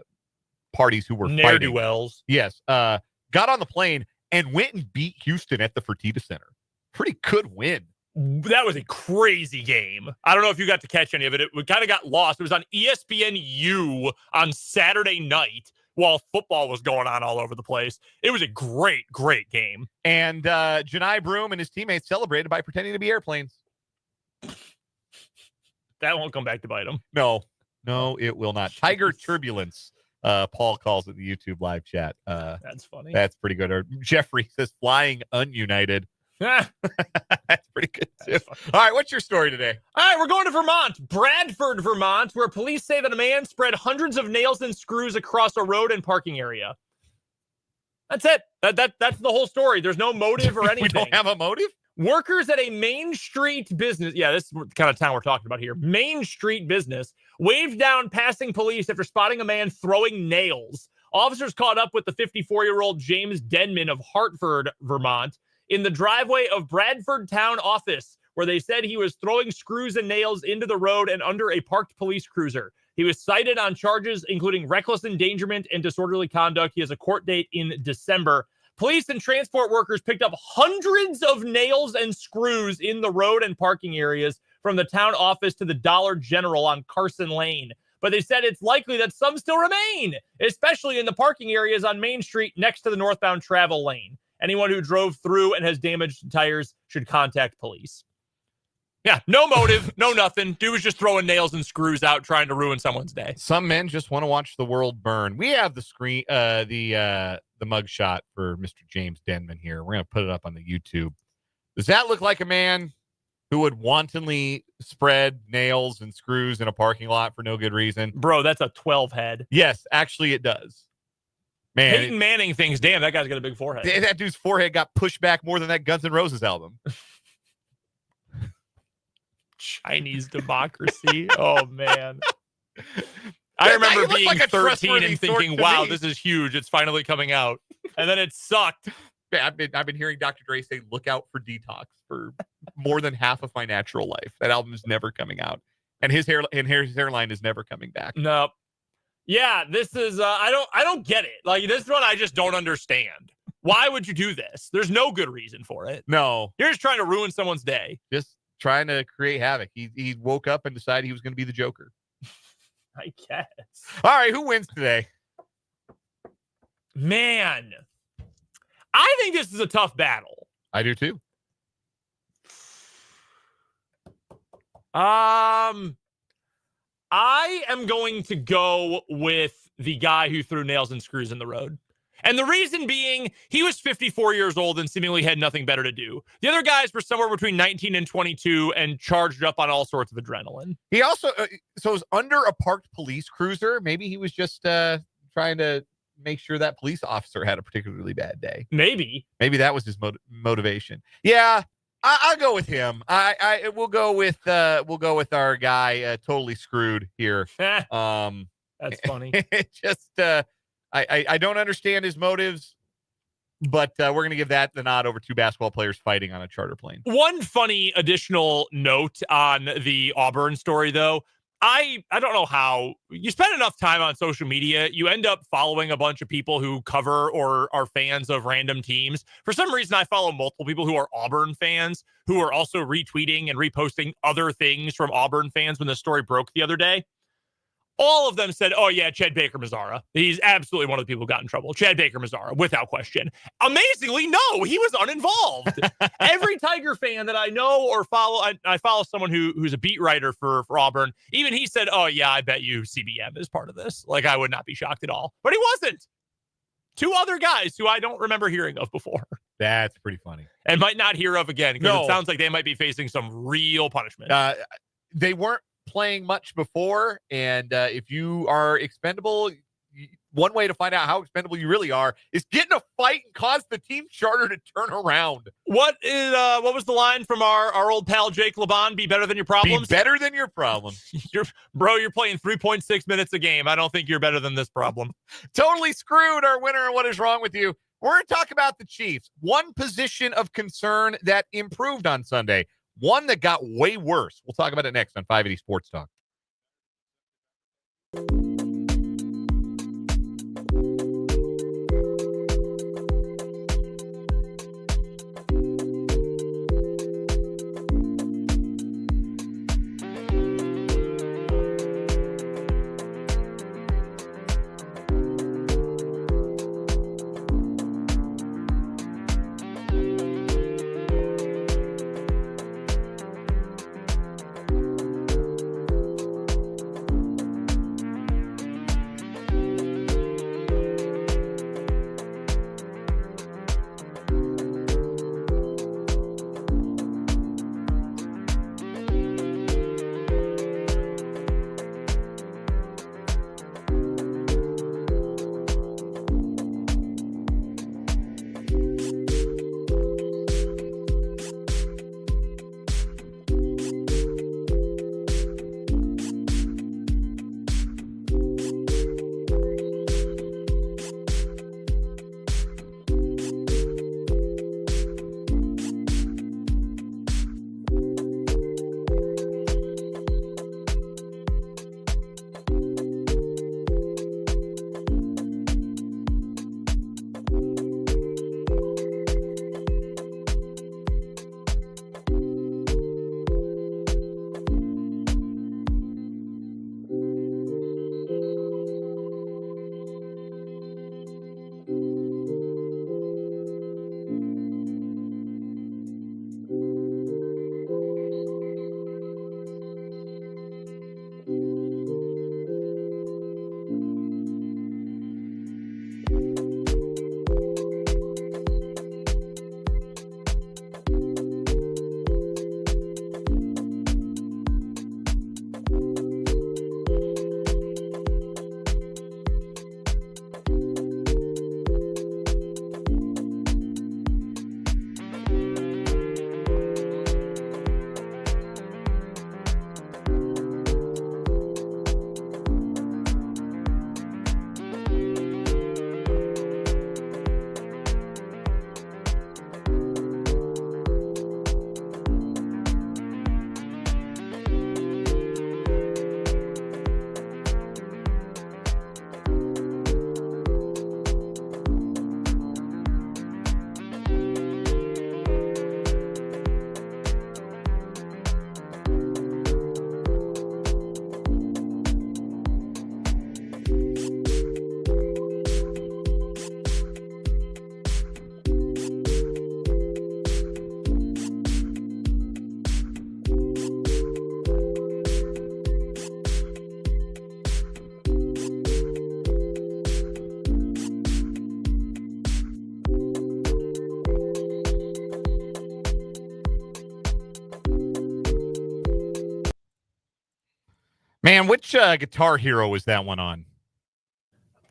parties who were fighting. Ne'er-do-wells. Yes. Got on the plane and went and beat Houston at the Fertitta Center. Pretty good win. That was a crazy game. I don't know if you got to catch any of it. It kind of got lost. It was on ESPNU on Saturday night while football was going on all over the place. It was a great, great game. And Janai Broom and his teammates celebrated by pretending to be airplanes. That won't come back to bite them. No, it will not. Tiger turbulence, Paul calls it the YouTube live chat. That's funny. That's pretty good. Or Jeffrey says flying ununited. That's pretty good too. All right, what's your story today? All right, we're going to Vermont, Bradford, Vermont, where police say that a man spread hundreds of nails and screws across a road and parking area. That's it. That's the whole story. There's no motive or anything. We don't have a motive? Workers at a Main Street business, yeah, this is the kind of town we're talking about here, Main Street business, waved down passing police after spotting a man throwing nails. Officers caught up with the 54-year-old James Denman of Hartford, Vermont, in the driveway of Bradford Town Office, where they said he was throwing screws and nails into the road and under a parked police cruiser. He was cited on charges including reckless endangerment and disorderly conduct. He has a court date in December. Police and transport workers picked up hundreds of nails and screws in the road and parking areas from the town office to the Dollar General on Carson Lane. But they said it's likely that some still remain, especially in the parking areas on Main Street next to the northbound travel lane. Anyone who drove through and has damaged tires should contact police. Yeah, no motive, no nothing. Dude was just throwing nails and screws out, trying to ruin someone's day. Some men just want to watch the world burn. We have the screen, the mug shot for Mr. James Denman here. We're going to put it up on the YouTube. Does that look like a man who would wantonly spread nails and screws in a parking lot for no good reason? Bro, that's a 12 head. Yes, actually it does. Man, Peyton Manning thinks, damn, that guy's got a big forehead. That dude's forehead got pushed back more than that Guns N' Roses album. Chinese democracy. Oh, man. I remember being like 13 and thinking, wow, this is huge. It's finally coming out. And then it sucked. Man, I've been hearing Dr. Dre say, look out for Detox for more than half of my natural life. That album is never coming out. And his hairline is never coming back. Nope. Yeah, this is I don't get it. Like, this one I just don't understand. Why would you do this? There's no good reason for it. No. You're just trying to ruin someone's day. Just trying to create havoc. He woke up and decided he was going to be the Joker. I guess. All right, who wins today? Man. I think this is a tough battle. I do too. I am going to go with the guy who threw nails and screws in the road. And the reason being, he was 54 years old and seemingly had nothing better to do. The other guys were somewhere between 19 and 22 and charged up on all sorts of adrenaline. He also, so it was under a parked police cruiser. Maybe he was just trying to make sure that police officer had a particularly bad day. Maybe that was his motivation. Yeah, I'll go with him. We'll go with our guy, totally screwed here. that's funny. Just I don't understand his motives, but we're going to give that the nod over two basketball players fighting on a charter plane. One funny additional note on the Auburn story, though. I don't know how you spend enough time on social media. You end up following a bunch of people who cover or are fans of random teams. For some reason, I follow multiple people who are Auburn fans who are also retweeting and reposting other things from Auburn fans when the story broke the other day. All of them said, oh, yeah, Chad Baker-Mazara. He's absolutely one of the people who got in trouble. Chad Baker-Mazara, without question. Amazingly, no, he was uninvolved. Every Tiger fan that I know or follow, I follow someone who's a beat writer for Auburn. Even he said, oh, yeah, I bet you CBM is part of this. Like, I would not be shocked at all. But he wasn't. Two other guys who I don't remember hearing of before. That's pretty funny. And might not hear of again, because No. it sounds like they might be facing some real punishment. They weren't playing much before, and if you are expendable, one way to find out how expendable you really are is get in a fight and cause the team charter to turn around. What was the line from our old pal Jake LeBon? Be better than your problems. Be better than your problems. You're playing 3.6 minutes a game. I don't think you're better than this problem. Totally screwed, our winner, and what is wrong with you? We're going to talk about the Chiefs. One position of concern that improved on Sunday. One that got way worse. We'll talk about it next on 580 Sports Talk. Man, which Guitar Hero was that one on?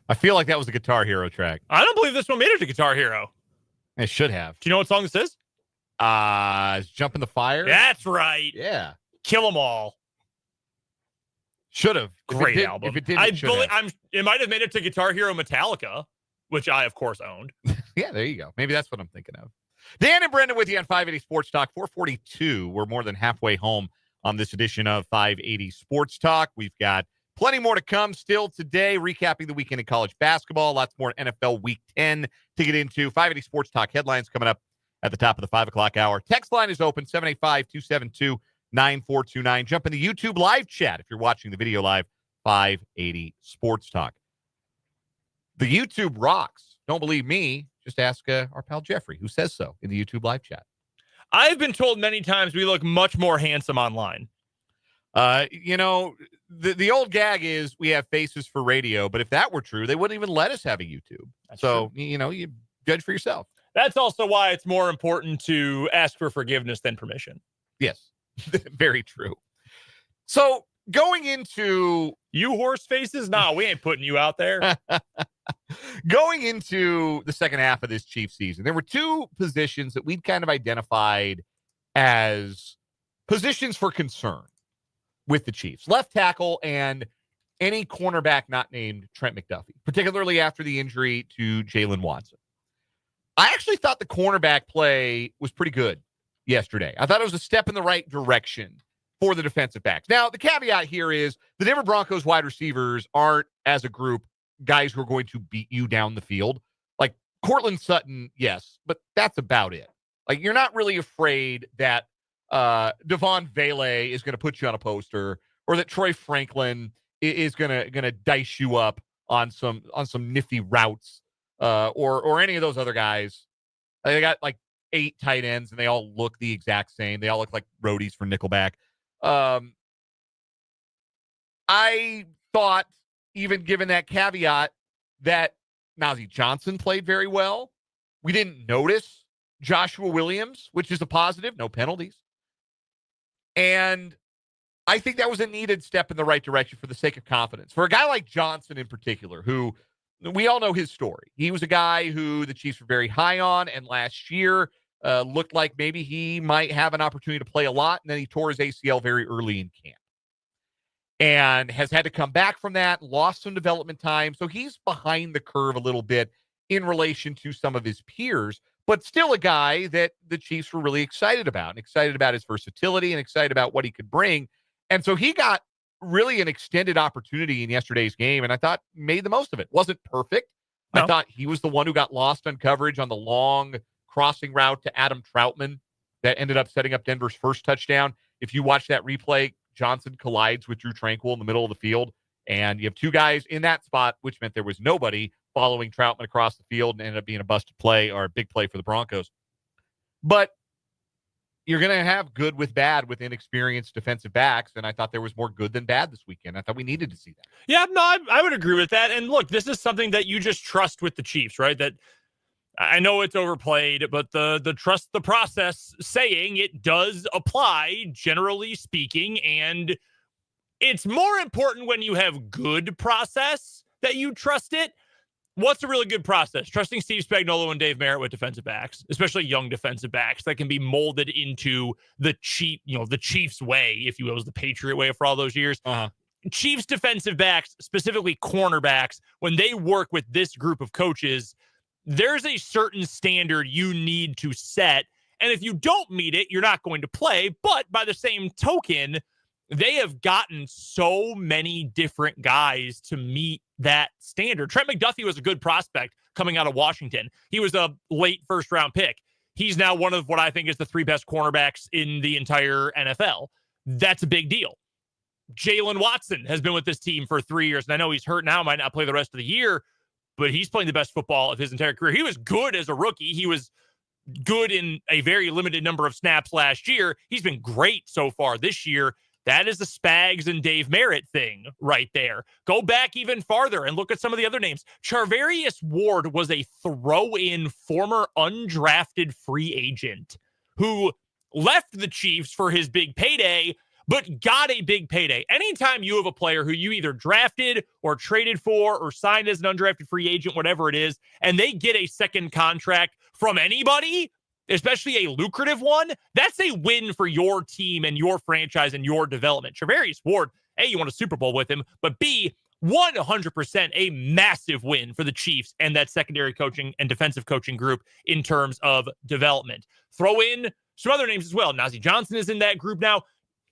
I feel like that was a Guitar Hero track. I don't believe this one made it to Guitar Hero. It should have. Do you know what song this is? Jump in the Fire? That's right. Yeah. Kill 'Em All. Should have. Great album. If it did, it might have made it to Guitar Hero Metallica, which I, of course, owned. Yeah, there you go. Maybe that's what I'm thinking of. Dan and Brendan with you on 580 Sports Talk, 442. We're more than halfway home on this edition of 580 Sports Talk. We've got plenty more to come still today, recapping the weekend in college basketball. Lots more NFL Week 10 to get into. 580 Sports Talk headlines coming up at the top of the 5 o'clock hour. Text line is open, 785-272-9429. Jump in the YouTube live chat if you're watching the video live, 580 Sports Talk. The YouTube rocks. Don't believe me. Just ask our pal Jeffrey, who says so in the YouTube live chat. I've been told many times we look much more handsome online. The old gag is we have faces for radio, but if that were true, they wouldn't even let us have a YouTube. That's so, true. You judge for yourself. That's also why it's more important to ask for forgiveness than permission. Yes, very true. So going into... You horse faces? No, we ain't putting you out there. Going into the second half of this Chiefs season, there were two positions that we'd kind of identified as positions for concern with the Chiefs. Left tackle and any cornerback not named Trent McDuffie, particularly after the injury to Jalen Watson. I actually thought the cornerback play was pretty good yesterday. I thought it was a step in the right direction for the defensive backs. Now, the caveat here is the Denver Broncos wide receivers aren't, as a group, guys who are going to beat you down the field. Like Cortland Sutton, yes, but that's about it. Like, you're not really afraid that Devon Vele is going to put you on a poster, or that Troy Franklin is going to dice you up on some nifty routes, or any of those other guys. They got like 8 tight ends, and they all look the exact same. They all look like roadies for Nickelback. I thought, even given that caveat, that Nazeeh Johnson played very well. We didn't notice Joshua Williams, which is a positive, no penalties. And I think that was a needed step in the right direction for the sake of confidence. For a guy like Johnson in particular, who we all know his story. He was a guy who the Chiefs were very high on, and last year looked like maybe he might have an opportunity to play a lot, and then he tore his ACL very early in camp. And has had to come back from that, lost some development time. So he's behind the curve a little bit in relation to some of his peers, but still a guy that the Chiefs were really excited about, and excited about his versatility and excited about what he could bring. And so he got really an extended opportunity in yesterday's game, and I thought made the most of it. Wasn't perfect. No. I thought he was the one who got lost on coverage on the long crossing route to Adam Troutman that ended up setting up Denver's first touchdown. If you watch that replay, Johnson collides with Drew Tranquill in the middle of the field, and you have two guys in that spot, which meant there was nobody following Troutman across the field, and ended up being a busted play, or a big play for the Broncos. But you're going to have good with bad with inexperienced defensive backs, and I thought there was more good than bad this weekend. I thought we needed to see that. Yeah, no, I would agree with that. And look, this is something that you just trust with the Chiefs, right? That I know it's overplayed, but the trust the process saying it does apply, generally speaking, and it's more important when you have good process that you trust it. What's a really good process? Trusting Steve Spagnuolo and Dave Merritt with defensive backs, especially young defensive backs that can be molded into the Chiefs way, if you will, was the Patriot way for all those years. Chiefs defensive backs, specifically cornerbacks, when they work with this group of coaches, there's a certain standard you need to set. And if you don't meet it, you're not going to play. But by the same token, they have gotten so many different guys to meet that standard. Trent McDuffie was a good prospect coming out of Washington. He was a late first-round pick. He's now one of what I think is the 3 best cornerbacks in the entire NFL. That's a big deal. Jalen Watson has been with this team for 3 years, and I know he's hurt now, might not play the rest of the year, but he's playing the best football of his entire career. He was good as a rookie. He was good in a very limited number of snaps last year. He's been great so far this year. That is the Spags and Dave Merritt thing right there. Go back even farther and look at some of the other names. Charvarius Ward was a throw-in former undrafted free agent who left the Chiefs for his big payday, but got a big payday. Anytime you have a player who you either drafted or traded for or signed as an undrafted free agent, whatever it is, and they get a second contract from anybody, especially a lucrative one, that's a win for your team and your franchise and your development. Charvarius Ward, A, you won a Super Bowl with him, but B, 100% a massive win for the Chiefs and that secondary coaching and defensive coaching group in terms of development. Throw in some other names as well. Najee Johnson is in that group now.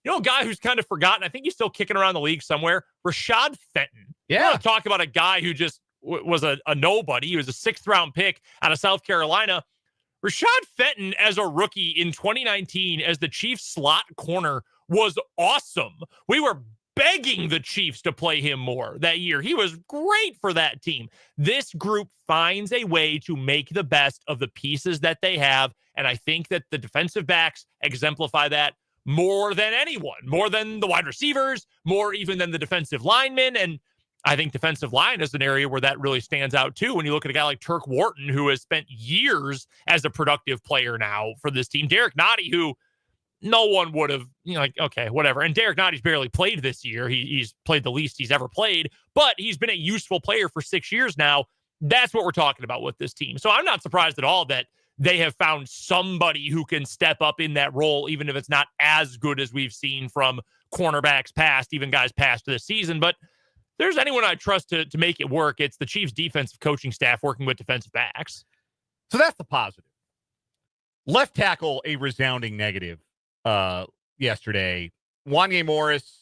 You know, a guy who's kind of forgotten, I think he's still kicking around the league somewhere, Rashad Fenton. Yeah. You want to talk about a guy who just was a nobody. He was a 6th-round pick out of South Carolina. Rashad Fenton as a rookie in 2019 as the Chiefs slot corner was awesome. We were begging the Chiefs to play him more that year. He was great for that team. This group finds a way to make the best of the pieces that they have, and I think that the defensive backs exemplify that more than anyone, more than the wide receivers, more even than the defensive linemen. And I think defensive line is an area where that really stands out too. When you look at a guy like Turk Wharton, who has spent years as a productive player now for this team. Derek Nottie, who no one would have, like, okay, whatever. And Derek Nottie's barely played this year. He's played the least he's ever played, but he's been a useful player for 6 years now. That's what we're talking about with this team. So I'm not surprised at all that they have found somebody who can step up in that role, even if it's not as good as we've seen from cornerbacks past, even guys past this season. But if there's anyone I trust to make it work, it's the Chiefs defensive coaching staff working with defensive backs. So that's the positive. Left tackle, a resounding negative yesterday. Wanye Morris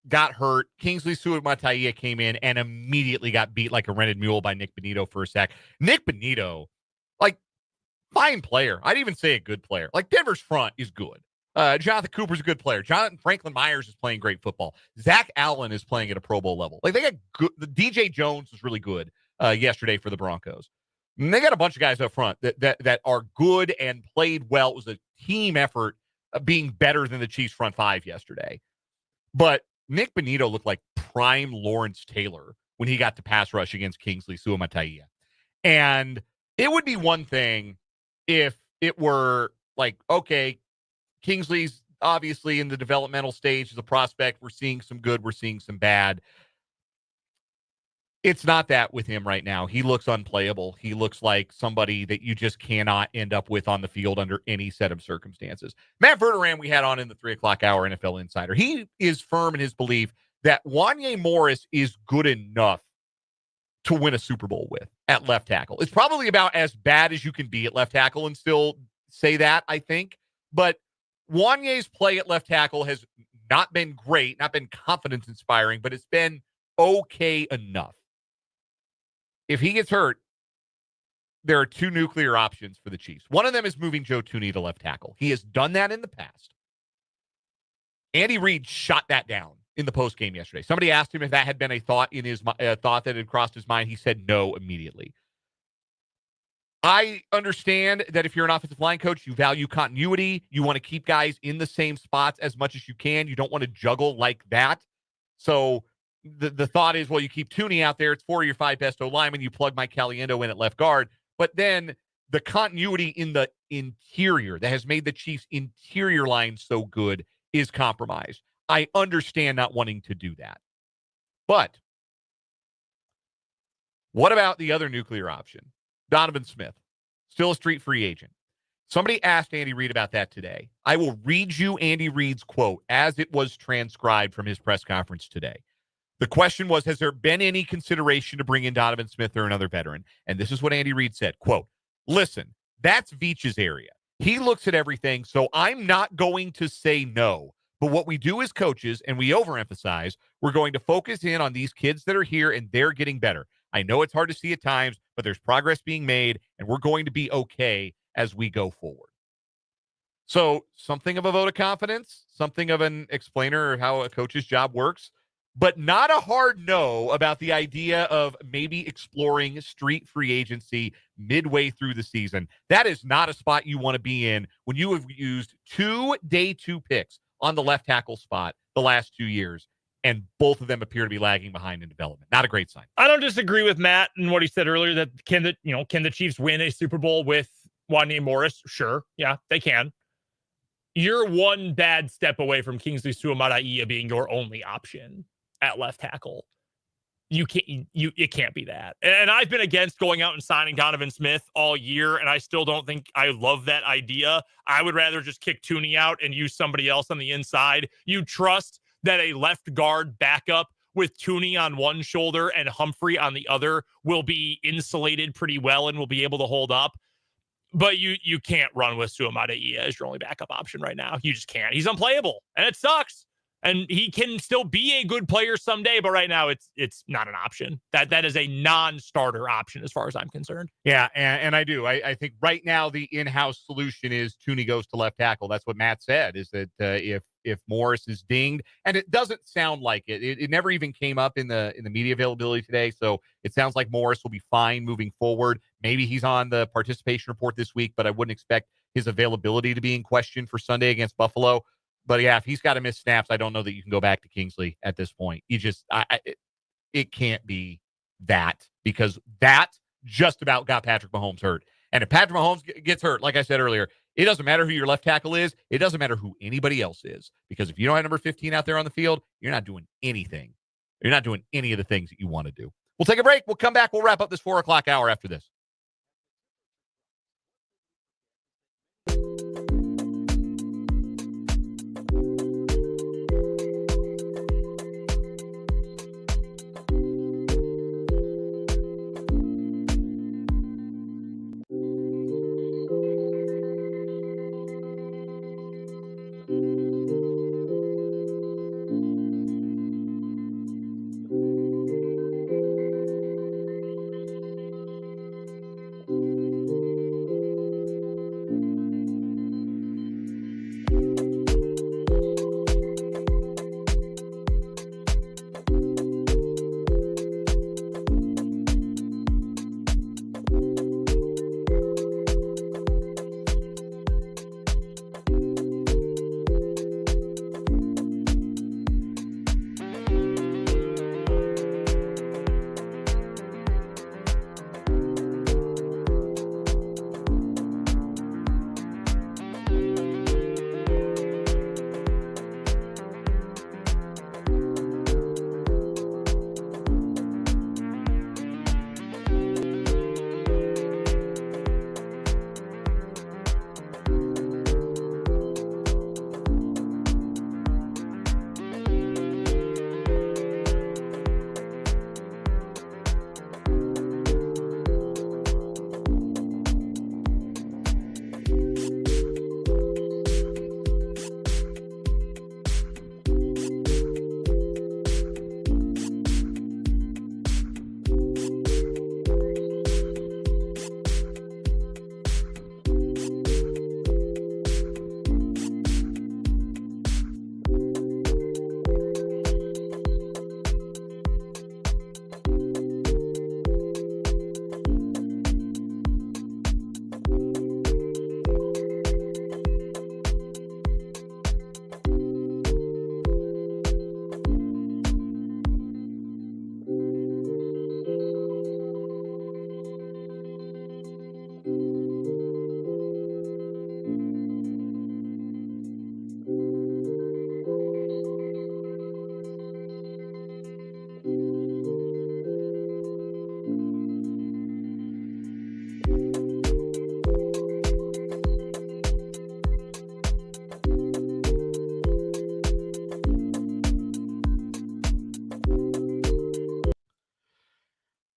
got hurt. Kingsley Suamataia came in and immediately got beat like a rented mule by Nick Bonito for a sack. Nick Bonito, like, fine player. I'd even say a good player. Like, Denver's front is good. Jonathan Cooper's a good player. Jonathan Franklin Myers is playing great football. Zach Allen is playing at a Pro Bowl level. Like, they got good. The DJ Jones was really good yesterday for the Broncos. And they got a bunch of guys up front that are good and played well. It was a team effort being better than the Chiefs front five yesterday. But Nick Bonito looked like prime Lawrence Taylor when he got to pass rush against Kingsley Suamataia. And it would be one thing if it were like, okay, Kingsley's obviously in the developmental stage as a prospect. We're seeing some good. We're seeing some bad. It's not that with him right now. He looks unplayable. He looks like somebody that you just cannot end up with on the field under any set of circumstances. Matt Verderame, we had on in the 3 o'clock hour NFL Insider. He is firm in his belief that Wanye Morris is good enough to win a Super Bowl with at left tackle. It's probably about as bad as you can be at left tackle and still say that, I think. But Wanye's play at left tackle has not been great, not been confidence inspiring, but it's been okay enough. If he gets hurt, there are 2 nuclear options for the Chiefs. One of them is moving Joe Thuney to left tackle. He has done that in the past. Andy Reid shot that down in the postgame yesterday. Somebody asked him if that had been a thought in his thought that had crossed his mind. He said no immediately. I understand that if you're an offensive line coach, you value continuity. You want to keep guys in the same spots as much as you can. You don't want to juggle like that. So the thought is, well, you keep Thuney out there. It's 4 of your 5 best O-linemen. You plug Mike Caliendo in at left guard. But then the continuity in the interior that has made the Chiefs' interior line so good is compromised. I understand not wanting to do that. But what about the other nuclear option? Donovan Smith, still a street free agent. Somebody asked Andy Reid about that today. I will read you Andy Reid's quote as it was transcribed from his press conference today. The question was, has there been any consideration to bring in Donovan Smith or another veteran? And this is what Andy Reid said, quote, listen, that's Veach's area. He looks at everything, so I'm not going to say no. But what we do as coaches, and we overemphasize, we're going to focus in on these kids that are here, and they're getting better. I know it's hard to see at times, but there's progress being made, and we're going to be okay as we go forward. So something of a vote of confidence, something of an explainer of how a coach's job works, but not a hard no about the idea of maybe exploring street free agency midway through the season. That is not a spot you want to be in when you have used 2 day 2 picks on the left tackle spot the last 2 years, and both of them appear to be lagging behind in development. Not a great sign. I don't disagree with Matt and what he said earlier that can the Chiefs win a Super Bowl with Wanye Morris? Sure. Yeah, they can. you're one bad step away from Kingsley Suamataia being your only option at left tackle. It can't be that. And I've been against going out and signing Donovan Smith all year, and I still don't think I love that idea. I would rather just kick Tooney out and use somebody else on the inside. You trust that a left guard backup with Tooney on one shoulder and Humphrey on the other will be insulated pretty well and will be able to hold up. But you can't run with Suamataia as your only backup option right now. You just can't. He's unplayable, and it sucks. And he can still be a good player someday, but right now it's not an option. That is a non-starter option as far as I'm concerned. Yeah, and I do. I think right now the in-house solution is Tooney goes to left tackle. That's what Matt said, is that if Morris is dinged, and it doesn't sound like it. It never even came up in the media availability today, so it sounds like Morris will be fine moving forward. Maybe he's on the participation report this week, but I wouldn't expect his availability to be in question for Sunday against Buffalo. But yeah, if he's got to miss snaps, I don't know that you can go back to Kingsley at this point. It can't be that, because that just about got Patrick Mahomes hurt. And if Patrick Mahomes gets hurt, like I said earlier, it doesn't matter who your left tackle is. It doesn't matter who anybody else is, because if you don't have number 15 out there on the field, you're not doing anything. You're not doing any of the things that you want to do. We'll take a break. We'll come back. We'll wrap up this 4 o'clock hour after this.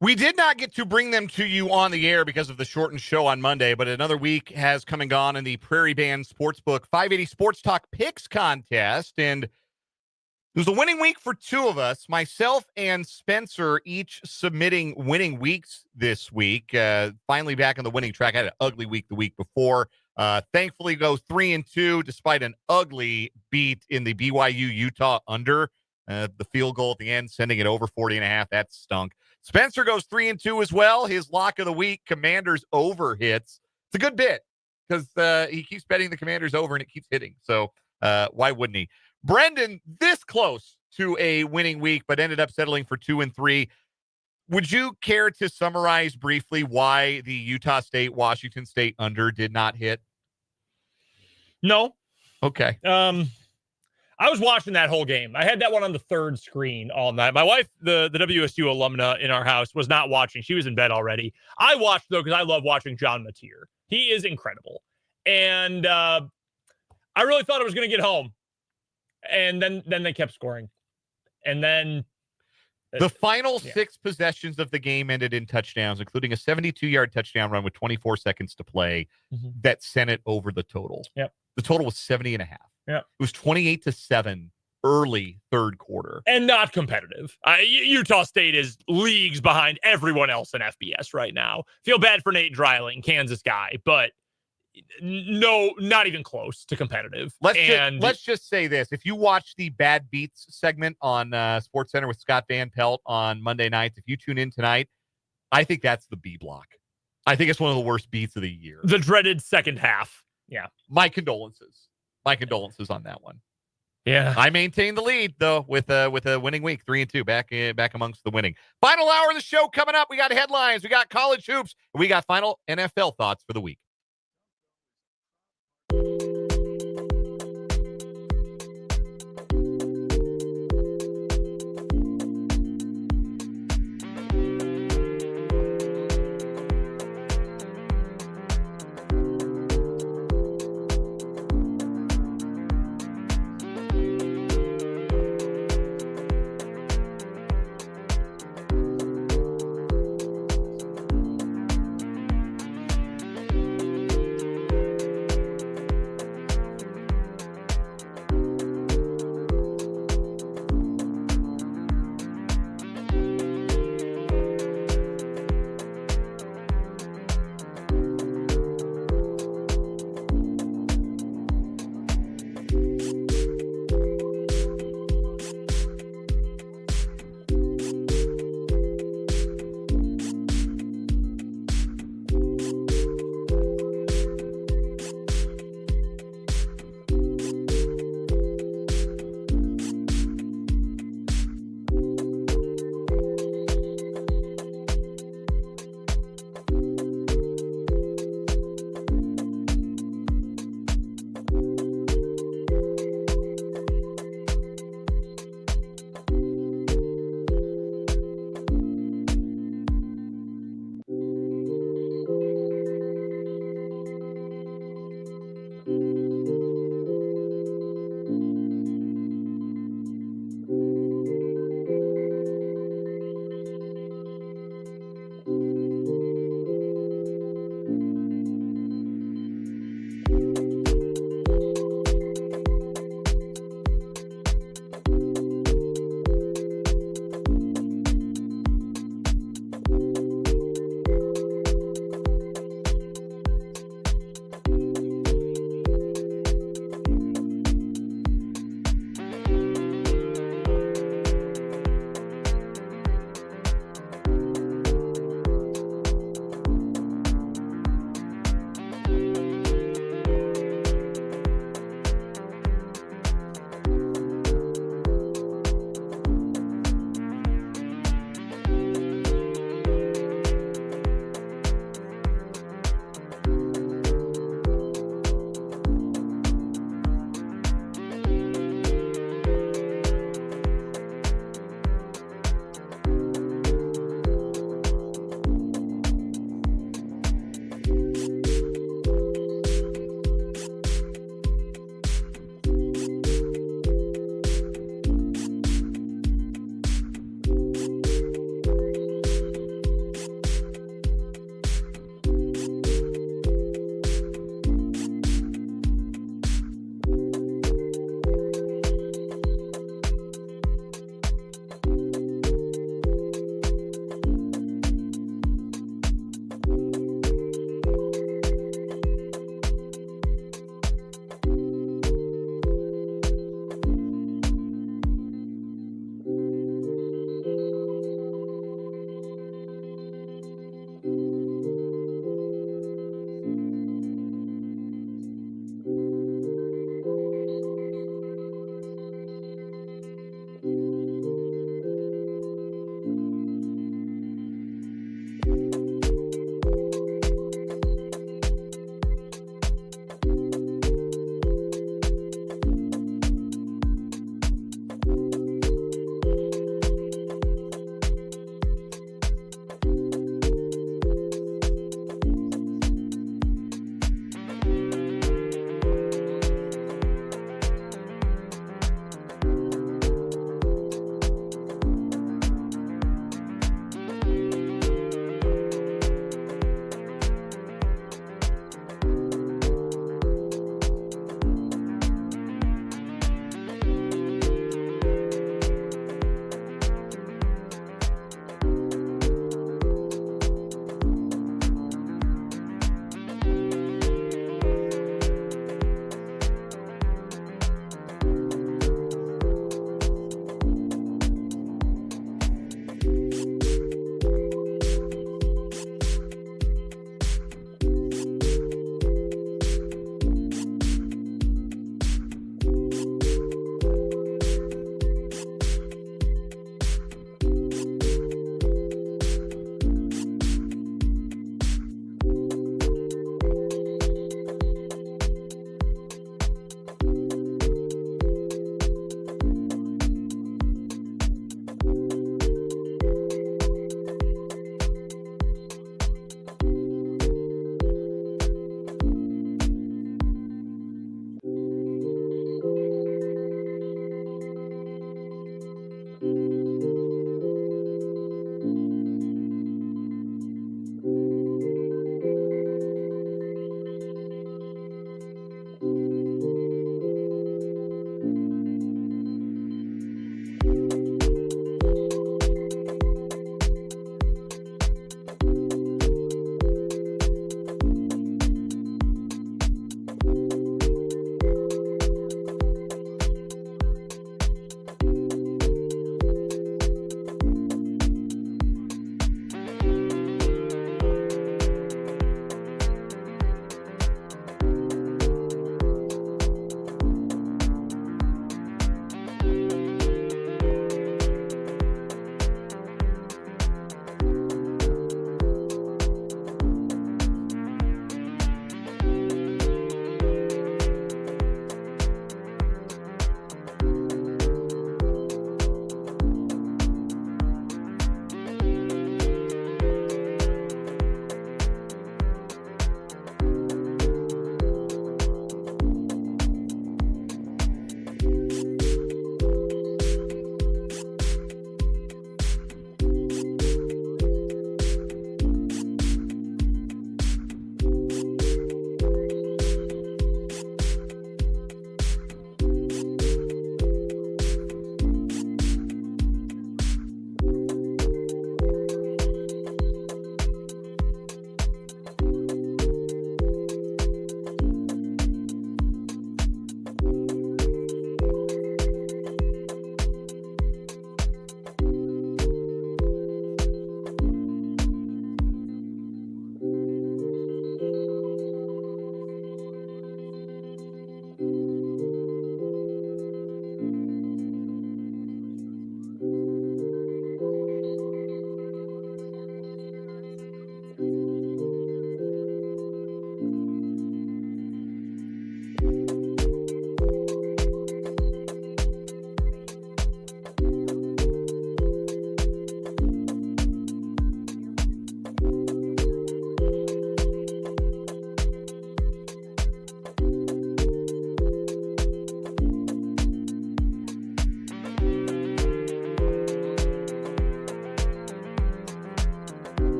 We did not get to bring them to you on the air because of the shortened show on Monday, but another week has come and gone in the Prairie Band Sportsbook 580 Sports Talk Picks contest, and it was a winning week for two of us, myself and Spencer, each submitting winning weeks this week. Finally back on the winning track. I had an ugly week the week before. Thankfully go 3-2 despite an ugly beat in the BYU-Utah under. The field goal at the end, sending it over 40.5. That stunk. Spencer goes 3-2 as well. His lock of the week, Commanders over hits. It's a good bit because he keeps betting the Commanders over and it keeps hitting. So why wouldn't he? Brendan, this close to a winning week, but ended up settling for 2-3. Would you care to summarize briefly why the Utah State, Washington State under did not hit? No. Okay. I was watching that whole game. I had that one on the third screen all night. My wife, the WSU alumna in our house, was not watching. She was in bed already. I watched, though, because I love watching John Mateer. He is incredible. And I really thought I was going to get home. And then they kept scoring. And then the final 6 possessions of the game ended in touchdowns, including a 72-yard touchdown run with 24 seconds to play that sent it over the total. Yep. The total was 70.5. Yeah. It was 28-7 early third quarter. And not competitive. Utah State is leagues behind everyone else in FBS right now. Feel bad for Nate Dreiling, Kansas guy, but no, not even close to competitive. Let's just say this. If you watch the Bad Beats segment on SportsCenter with Scott Van Pelt on Monday nights, if you tune in tonight, I think that's the B block. I think it's one of the worst beats of the year. The dreaded second half. Yeah. My condolences. My condolences on that one. Yeah. I maintain the lead, though, with a winning week, 3-2, back amongst the winning. Final hour of the show coming up. We got headlines. We got college hoops. We got final NFL thoughts for the week.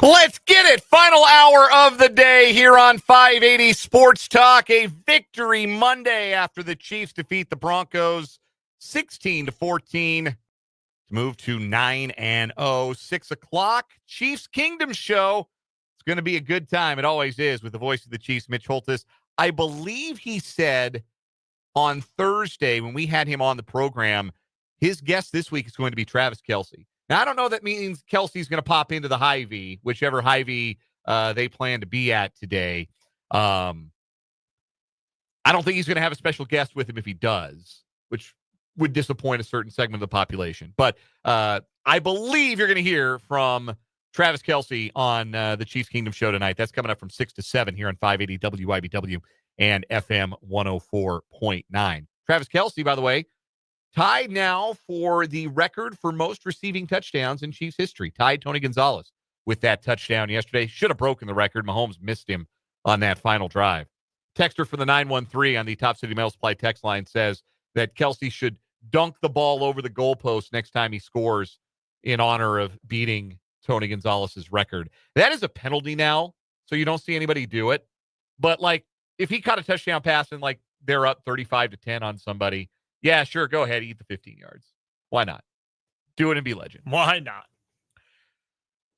Let's get it. Final hour of the day here on 580 Sports Talk. A victory Monday after the Chiefs defeat the Broncos 16-14 to move to 9-0. 6 o'clock, Chiefs Kingdom Show. It's going to be a good time. It always is with the voice of the Chiefs, Mitch Holthus. I believe he said on Thursday when we had him on the program, his guest this week is going to be Travis Kelce. Now, I don't know that means Kelsey's going to pop into the Hy-Vee, whichever Hy-Vee they plan to be at today. I don't think he's going to have a special guest with him if he does, which would disappoint a certain segment of the population. But I believe you're going to hear from Travis Kelce on the Chiefs Kingdom Show tonight. That's coming up from 6 to 7 here on 580 WIBW and FM 104.9. Travis Kelce, by the way, tied now for the record for most receiving touchdowns in Chiefs history. Tied Tony Gonzalez with that touchdown yesterday. Should have broken the record. Mahomes missed him on that final drive. Texter for the 913 on the Top City Metal Supply text line says that Kelce should dunk the ball over the goalpost next time he scores in honor of beating Tony Gonzalez's record. That is a penalty now, so you don't see anybody do it. But, like, if he caught a touchdown pass and, like, they're up 35-10 on somebody, yeah, sure, go ahead, eat the 15 yards. Why not? Do it and be legend. Why not?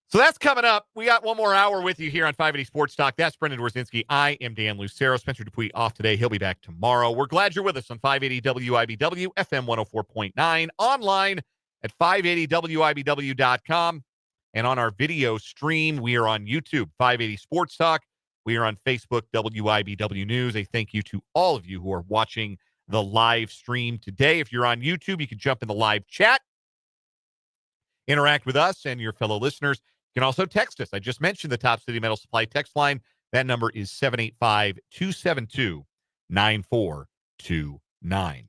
So that's coming up. We got one more hour with you here on 580 Sports Talk. That's Brendan Worzinski. I am Dan Lucero. Spencer Dupuis off today. He'll be back tomorrow. We're glad you're with us on 580 WIBW, FM 104.9, online at 580WIBW.com, and on our video stream, we are on YouTube, 580 Sports Talk. We are on Facebook, WIBW News. A thank you to all of you who are watching the live stream today. If you're on YouTube, you can jump in the live chat, interact with us and your fellow listeners. You can also text us. I just mentioned the Top City Metal Supply text line. That number is 785-272-9429.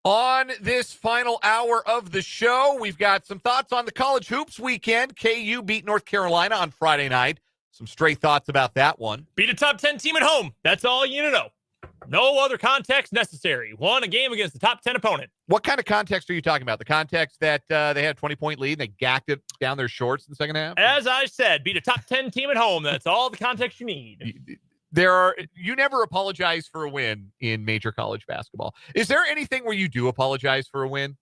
On this final hour of the show, we've got some thoughts on the college hoops weekend. KU beat North Carolina on Friday night. Some stray thoughts about that one. Beat a top 10 team at home. That's all you need to know. No other context necessary. Won a game against the top 10 opponent. What kind of context are you talking about? The context that they had a 20-point lead and they gacked it down their shorts in the second half? As I said, beat a top 10 team at home. That's all the context you need. You never apologize for a win in major college basketball. Is there anything where you do apologize for a win?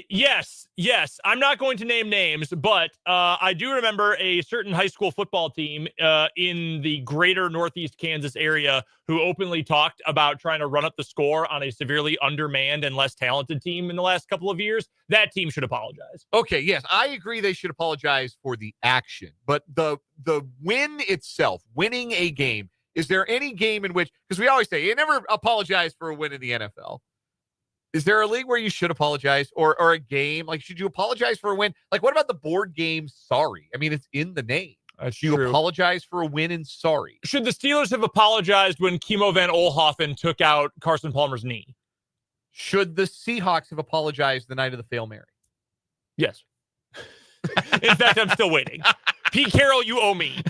Yes. I'm not going to name names, but I do remember a certain high school football team in the greater Northeast Kansas area who openly talked about trying to run up the score on a severely undermanned and less talented team in the last couple of years. That team should apologize. Okay, yes, I agree they should apologize for the action, but the win itself, winning a game, is there any game in which, because we always say you never apologize for a win in the NFL. Is there a league where you should apologize or a game? Like, should you apologize for a win? Like, what about the board game Sorry? I mean, it's in the name. That's you true. Apologize for a win in Sorry. Should the Steelers have apologized when Kimo Van Olhoffen took out Carson Palmer's knee? Should the Seahawks have apologized the night of the Fail Mary? Yes. In fact, I'm still waiting. Pete Carroll, you owe me.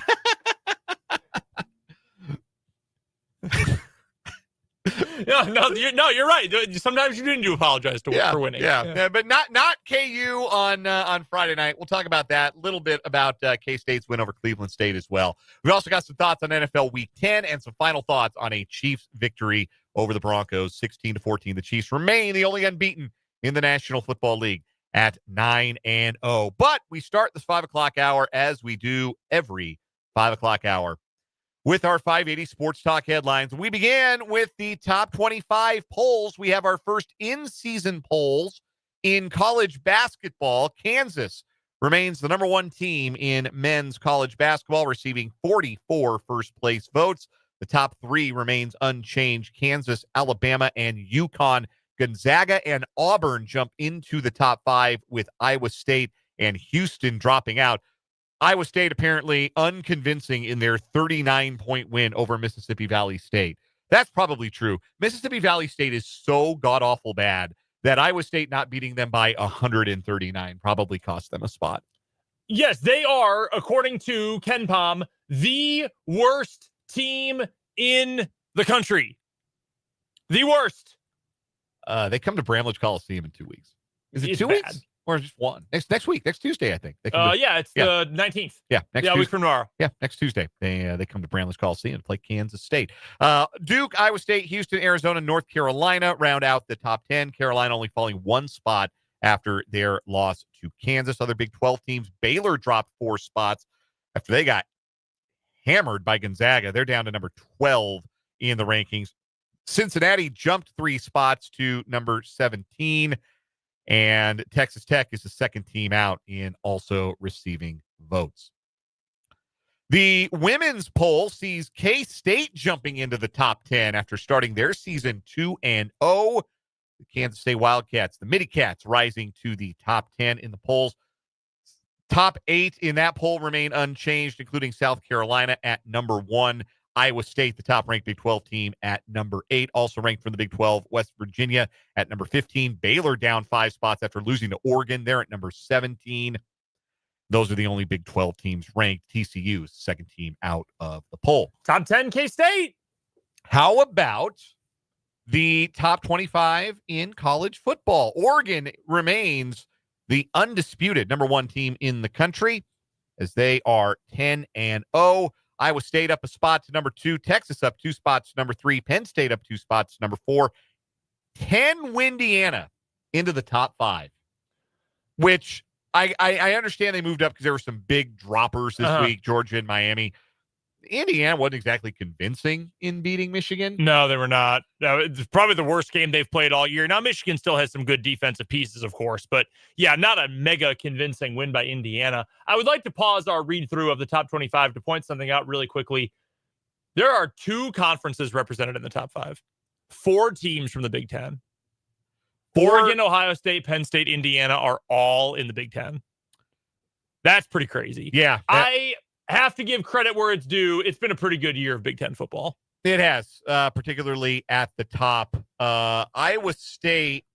No, you're right. Sometimes you didn't apologize for winning. Yeah, but not KU on Friday night. We'll talk about that, a little bit about K-State's win over Cleveland State as well. We've also got some thoughts on NFL Week 10 and some final thoughts on a Chiefs victory over the Broncos, 16-14. The Chiefs remain the only unbeaten in the National Football League at 9-0. But we start this 5 o'clock hour as we do every 5 o'clock hour with our 580 Sports Talk headlines. We began with the top 25 polls. We have our first in-season polls in college basketball. Kansas remains the number one team in men's college basketball, receiving 44 first-place votes. The top three remains unchanged: Kansas, Alabama, and UConn. Gonzaga and Auburn jump into the top five, with Iowa State and Houston dropping out. Iowa State apparently unconvincing in their 39-point win over Mississippi Valley State. That's probably true. Mississippi Valley State is so god-awful bad that Iowa State not beating them by 139 probably cost them a spot. Yes, they are, according to KenPom, the worst team in the country. The worst. They come to Bramlage Coliseum in 2 weeks. Is it It's 2 bad. weeks? Or just one. Next week, next Tuesday, I think. They come it's the 19th. Yeah, next a Tuesday. week from tomorrow. Yeah, next Tuesday. They come to Bramlage Coliseum to play Kansas State. Duke, Iowa State, Houston, Arizona, North Carolina round out the top 10. Carolina only falling one spot after their loss to Kansas. Other Big 12 teams, Baylor dropped 4 spots after they got hammered by Gonzaga. They're down to number 12 in the rankings. Cincinnati jumped 3 spots to number 17. And Texas Tech is the second team out in also receiving votes. The women's poll sees K-State jumping into the top 10 after starting their season 2-0. The Kansas State Wildcats, the Midi-Cats, rising to the top 10 in the polls. Top 8 in that poll remain unchanged, including South Carolina at number 1. Iowa State, the top-ranked Big 12 team, at number 8. Also ranked from the Big 12, West Virginia at number 15. Baylor down 5 spots after losing to Oregon. They're at number 17. Those are the only Big 12 teams ranked. TCU is the second team out of the poll. Top 10 K-State. How about the top 25 in college football? Oregon remains the undisputed number 1 team in the country as they are 10-0. Iowa State up a spot to number 2. Texas up 2 spots to number 3. Penn State up 2 spots to number 4. 10 Windiana into the top 5, which I understand they moved up because there were some big droppers this week, Georgia and Miami. Indiana wasn't exactly convincing in beating Michigan. No, they were not. No, it's probably the worst game they've played all year. Now, Michigan still has some good defensive pieces, of course, but yeah, not a mega convincing win by Indiana. I would like to pause our read through of the top 25 to point something out really quickly. There are 2 conferences represented in the top 5. 4 teams from the Big Ten. Oregon, Ohio State, Penn State, Indiana are all in the Big Ten. That's pretty crazy. Yeah. I have to give credit where it's due. It's been a pretty good year of Big Ten football. It has, particularly at the top. Iowa State,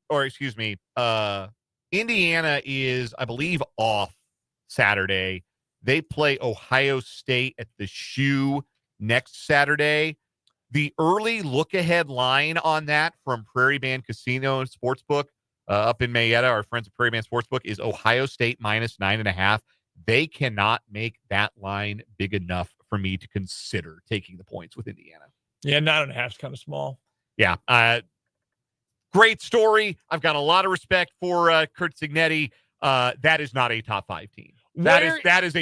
Indiana is, I believe, off Saturday. They play Ohio State at the Shoe next Saturday. The early look-ahead line on that from Prairie Band Casino and Sportsbook up in Mayetta, our friends at Prairie Band Sportsbook, is Ohio State minus 9.5. They cannot make that line big enough for me to consider taking the points with Indiana. Yeah, 9.5 is kind of small. Yeah. Great story. I've got a lot of respect for Kurt Signetti. That is not a top 5 team. That is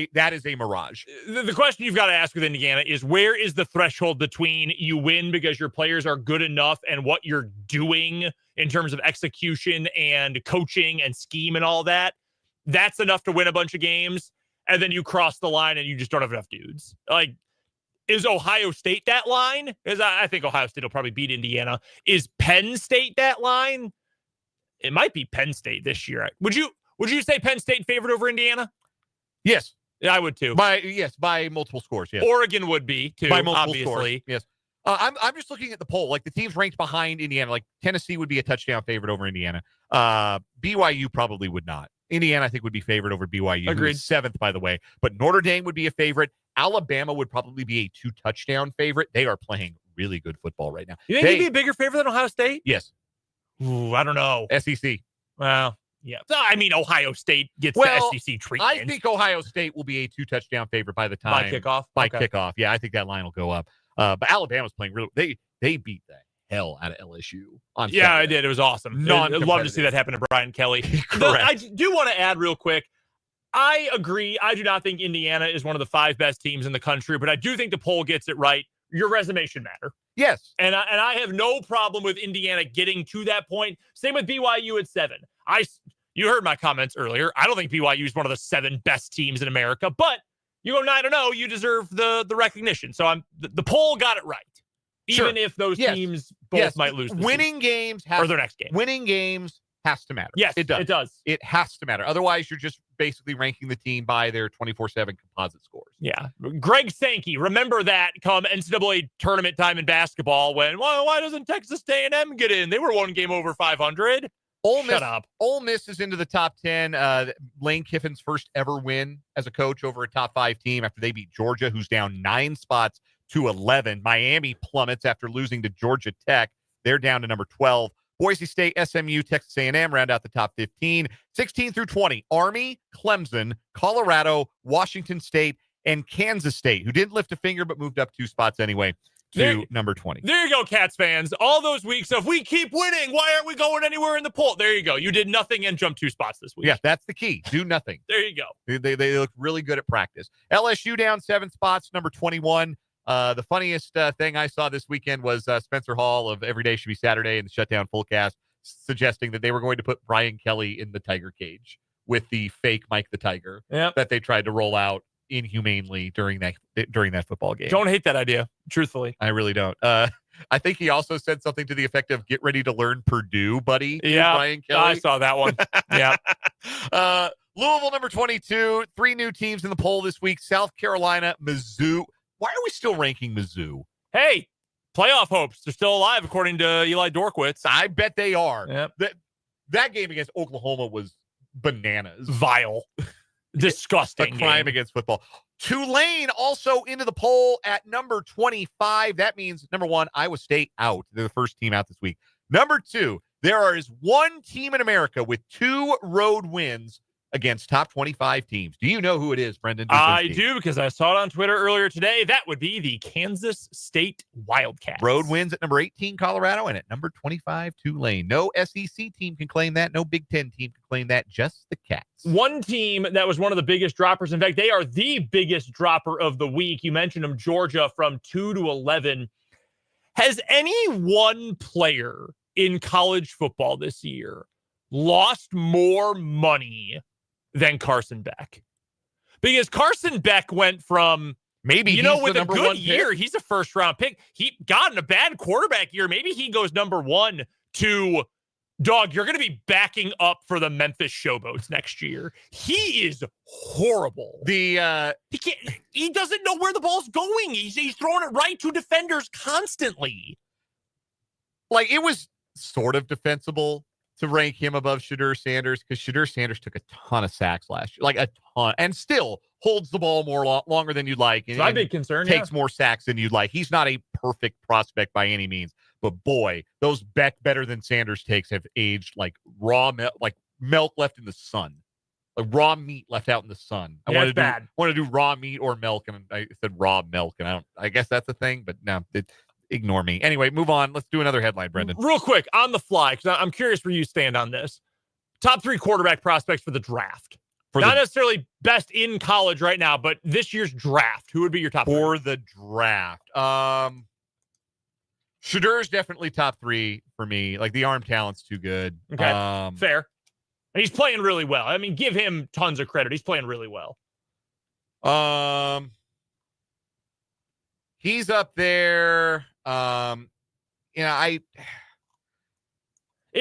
a mirage. The question you've got to ask with Indiana is, where is the threshold between you win because your players are good enough and what you're doing in terms of execution and coaching and scheme and all that? That's enough to win a bunch of games. And then you cross the line and you just don't have enough dudes. Like, is Ohio State that line? Because I think Ohio State will probably beat Indiana. Is Penn State that line? It might be Penn State this year. Would you say Penn State favored over Indiana? Yes. I would too. By multiple scores, yes. Oregon would be too, by multiple obviously. Scores, yes. I'm just looking at the poll. Like, the teams ranked behind Indiana, like Tennessee would be a touchdown favorite over Indiana. BYU probably would not. Indiana, I think, would be favored over BYU. Agreed. 7th, by the way. But Notre Dame would be a favorite. Alabama would probably be a 2-touchdown favorite. They are playing really good football right now. You think they'd be a bigger favorite than Ohio State? Yes. Ooh, I don't know. SEC. Well, yeah. I mean, Ohio State gets the SEC treatment. I think Ohio State will be a 2-touchdown favorite by the time. By kickoff? Kickoff. Yeah, I think that line will go up. But Alabama's playing really. They beat the hell out of LSU on Saturday. I did. It was awesome. I'd love to see that happen to Brian Kelly. I do want to add real quick. I agree. I do not think Indiana is one of the 5 best teams in the country, but I do think the poll gets it right. Your resume should matter. Yes. And I have no problem with Indiana getting to that point. Same with BYU at 7. You heard my comments earlier. I don't think BYU is one of the 7 best teams in America, but you go 9-0, you deserve the recognition. So the poll got it right. Even if those teams both might lose. Winning games or their next game. Winning games has to matter. Yes, it does. It has to matter. Otherwise, you're just basically ranking the team by their 24/7 composite scores. Yeah. Greg Sankey, remember that come NCAA tournament time in basketball when, why doesn't Texas A&M get in? They were 1 game over 500. Shut up. Ole Miss is into the top 10. Lane Kiffin's first ever win as a coach over a top 5 team after they beat Georgia, who's down 9 spots to 11. Miami plummets after losing to Georgia Tech. They're down to number 12. Boise State, SMU, Texas A&M round out the top 15. 16 through 20, Army, Clemson, Colorado, Washington State, and Kansas State, who didn't lift a finger but moved up 2 spots anyway to number 20. There you go, Cats fans. All those weeks of we keep winning, why aren't we going anywhere in the poll? There you go. You did nothing and jumped 2 spots this week. Yeah, that's the key. Do nothing. There you go. They look really good at practice. LSU down 7 spots, number 21. The funniest thing I saw this weekend was Spencer Hall of Every Day Should Be Saturday and the Shutdown Fullcast suggesting that they were going to put Brian Kelly in the Tiger cage with the fake Mike the Tiger that they tried to roll out inhumanely during that football game. Don't hate that idea, truthfully. I really don't. I think he also said something to the effect of "Get ready to learn Purdue, buddy." Yeah, Brian Kelly. I saw that one. Yeah. Louisville number 22. 3 new teams in the poll this week: South Carolina, Mizzou. Why are we still ranking Mizzou? Hey, playoff hopes. They're still alive, according to Eli Dorkwitz. I bet they are. Yep. That game against Oklahoma was bananas. Vile. Disgusting. A crime against football. Tulane also into the poll at number 25. That means, number 1, Iowa State out. They're the first team out this week. Number 2, there is one team in America with 2 road wins against top 25 teams. Do you know who it is, Brendan? I do, because I saw it on Twitter earlier today. That would be the Kansas State Wildcats. Road wins at number 18, Colorado, and at number 25, Tulane. No SEC team can claim that. No Big Ten team can claim that. Just the Cats. One team that was one of the biggest droppers. In fact, they are the biggest dropper of the week. You mentioned them, Georgia, from 2 to 11. Has any one player in college football this year lost more money than Carson Beck? Because Carson Beck went from, maybe with a good year, he's a first-round pick. He got in a bad quarterback year. Maybe he goes number 1 to, dog, you're going to be backing up for the Memphis Showboats next year. He is horrible. He doesn't know where the ball's going. He's throwing it right to defenders constantly. Like, it was sort of defensible to rank him above Shedeur Sanders, because Shedeur Sanders took a ton of sacks last year, like a ton, and still holds the ball longer than you'd like. It's my big concern. Takes more sacks than you'd like. He's not a perfect prospect by any means, but boy, those Beck better than Sanders takes have aged like raw milk, like milk left in the sun, like raw meat left out in the sun. I want to do raw meat or milk, and I said raw milk, and I guess that's a thing, but no, ignore me. Anyway, move on. Let's do another headline, Brendan. Real quick, on the fly, because I'm curious where you stand on this. Top 3 quarterback prospects for the draft. Not necessarily best in college right now, but this year's draft. Who would be your top 3? For the draft? Shedeur's definitely top 3 for me. Like, the arm talent's too good. Okay, fair. And he's playing really well. I mean, give him tons of credit. He's playing really well. He's up there. It's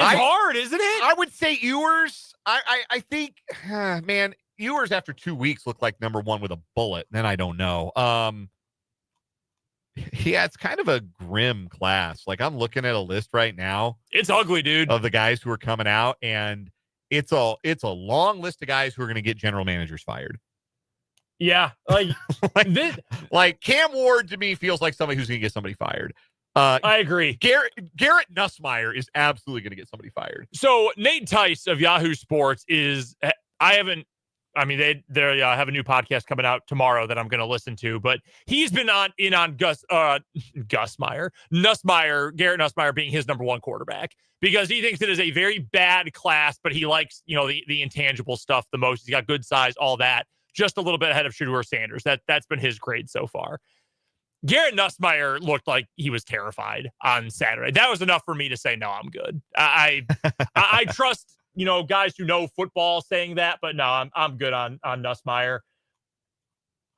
hard, isn't it? I would say Ewers. I think, man, Ewers after 2 weeks looked like number 1 with a bullet. Then I don't know. Yeah, it's kind of a grim class. Like, I'm looking at a list right now. It's ugly, dude. Of the guys who are coming out, and it's a long list of guys who are going to get general managers fired. Yeah, like Cam Ward to me feels like somebody who's going to get somebody fired. I agree. Garrett Nussmeier is absolutely going to get somebody fired. So Nate Tice of Yahoo Sports is. They have a new podcast coming out tomorrow that I'm going to listen to, but he's been on Gus Nussmeier, Garrett Nussmeier being his number 1 quarterback, because he thinks it is a very bad class, but he likes, the intangible stuff the most. He's got good size, all that. Just a little bit ahead of Shedeur Sanders. That's been his grade so far. Garrett Nussmeier looked like he was terrified on Saturday. That was enough for me to say, no, I'm good. I trust, guys who know football saying that, but no, I'm good on Nussmeier.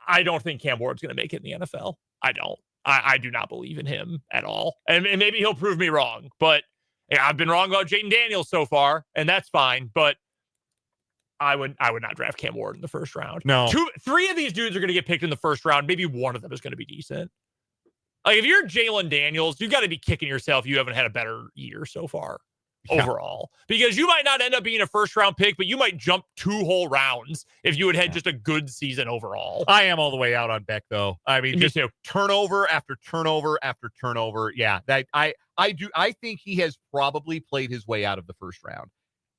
I don't think Cam Ward's going to make it in the NFL. I don't. I do not believe in him at all. And maybe he'll prove me wrong, but I've been wrong about Jaden Daniels so far, and that's fine. But I would not draft Cam Ward in the first round. No. 3 of these dudes are going to get picked in the first round. Maybe one of them is going to be decent. Like, if you're Jalen Daniels, you've got to be kicking yourself. You haven't had a better year so far. overall, because you might not end up being a first-round pick, but you might jump 2 whole rounds if you had just a good season overall. I am all the way out on Beck, though. I mean, Me just too. turnover after turnover after turnover. Yeah, that I do. I think he has probably played his way out of the first round.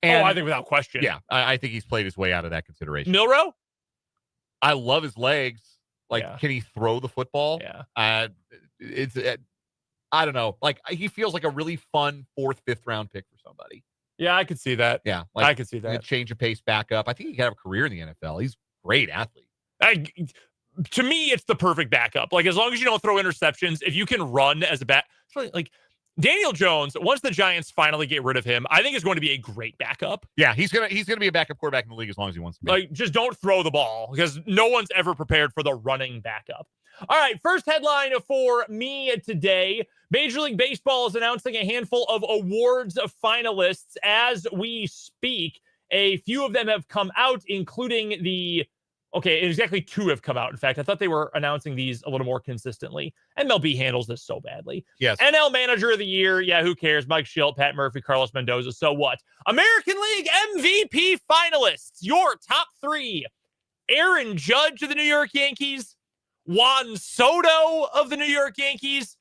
And, I think without question. Yeah, I think he's played his way out of that consideration. Milroe? I love his legs. Like, Yeah. can he throw the football? Yeah. I don't know. Like, he feels like a really fun 4th, 5th round pick for somebody. Yeah, I could see that. Yeah, I could see that. Change of pace back up. I think he could have a career in the NFL. He's a great athlete. To me, it's the perfect backup. Like, as long as you don't throw interceptions, if you can run as a back, like Daniel Jones, once the Giants finally get rid of him, I think is going to be a great backup. Yeah, he's gonna be a backup quarterback in the league as long as he wants to be. Like, just don't throw the ball because no one's ever prepared for the running backup. All right, first headline for me today. Major League Baseball is announcing a handful of awards finalists as we speak. A few of them have come out, including exactly 2 have come out. In fact, I thought they were announcing these a little more consistently. MLB handles this so badly. Yes. NL Manager of the Year. Yeah, who cares? Mike Schilt, Pat Murphy, Carlos Mendoza. So what? American League MVP finalists. Your top 3. Aaron Judge of the New York Yankees, Juan Soto of the New York Yankees,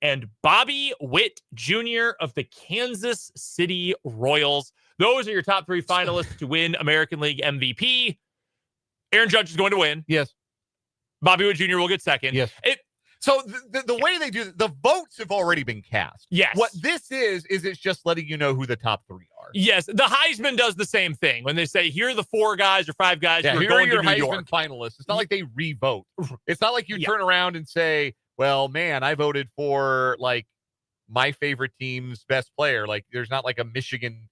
and Bobby Witt Jr. of the Kansas City Royals. Those are your top 3 finalists to win American League MVP. Aaron Judge is going to win. Yes. Bobby Witt Jr. will get second. Yes. So the way they do the votes have already been cast. Yes. What this is it's just letting you know who the top 3 are. Yes. The Heisman does the same thing when they say, here are the 4 guys or 5 guys who are going to New Heisman York. finalists. It's not like they re-vote. It's not like you turn around and say, well, man, I voted for like my favorite team's best player. Like, there's not like a Michigan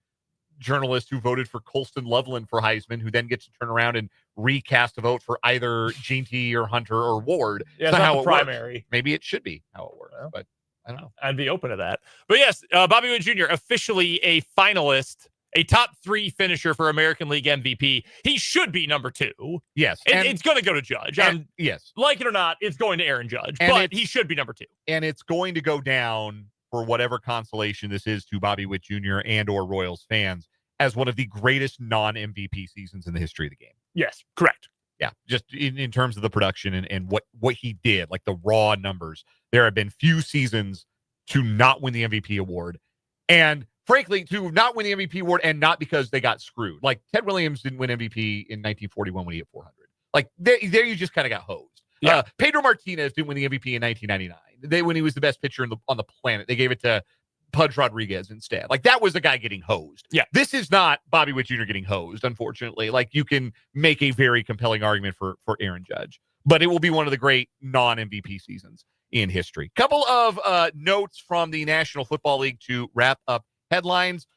journalist who voted for Colston Loveland for Heisman who then gets to turn around and recast a vote for either Ginty or Hunter or Ward. Yeah, it's not how the it primary works. Maybe it should be how it works, but I don't know. I'd be open to that. But yes, Bobby Witt Jr. officially a finalist, a top 3 finisher for American League MVP. He should be number 2. Yes. It's going to go to Judge. Yes. Like it or not, it's going to Aaron Judge, and but he should be number 2. And it's going to go down for whatever consolation this is to Bobby Witt Jr. and or Royals fans as one of the greatest non-MVP seasons in the history of the game. Yes, correct. Yeah, just in terms of the production and what he did, like the raw numbers. There have been few seasons to not win the MVP award. And frankly, to not win the MVP award and not because they got screwed. Like Ted Williams didn't win MVP in 1941 when he hit 400. Like there you just kind of got hosed. Yeah. Pedro Martinez didn't win the MVP in 1999. When he was the best pitcher on the planet. They gave it to Pudge Rodriguez instead. Like that was the guy getting hosed. Yeah. This is not Bobby Witt Jr. getting hosed, unfortunately. Like you can make a very compelling argument for Aaron Judge, but it will be one of the great non-MVP seasons in history. Couple of notes from the National Football League to wrap up headlines.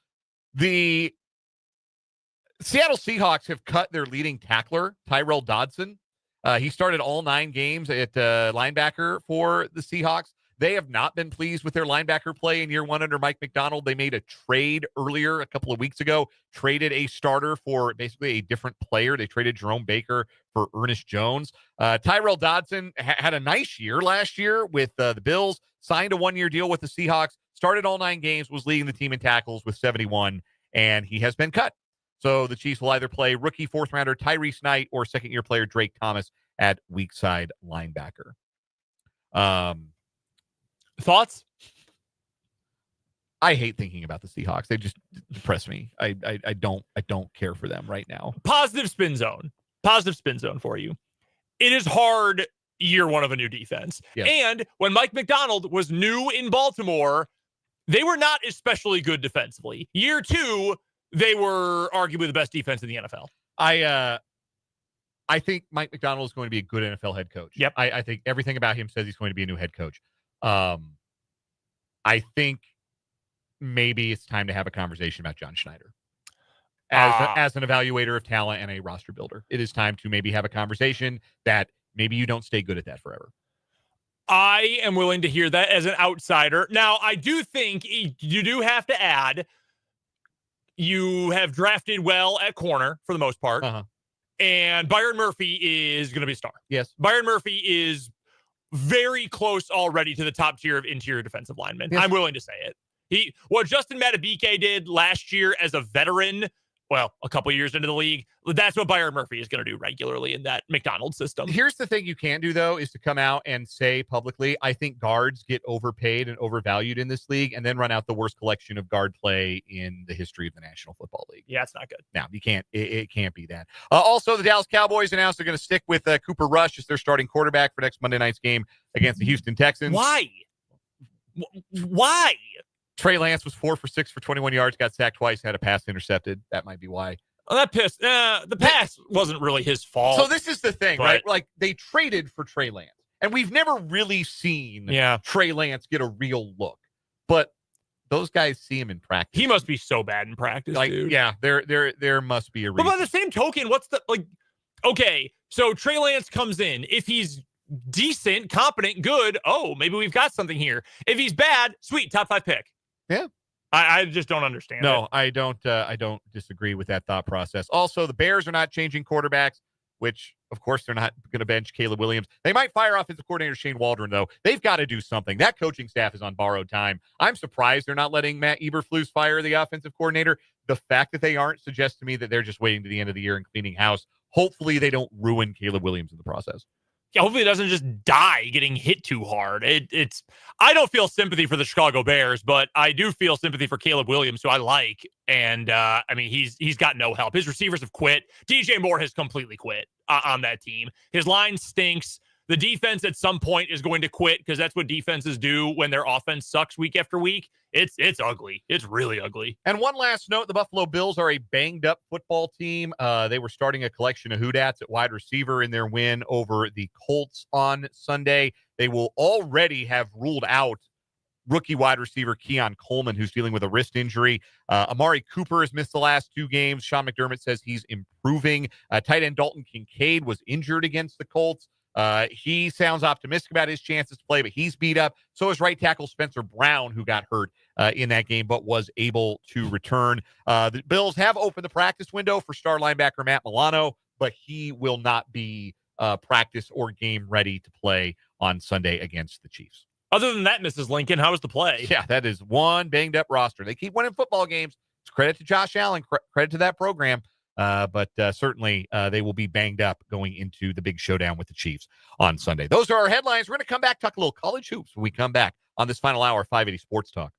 The Seattle Seahawks have cut their leading tackler, Tyrell Dodson. He started all 9 games at linebacker for the Seahawks. They have not been pleased with their linebacker play in year 1 under Mike McDonald. They made a trade earlier a couple of weeks ago, traded a starter for basically a different player. They traded Jerome Baker for Ernest Jones. Tyrell Dodson had a nice year last year with the Bills, signed a 1-year deal with the Seahawks, started all 9 games, was leading the team in tackles with 71, and he has been cut. So the Chiefs will either play rookie 4th-rounder Tyrese Knight or 2nd-year player Drake Thomas at weak side linebacker. Thoughts? I hate thinking about the Seahawks. They just depress me. I don't care for them right now. Positive spin zone for you. It is hard year 1 of a new defense. Yes. And when Mike McDonald was new in Baltimore, they were not especially good defensively. Year 2, they were arguably the best defense in the NFL. I think Mike McDonald is going to be a good NFL head coach. Yep. I think everything about him says he's going to be a new head coach. I think maybe it's time to have a conversation about John Schneider as an evaluator of talent and a roster builder. It is time to maybe have a conversation that maybe you don't stay good at that forever. I am willing to hear that as an outsider. Now, I do think you do have to add, you have drafted well at corner for the most part. Uh-huh. And Byron Murphy is going to be a star. Yes. Byron Murphy is very close already to the top tier of interior defensive linemen. Yes. I'm willing to say it. What Justin Madubuike did last year as a veteran, well, a couple years into the league, that's what Byron Murphy is going to do regularly in that McDonald's system. Here's the thing you can do, though, is to come out and say publicly, I think guards get overpaid and overvalued in this league, and then run out the worst collection of guard play in the history of the National Football League. Yeah, it's not good. No, you can't. It can't be that. Also, the Dallas Cowboys announced they're going to stick with Cooper Rush as their starting quarterback for next Monday night's game against the Houston Texans. Why? Why? Trey Lance was 4 for 6 for 21 yards, got sacked twice, had a pass intercepted. That might be why. Oh, that pissed. The pass wasn't really his fault. So this is the thing, right? Like, they traded for Trey Lance, and we've never really seen Trey Lance get a real look. But those guys see him in practice. He must be so bad in practice, dude. Yeah, there must be a reason. But by the same token, okay, so Trey Lance comes in. If he's decent, competent, good, maybe we've got something here. If he's bad, sweet, top 5 pick. Yeah. I just don't understand. No, I don't disagree with that thought process. Also, the Bears are not changing quarterbacks, which, of course, they're not going to bench Caleb Williams. They might fire offensive coordinator Shane Waldron, though. They've got to do something. That coaching staff is on borrowed time. I'm surprised they're not letting Matt Eberflus fire the offensive coordinator. The fact that they aren't suggests to me that they're just waiting to the end of the year and cleaning house. Hopefully, they don't ruin Caleb Williams in the process. Yeah, hopefully it doesn't just die getting hit too hard. I don't feel sympathy for the Chicago Bears, but I do feel sympathy for Caleb Williams, who I like. And he's got no help. His receivers have quit. DJ Moore has completely quit on that team. His line stinks. The defense at some point is going to quit because that's what defenses do when their offense sucks week after week. It's ugly. It's really ugly. And one last note, the Buffalo Bills are a banged-up football team. They were starting a collection of Houdats at wide receiver in their win over the Colts on Sunday. They will already have ruled out rookie wide receiver Keon Coleman, who's dealing with a wrist injury. Amari Cooper has missed the last 2 games. Sean McDermott says he's improving. Tight end Dalton Kincaid was injured against the Colts. He sounds optimistic about his chances to play, but he's beat up. So is right tackle Spencer Brown, who got hurt in that game, but was able to return. The Bills have opened the practice window for star linebacker Matt Milano, but he will not be practice or game ready to play on Sunday against the Chiefs. Other than that, Mrs. Lincoln, how was the play? Yeah, that is one banged up roster. They keep winning football games. It's credit to Josh Allen, credit to that program. But certainly they will be banged up going into the big showdown with the Chiefs on Sunday. Those are our headlines. We're going to come back, talk a little college hoops when we come back on this final hour of 580 Sports Talk.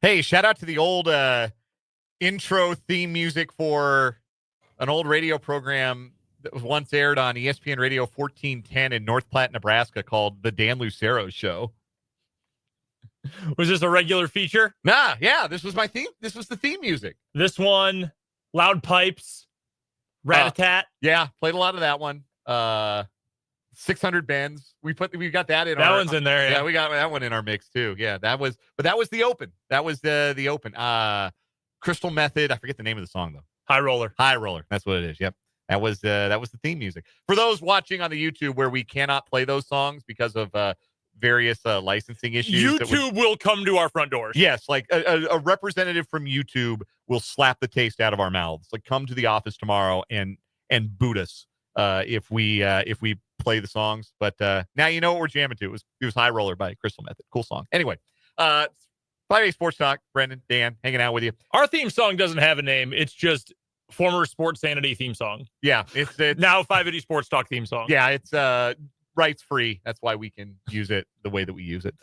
Hey, shout out to the old intro theme music for an old radio program that was once aired on ESPN Radio 1410 in North Platte, Nebraska, called The Dan Lucero Show. Was this a regular feature? Nah, yeah, this was my theme. This was the theme music. This one, loud pipes, rat-a-tat. Yeah, played a lot of that one. 600 Bends. We got that in. That one's in there. Yeah, we got that one in our mix too. Yeah, that was the open. That was the open. Crystal Method. I forget the name of the song though. High Roller. That's what it is. Yep. That was the theme music. For those watching on the YouTube where we cannot play those songs because of various licensing issues. YouTube will come to our front doors. Yes, like a representative from YouTube will slap the taste out of our mouths. Like, come to the office tomorrow and boot us if we play the songs. But now you know what we're jamming to. It was High Roller by Crystal Method. Cool song. Anyway, 5A Sports Talk. Brendan, Dan, hanging out with you. Our theme song doesn't have a name. It's just former Sports Sanity theme song. Yeah, it's now 580 Sports Talk theme song. Yeah, it's rights free. That's why we can use it the way that we use it.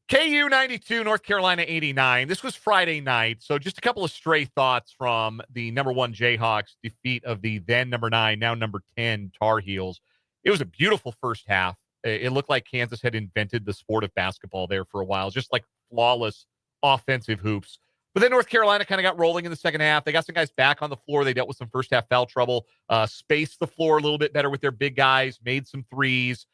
KU 92, North Carolina 89. This was Friday night, so just a couple of stray thoughts from the number 1 Jayhawks defeat of the then number 9, now number 10 Tar Heels. It was a beautiful first half. It looked like Kansas had invented the sport of basketball there for a while, just like flawless offensive hoops. But then North Carolina kind of got rolling in the second half. They got some guys back on the floor. They dealt with some first half foul trouble, spaced the floor a little bit better with their big guys, made some threes.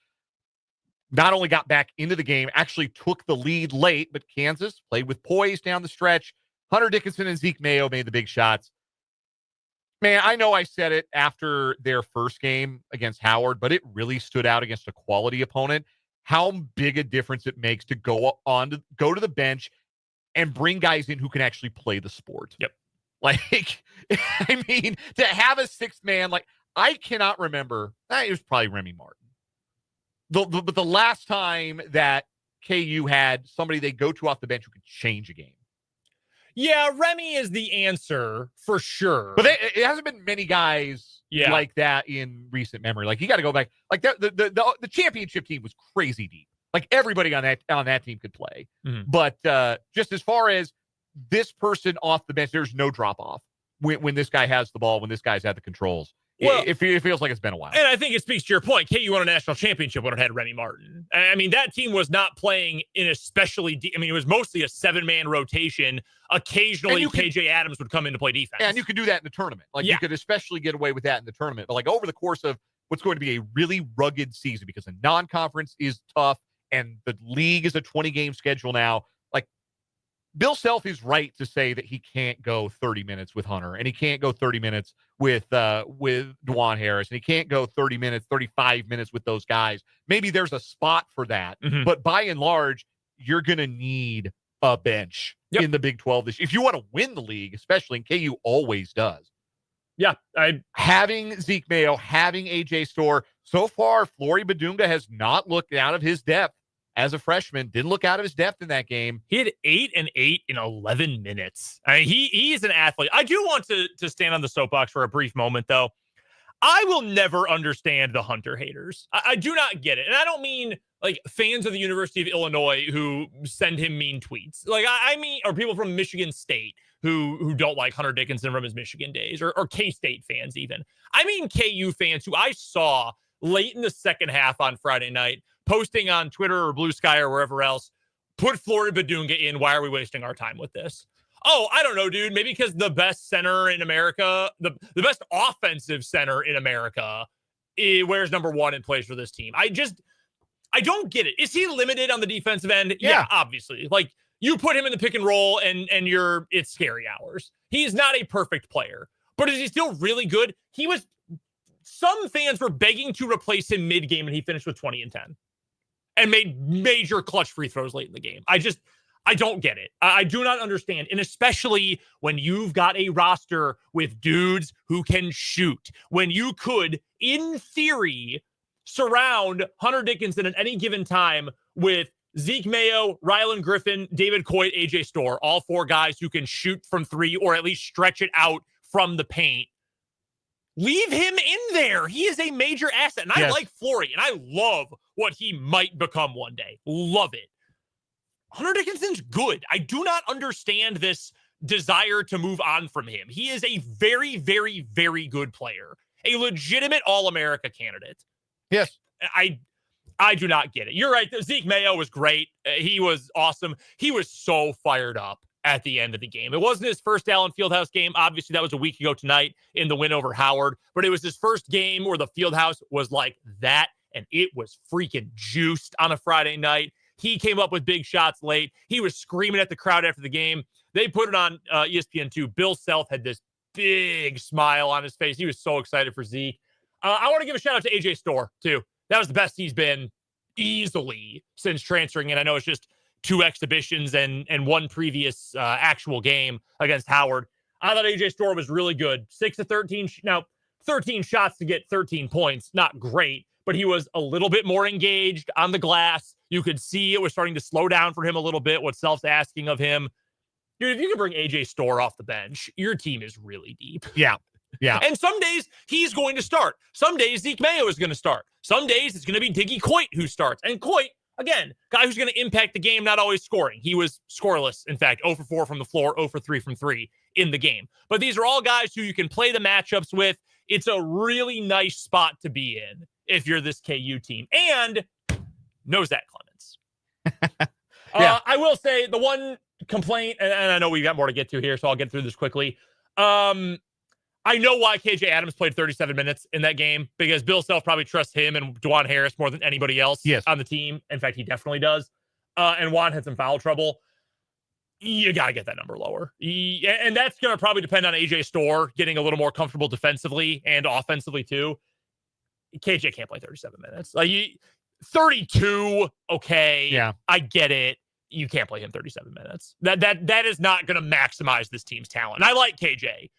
Not only got back into the game, actually took the lead late, but Kansas played with poise down the stretch. Hunter Dickinson and Zeke Mayo made the big shots. Man, I know I said it after their first game against Howard, but it really stood out against a quality opponent. How big a difference it makes to go to the bench and bring guys in who can actually play the sport. Yep. Like, I mean, to have a sixth man, like, I cannot remember. It was probably Remy Martin. But the last time that KU had somebody they go to off the bench who could change a game. Yeah, Remy is the answer for sure. But it hasn't been many guys like that in recent memory. Like, you got to go back. Like, the championship team was crazy deep. Like, everybody on that team could play. Mm-hmm. But just as far as this person off the bench, there's no drop off when this guy has the ball, when this guy's had the controls. Well, it feels like it's been a while. And I think it speaks to your point. KU won a national championship when it had Remy Martin. I mean, that team was not playing in especially deep. I mean, it was mostly a 7-man rotation. Occasionally, KJ Adams would come in to play defense. And you could do that in the tournament. Like, you could especially get away with that in the tournament. But, like, over the course of what's going to be a really rugged season, because the non-conference is tough and the league is a 20-game schedule now, like, Bill Self is right to say that he can't go 30 minutes with Hunter, and he can't go 30 minutes with DeJuan Harris, and he can't go 30 minutes, 35 minutes with those guys. Maybe there's a spot for that, but by and large, you're going to need a bench in the Big 12 if you want to win the league, especially, and KU always does. Yeah, having Zeke Mayo, having AJ Storr. So far, Flory Badunga has not looked out of his depth as a freshman. Didn't look out of his depth in that game. He had 8 and 8 in 11 minutes. I mean, he is an athlete. I do want to stand on the soapbox for a brief moment, though. I will never understand the Hunter haters. I do not get it. And I don't mean like fans of the University of Illinois who send him mean tweets. Like, I mean, or people from Michigan State who don't like Hunter Dickinson from his Michigan days, or K-State fans even. I mean KU fans who I saw late in the second half on Friday night posting on Twitter or Blue Sky or wherever else, put Flory Badunga in. Why are we wasting our time with this? Oh, I don't know, dude. Maybe because the best center in America, the best offensive center in America, wears number 1 and plays for this team. I I don't get it. Is he limited on the defensive end? Yeah, obviously. Like, you put him in the pick and roll and it's scary hours. He's not a perfect player, but is he still really good? Some fans were begging to replace him mid-game, and he finished with 20 and 10 and made major clutch free throws late in the game. I don't get it. I do not understand. And especially when you've got a roster with dudes who can shoot, when you could, in theory, surround Hunter Dickinson at any given time with Zeke Mayo, Rylan Griffin, David Coit, AJ Storr, all 4 guys who can shoot from 3 or at least stretch it out from the paint. Leave him in there. He is a major asset. And I like Flory, and I love what he might become one day. Love it. Hunter Dickinson's good. I do not understand this desire to move on from him. He is a very, very, very good player, a legitimate All-America candidate. Yes. I do not get it. You're right. Zeke Mayo was great. He was awesome. He was so fired up at the end of the game. It wasn't his first Allen Fieldhouse game. Obviously, that was a week ago tonight in the win over Howard, but it was his first game where the Fieldhouse was like that, and it was freaking juiced on a Friday night. He came up with big shots late. He was screaming at the crowd after the game. They put it on ESPN2. Bill Self had this big smile on his face. He was so excited for Zeke. I want to give a shout out to AJ Storr, too. That was the best he's been easily since transferring in. I know it's just 2 exhibitions and one previous actual game against Howard. I thought AJ Storr was really good. 6 to 13. Now, 13 shots to get 13 points. Not great, but he was a little bit more engaged on the glass. You could see it was starting to slow down for him a little bit, what Self's asking of him. Dude, if you can bring AJ Storr off the bench, your team is really deep. Yeah. Yeah. And some days he's going to start. Some days Zeke Mayo is going to start. Some days it's going to be Diggy Coit who starts. And Coit, again, guy who's going to impact the game, not always scoring. He was scoreless, in fact, 0 for 4 from the floor, 0 for 3 from 3 in the game. But these are all guys who you can play the matchups with. It's a really nice spot to be in if you're this KU team. And no Zach Clemens. Yeah. I will say the one complaint, and I know we've got more to get to here, so I'll get through this quickly. I know why KJ Adams played 37 minutes in that game, because Bill Self probably trusts him and Dwan Harris more than anybody else on the team. In fact, he definitely does. And Juan had some foul trouble. You got to get that number lower. And that's going to probably depend on AJ Storr getting a little more comfortable defensively and offensively too. KJ can't play 37 minutes. 32, okay. Yeah. I get it. You can't play him 37 minutes. That is not going to maximize this team's talent. And I like KJ,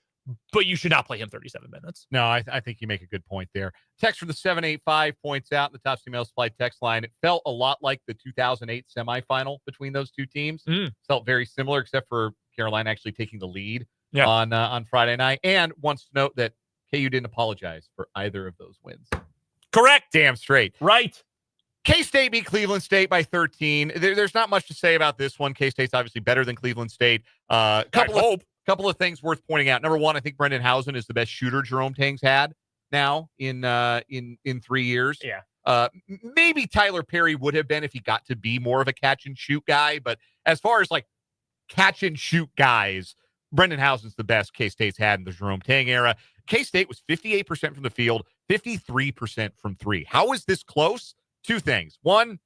but you should not play him 37 minutes. No, I think you make a good point there. Text from the 785 points out in the Top Email Supply text line. It felt a lot like the 2008 semifinal between those two teams. Felt very similar, except for Carolina actually taking the lead on Friday night. And wants to note that KU didn't apologize for either of those wins. Correct. Damn straight. Right. K-State beat Cleveland State by 13. There's not much to say about this one. K-State's obviously better than Cleveland State. Couple of things worth pointing out. Number one, I think Brendan Housen is the best shooter Jerome Tang's had now in 3 years. Yeah. Maybe Tyler Perry would have been if he got to be more of a catch and shoot guy. But as far as like catch and shoot guys, Brendan Housen's the best K-State's had in the Jerome Tang era. K-State was 58% from the field, 53% from 3. How is this close? Three things. One,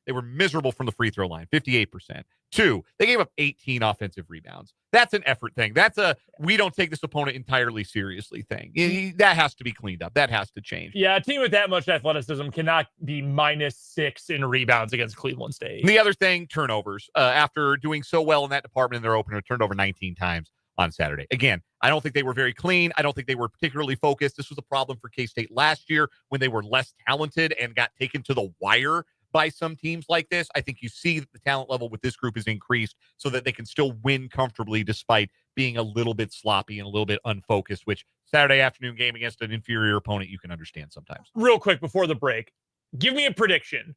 they were miserable from the free throw line, 58%. 2, they gave up 18 offensive rebounds. That's an effort thing. That's a we don't take this opponent entirely seriously thing. That has to be cleaned up. That has to change. Yeah, a team with that much athleticism cannot be -6 in rebounds against Cleveland State. The other thing, turnovers. After doing so well in that department in their opener, turned over 19 times on Saturday. Again, I don't think they were very clean. I don't think they were particularly focused. This was a problem for K-State last year when they were less talented and got taken to the wire by some teams like this. I think you see that the talent level with this group is increased so that they can still win comfortably despite being a little bit sloppy and a little bit unfocused, which Saturday afternoon game against an inferior opponent you can understand sometimes. Real quick before the break, give me a prediction.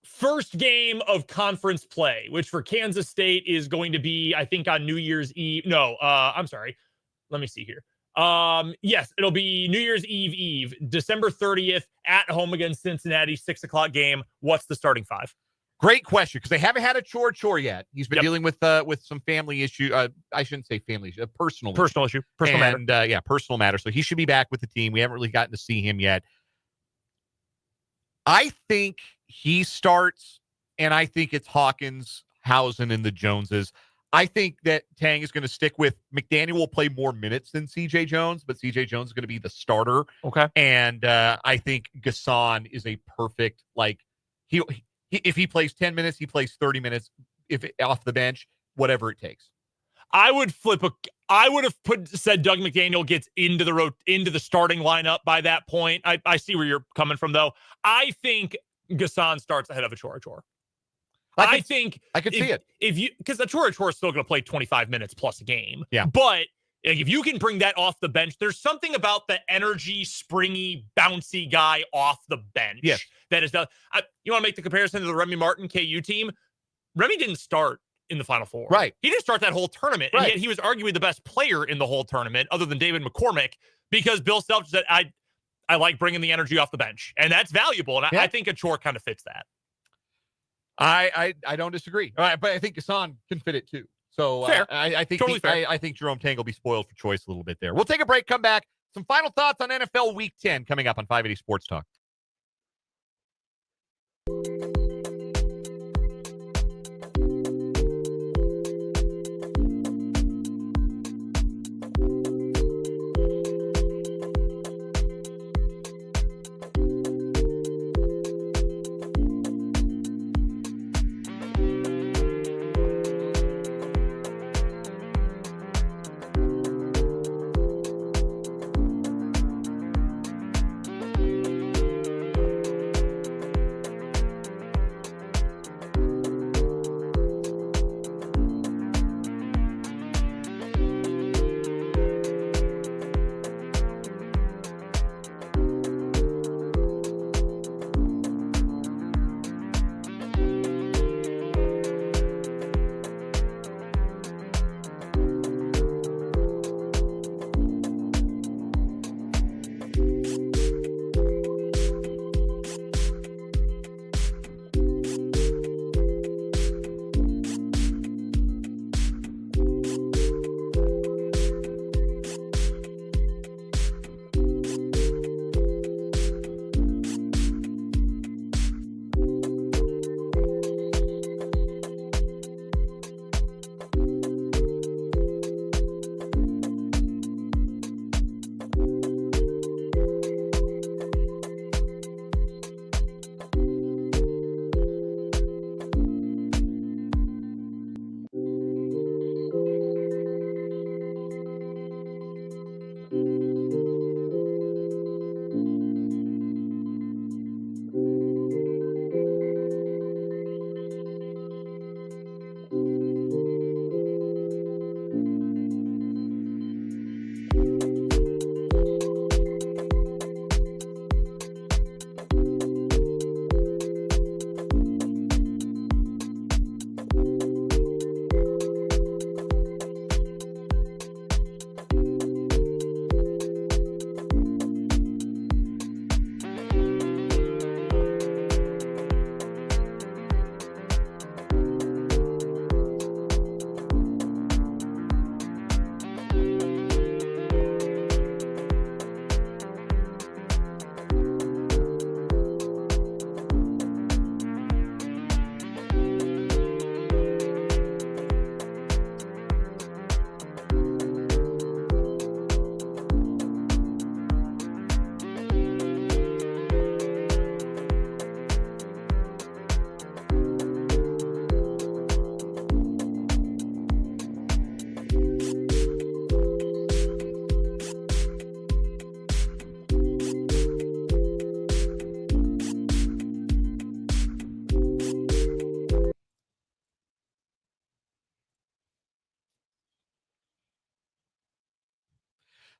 First game of conference play, which for Kansas State is going to be, I think, on New Year's Eve. No, I'm sorry. Let me see here. Yes, it'll be New Year's Eve, December 30th at home against Cincinnati, 6:00 game. What's the starting 5? Great question, because they haven't had a chore yet. He's been dealing with some family issue. I shouldn't say family issue, personal issue. Personal matter. So he should be back with the team. We haven't really gotten to see him yet. I think he starts, and I think it's Hawkins, Housen, and the Joneses. I think that Tang is going to stick with McDaniel. Will play more minutes than C.J. Jones, but C.J. Jones is going to be the starter. Okay. And I think Gasson is a perfect, if he plays 10 minutes, he plays 30 minutes off the bench, whatever it takes. I would have said Doug McDaniel gets into the starting lineup by that point. I see where you're coming from, though. I think Gasson starts ahead of Achor. I think I could see it because Achor is still going to play 25 minutes plus a game. Yeah. But if you can bring that off the bench, there's something about the energy, springy, bouncy guy off the bench. Yes. That is you want to make the comparison to the Remy Martin KU team? Remy didn't start in the Final Four. Right. He didn't start that whole tournament. Right. And yet he was arguably the best player in the whole tournament other than David McCormick because Bill Self said, I like bringing the energy off the bench. And that's valuable. And I think Achor kind of fits that. I don't disagree. But I think Hassan can fit it too. So fair. I think Totally fair. I think Jerome Tang will be spoiled for choice a little bit there. We'll take a break, come back. Some final thoughts on NFL Week 10 coming up on 580 Sports Talk.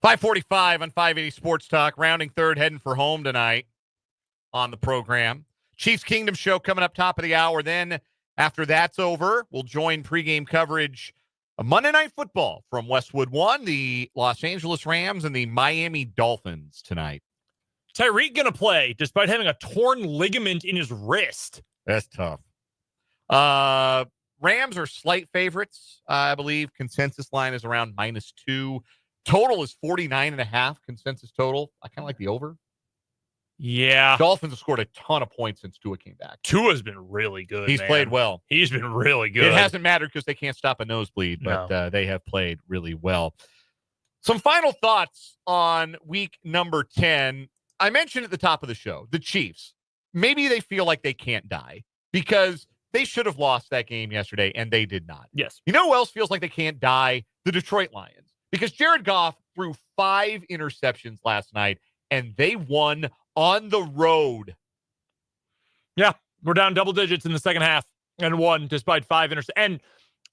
.545 on 580 Sports Talk, rounding third, heading for home tonight on the program. Chiefs Kingdom show coming up top of the hour. Then after that's over, we'll join pregame coverage of Monday Night Football from Westwood One, the Los Angeles Rams and the Miami Dolphins tonight. Tyreek going to play despite having a torn ligament in his wrist. That's tough. Rams are slight favorites, I believe. Consensus line is around -2. Total is 49.5 consensus total. I kind of like the over. Yeah. Dolphins have scored a ton of points since Tua came back. Tua's been really good. He's played well. He's been really good. It hasn't mattered because they can't stop a nosebleed, but they have played really well. Some final thoughts on week number 10. I mentioned at the top of the show, the Chiefs. Maybe they feel like they can't die because they should have lost that game yesterday, and they did not. Yes. You know who else feels like they can't die? The Detroit Lions. Because Jared Goff threw 5 interceptions last night, and they won on the road. Yeah, we're down double digits in the second half and won despite 5 interceptions. And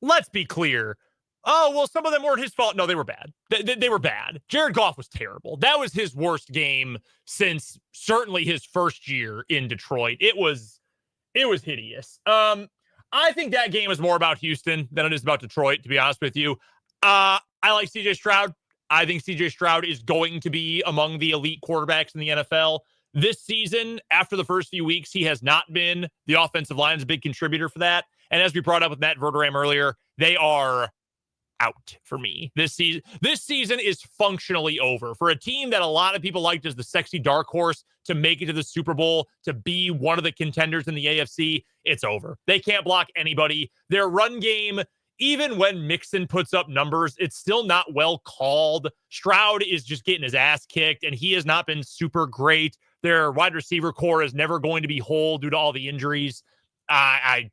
let's be clear. Oh, well, some of them weren't his fault. No, they were bad. They were bad. Jared Goff was terrible. That was his worst game since certainly his first year in Detroit. It was hideous. I think that game is more about Houston than it is about Detroit, to be honest with you. I like CJ Stroud. I think CJ Stroud is going to be among the elite quarterbacks in the NFL. This season, after the first few weeks, he has not been. The offensive line is a big contributor for that. And as we brought up with Matt Verderame earlier, they are out for me. This season is functionally over. For a team that a lot of people liked as the sexy dark horse to make it to the Super Bowl, to be one of the contenders in the AFC, it's over. They can't block anybody. Their run game, even when Mixon puts up numbers, it's still not well called. Stroud is just getting his ass kicked, and he has not been super great. Their wide receiver core is never going to be whole due to all the injuries. I'm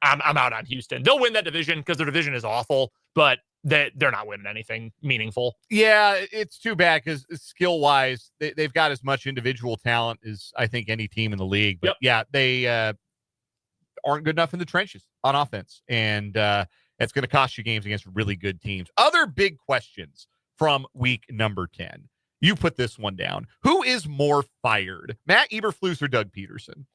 out on Houston. They'll win that division because their division is awful, but they're not winning anything meaningful. Yeah, it's too bad because skill-wise, they've got as much individual talent as I think any team in the league. But yeah, they aren't good enough in the trenches on offense, and it's going to cost you games against really good teams. Other big questions from week number 10. You put this one down. Who is more fired, Matt Eberflus or Doug Peterson?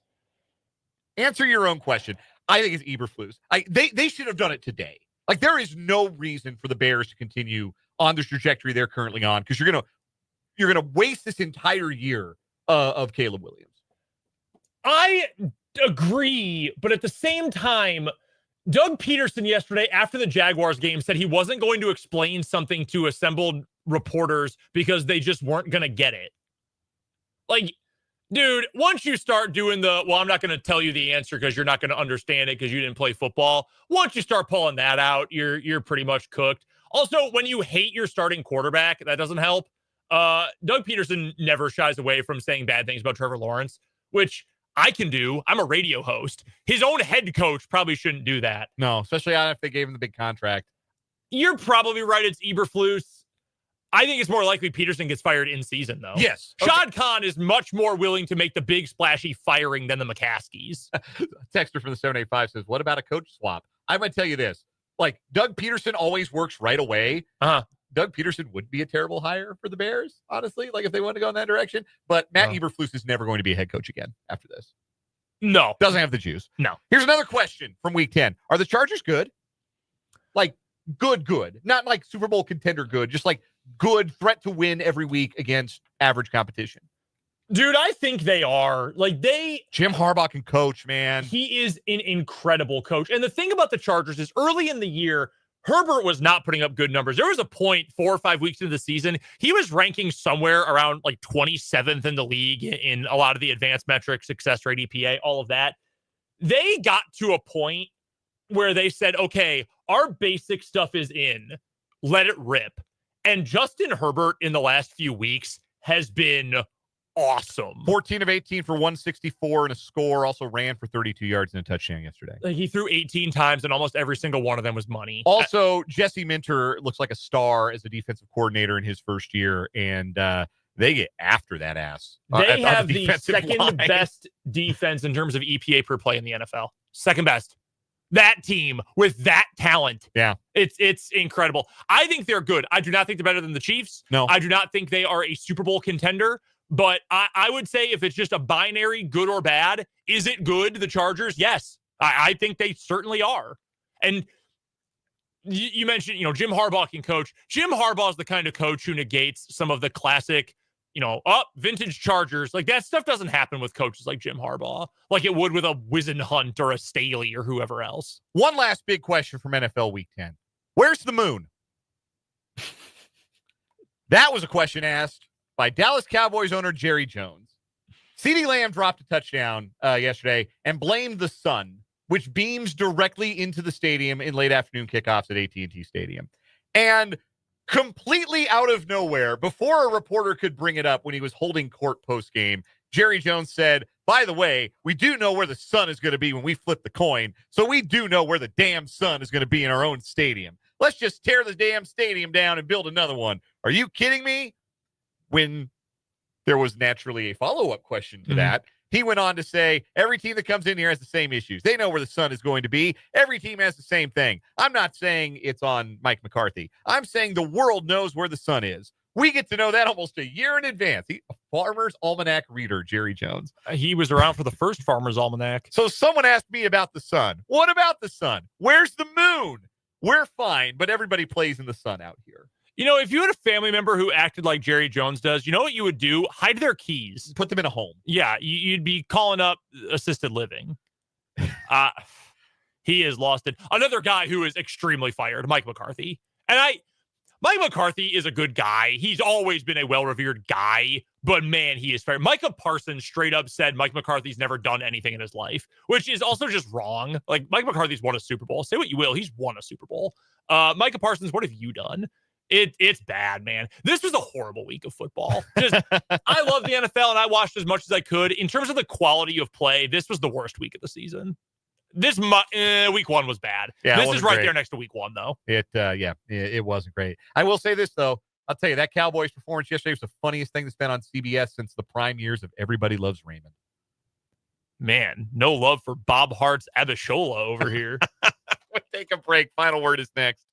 Answer your own question. I think it's Eberflus. They should have done it today. Like, there is no reason for the Bears to continue on this trajectory they're currently on, because you're gonna waste this entire year of Caleb Williams. I agree, but at the same time, Doug Peterson yesterday after the Jaguars game said he wasn't going to explain something to assembled reporters because they just weren't going to get it. Like, dude, once you start doing I'm not going to tell you the answer because you're not going to understand it because you didn't play football. Once you start pulling that out, you're pretty much cooked. Also, when you hate your starting quarterback, that doesn't help. Doug Peterson never shies away from saying bad things about Trevor Lawrence, which I can do. I'm a radio host. His own head coach probably shouldn't do that. No, especially if they gave him the big contract. You're probably right. It's Eberflus. I think it's more likely Peterson gets fired in season, though. Yes. Shad Khan is much more willing to make the big splashy firing than the McCaskies. Texter from the 785 says, what about a coach swap? I'm going to tell you this. Like, Doug Peterson always works right away. Doug Peterson would be a terrible hire for the Bears, honestly, like if they want to go in that direction. But Matt Eberflus is never going to be a head coach again after this. No. Doesn't have the juice. No. Here's another question from week 10. Are the Chargers good? Like, good. Not like Super Bowl contender good, just like good threat to win every week against average competition. Dude, I think they are. Like, Jim Harbaugh can coach, man. He is an incredible coach. And the thing about the Chargers is early in the year, Herbert was not putting up good numbers. There was a point 4 or 5 weeks into the season, he was ranking somewhere around like 27th in the league in a lot of the advanced metrics, success rate, EPA, all of that. They got to a point where they said, okay, our basic stuff is in. Let it rip. And Justin Herbert in the last few weeks has been awesome. 14 of 18 for 164 and a score. Also ran for 32 yards and a touchdown yesterday. Like, he threw 18 times and almost every single one of them was money. Also, Jesse Minter looks like a star as a defensive coordinator in his first year, and they get after that ass. They have the second best defense in terms of EPA per play in the NFL. Second best. That team with that talent. Yeah. It's incredible. I think they're good. I do not think they're better than the Chiefs. No. I do not think they are a Super Bowl contender. But I would say if it's just a binary good or bad, is it good, the Chargers? Yes. I think they certainly are. And you mentioned, Jim Harbaugh can coach. Jim Harbaugh is the kind of coach who negates some of the classic, vintage Chargers. Like, that stuff doesn't happen with coaches like Jim Harbaugh, like it would with a Wisenhunt or a Staley or whoever else. One last big question from NFL Week 10. Where's the moon? That was a question asked by Dallas Cowboys owner Jerry Jones. CeeDee Lamb dropped a touchdown yesterday and blamed the sun, which beams directly into the stadium in late afternoon kickoffs at AT&T Stadium. And completely out of nowhere, before a reporter could bring it up when he was holding court post-game, Jerry Jones said, by the way, we do know where the sun is going to be when we flip the coin, so we do know where the damn sun is going to be in our own stadium. Let's just tear the damn stadium down and build another one. Are you kidding me? When there was naturally a follow-up question to that, he went on to say, every team that comes in here has the same issues. They know where the sun is going to be. Every team has the same thing. I'm not saying it's on Mike McCarthy. I'm saying the world knows where the sun is. We get to know that almost a year in advance. Farmer's Almanac reader, Jerry Jones. He was around for the first Farmer's Almanac. So someone asked me about the sun. What about the sun? Where's the moon? We're fine, but everybody plays in the sun out here. You know, if you had a family member who acted like Jerry Jones does, you know what you would do? Hide their keys. Put them in a home. Yeah, you'd be calling up assisted living. He has lost it. Another guy who is extremely fired, Mike McCarthy. And Mike McCarthy is a good guy. He's always been a well-revered guy, but man, he is fired. Micah Parsons straight up said Mike McCarthy's never done anything in his life, which is also just wrong. Like, Mike McCarthy's won a Super Bowl. Say what you will, he's won a Super Bowl. Micah Parsons, what have you done? It's bad, man. This was a horrible week of football. I love the NFL, and I watched as much as I could. In terms of the quality of play, this was the worst week of the season. Week one was bad. Yeah, this is right there next to week one, though. It wasn't great. I will say this, though. I'll tell you, that Cowboys performance yesterday was the funniest thing that's been on CBS since the prime years of Everybody Loves Raymond. Man, no love for Bob Hart's Abishola over here. We'll take a break. Final word is next.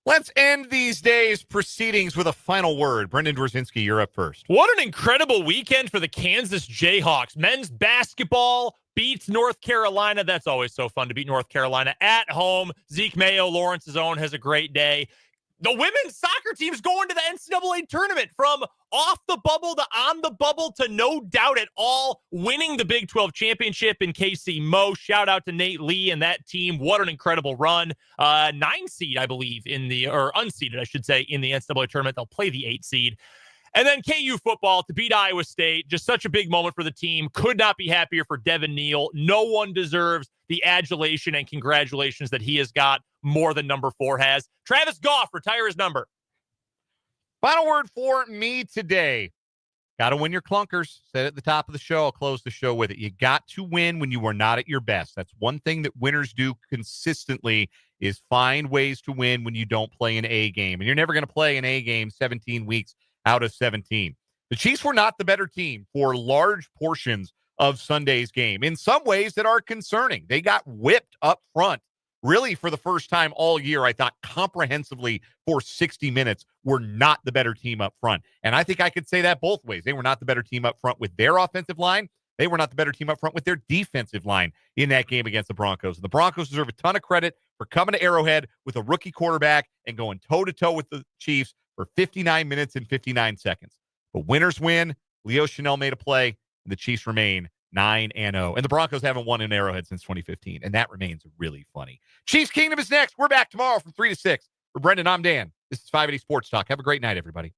Let's end these days' proceedings with a final word. Brendan Dworzinski, you're up first. What an incredible weekend for the Kansas Jayhawks. Men's basketball beats North Carolina. That's always so fun to beat North Carolina at home. Zeke Mayo, Lawrence's own, has a great day. The women's soccer team's going to the NCAA tournament, from off the bubble to on the bubble to no doubt at all winning the Big 12 championship in KC Mo. Shout out to Nate Lee and that team. What an incredible run. 9 seed, I believe, or unseeded, I should say, in the NCAA tournament. They'll play the 8 seed. And then KU football to beat Iowa State. Just such a big moment for the team. Could not be happier for Devin Neal. No one deserves the adulation and congratulations that he has got more than number 4 has. Travis Goff, retire his number. Final word for me today. Got to win your clunkers. Said at the top of the show. I'll close the show with it. You got to win when you are not at your best. That's one thing that winners do consistently is find ways to win when you don't play an A game. And you're never going to play an A game 17 weeks out of 17. The Chiefs were not the better team for large portions of Sunday's game in some ways that are concerning. They got whipped up front. Really, for the first time all year, I thought comprehensively for 60 minutes, were not the better team up front. And I think I could say that both ways. They were not the better team up front with their offensive line. They were not the better team up front with their defensive line in that game against the Broncos. And the Broncos deserve a ton of credit for coming to Arrowhead with a rookie quarterback and going toe-to-toe with the Chiefs for 59 minutes and 59 seconds. But winners win. Leo Chanel made a play, and the Chiefs remain 9-0. And the Broncos haven't won in Arrowhead since 2015, and that remains really funny. Chiefs Kingdom is next. We're back tomorrow from 3 to 6. For Brendan, I'm Dan. This is 580 Sports Talk. Have a great night, everybody.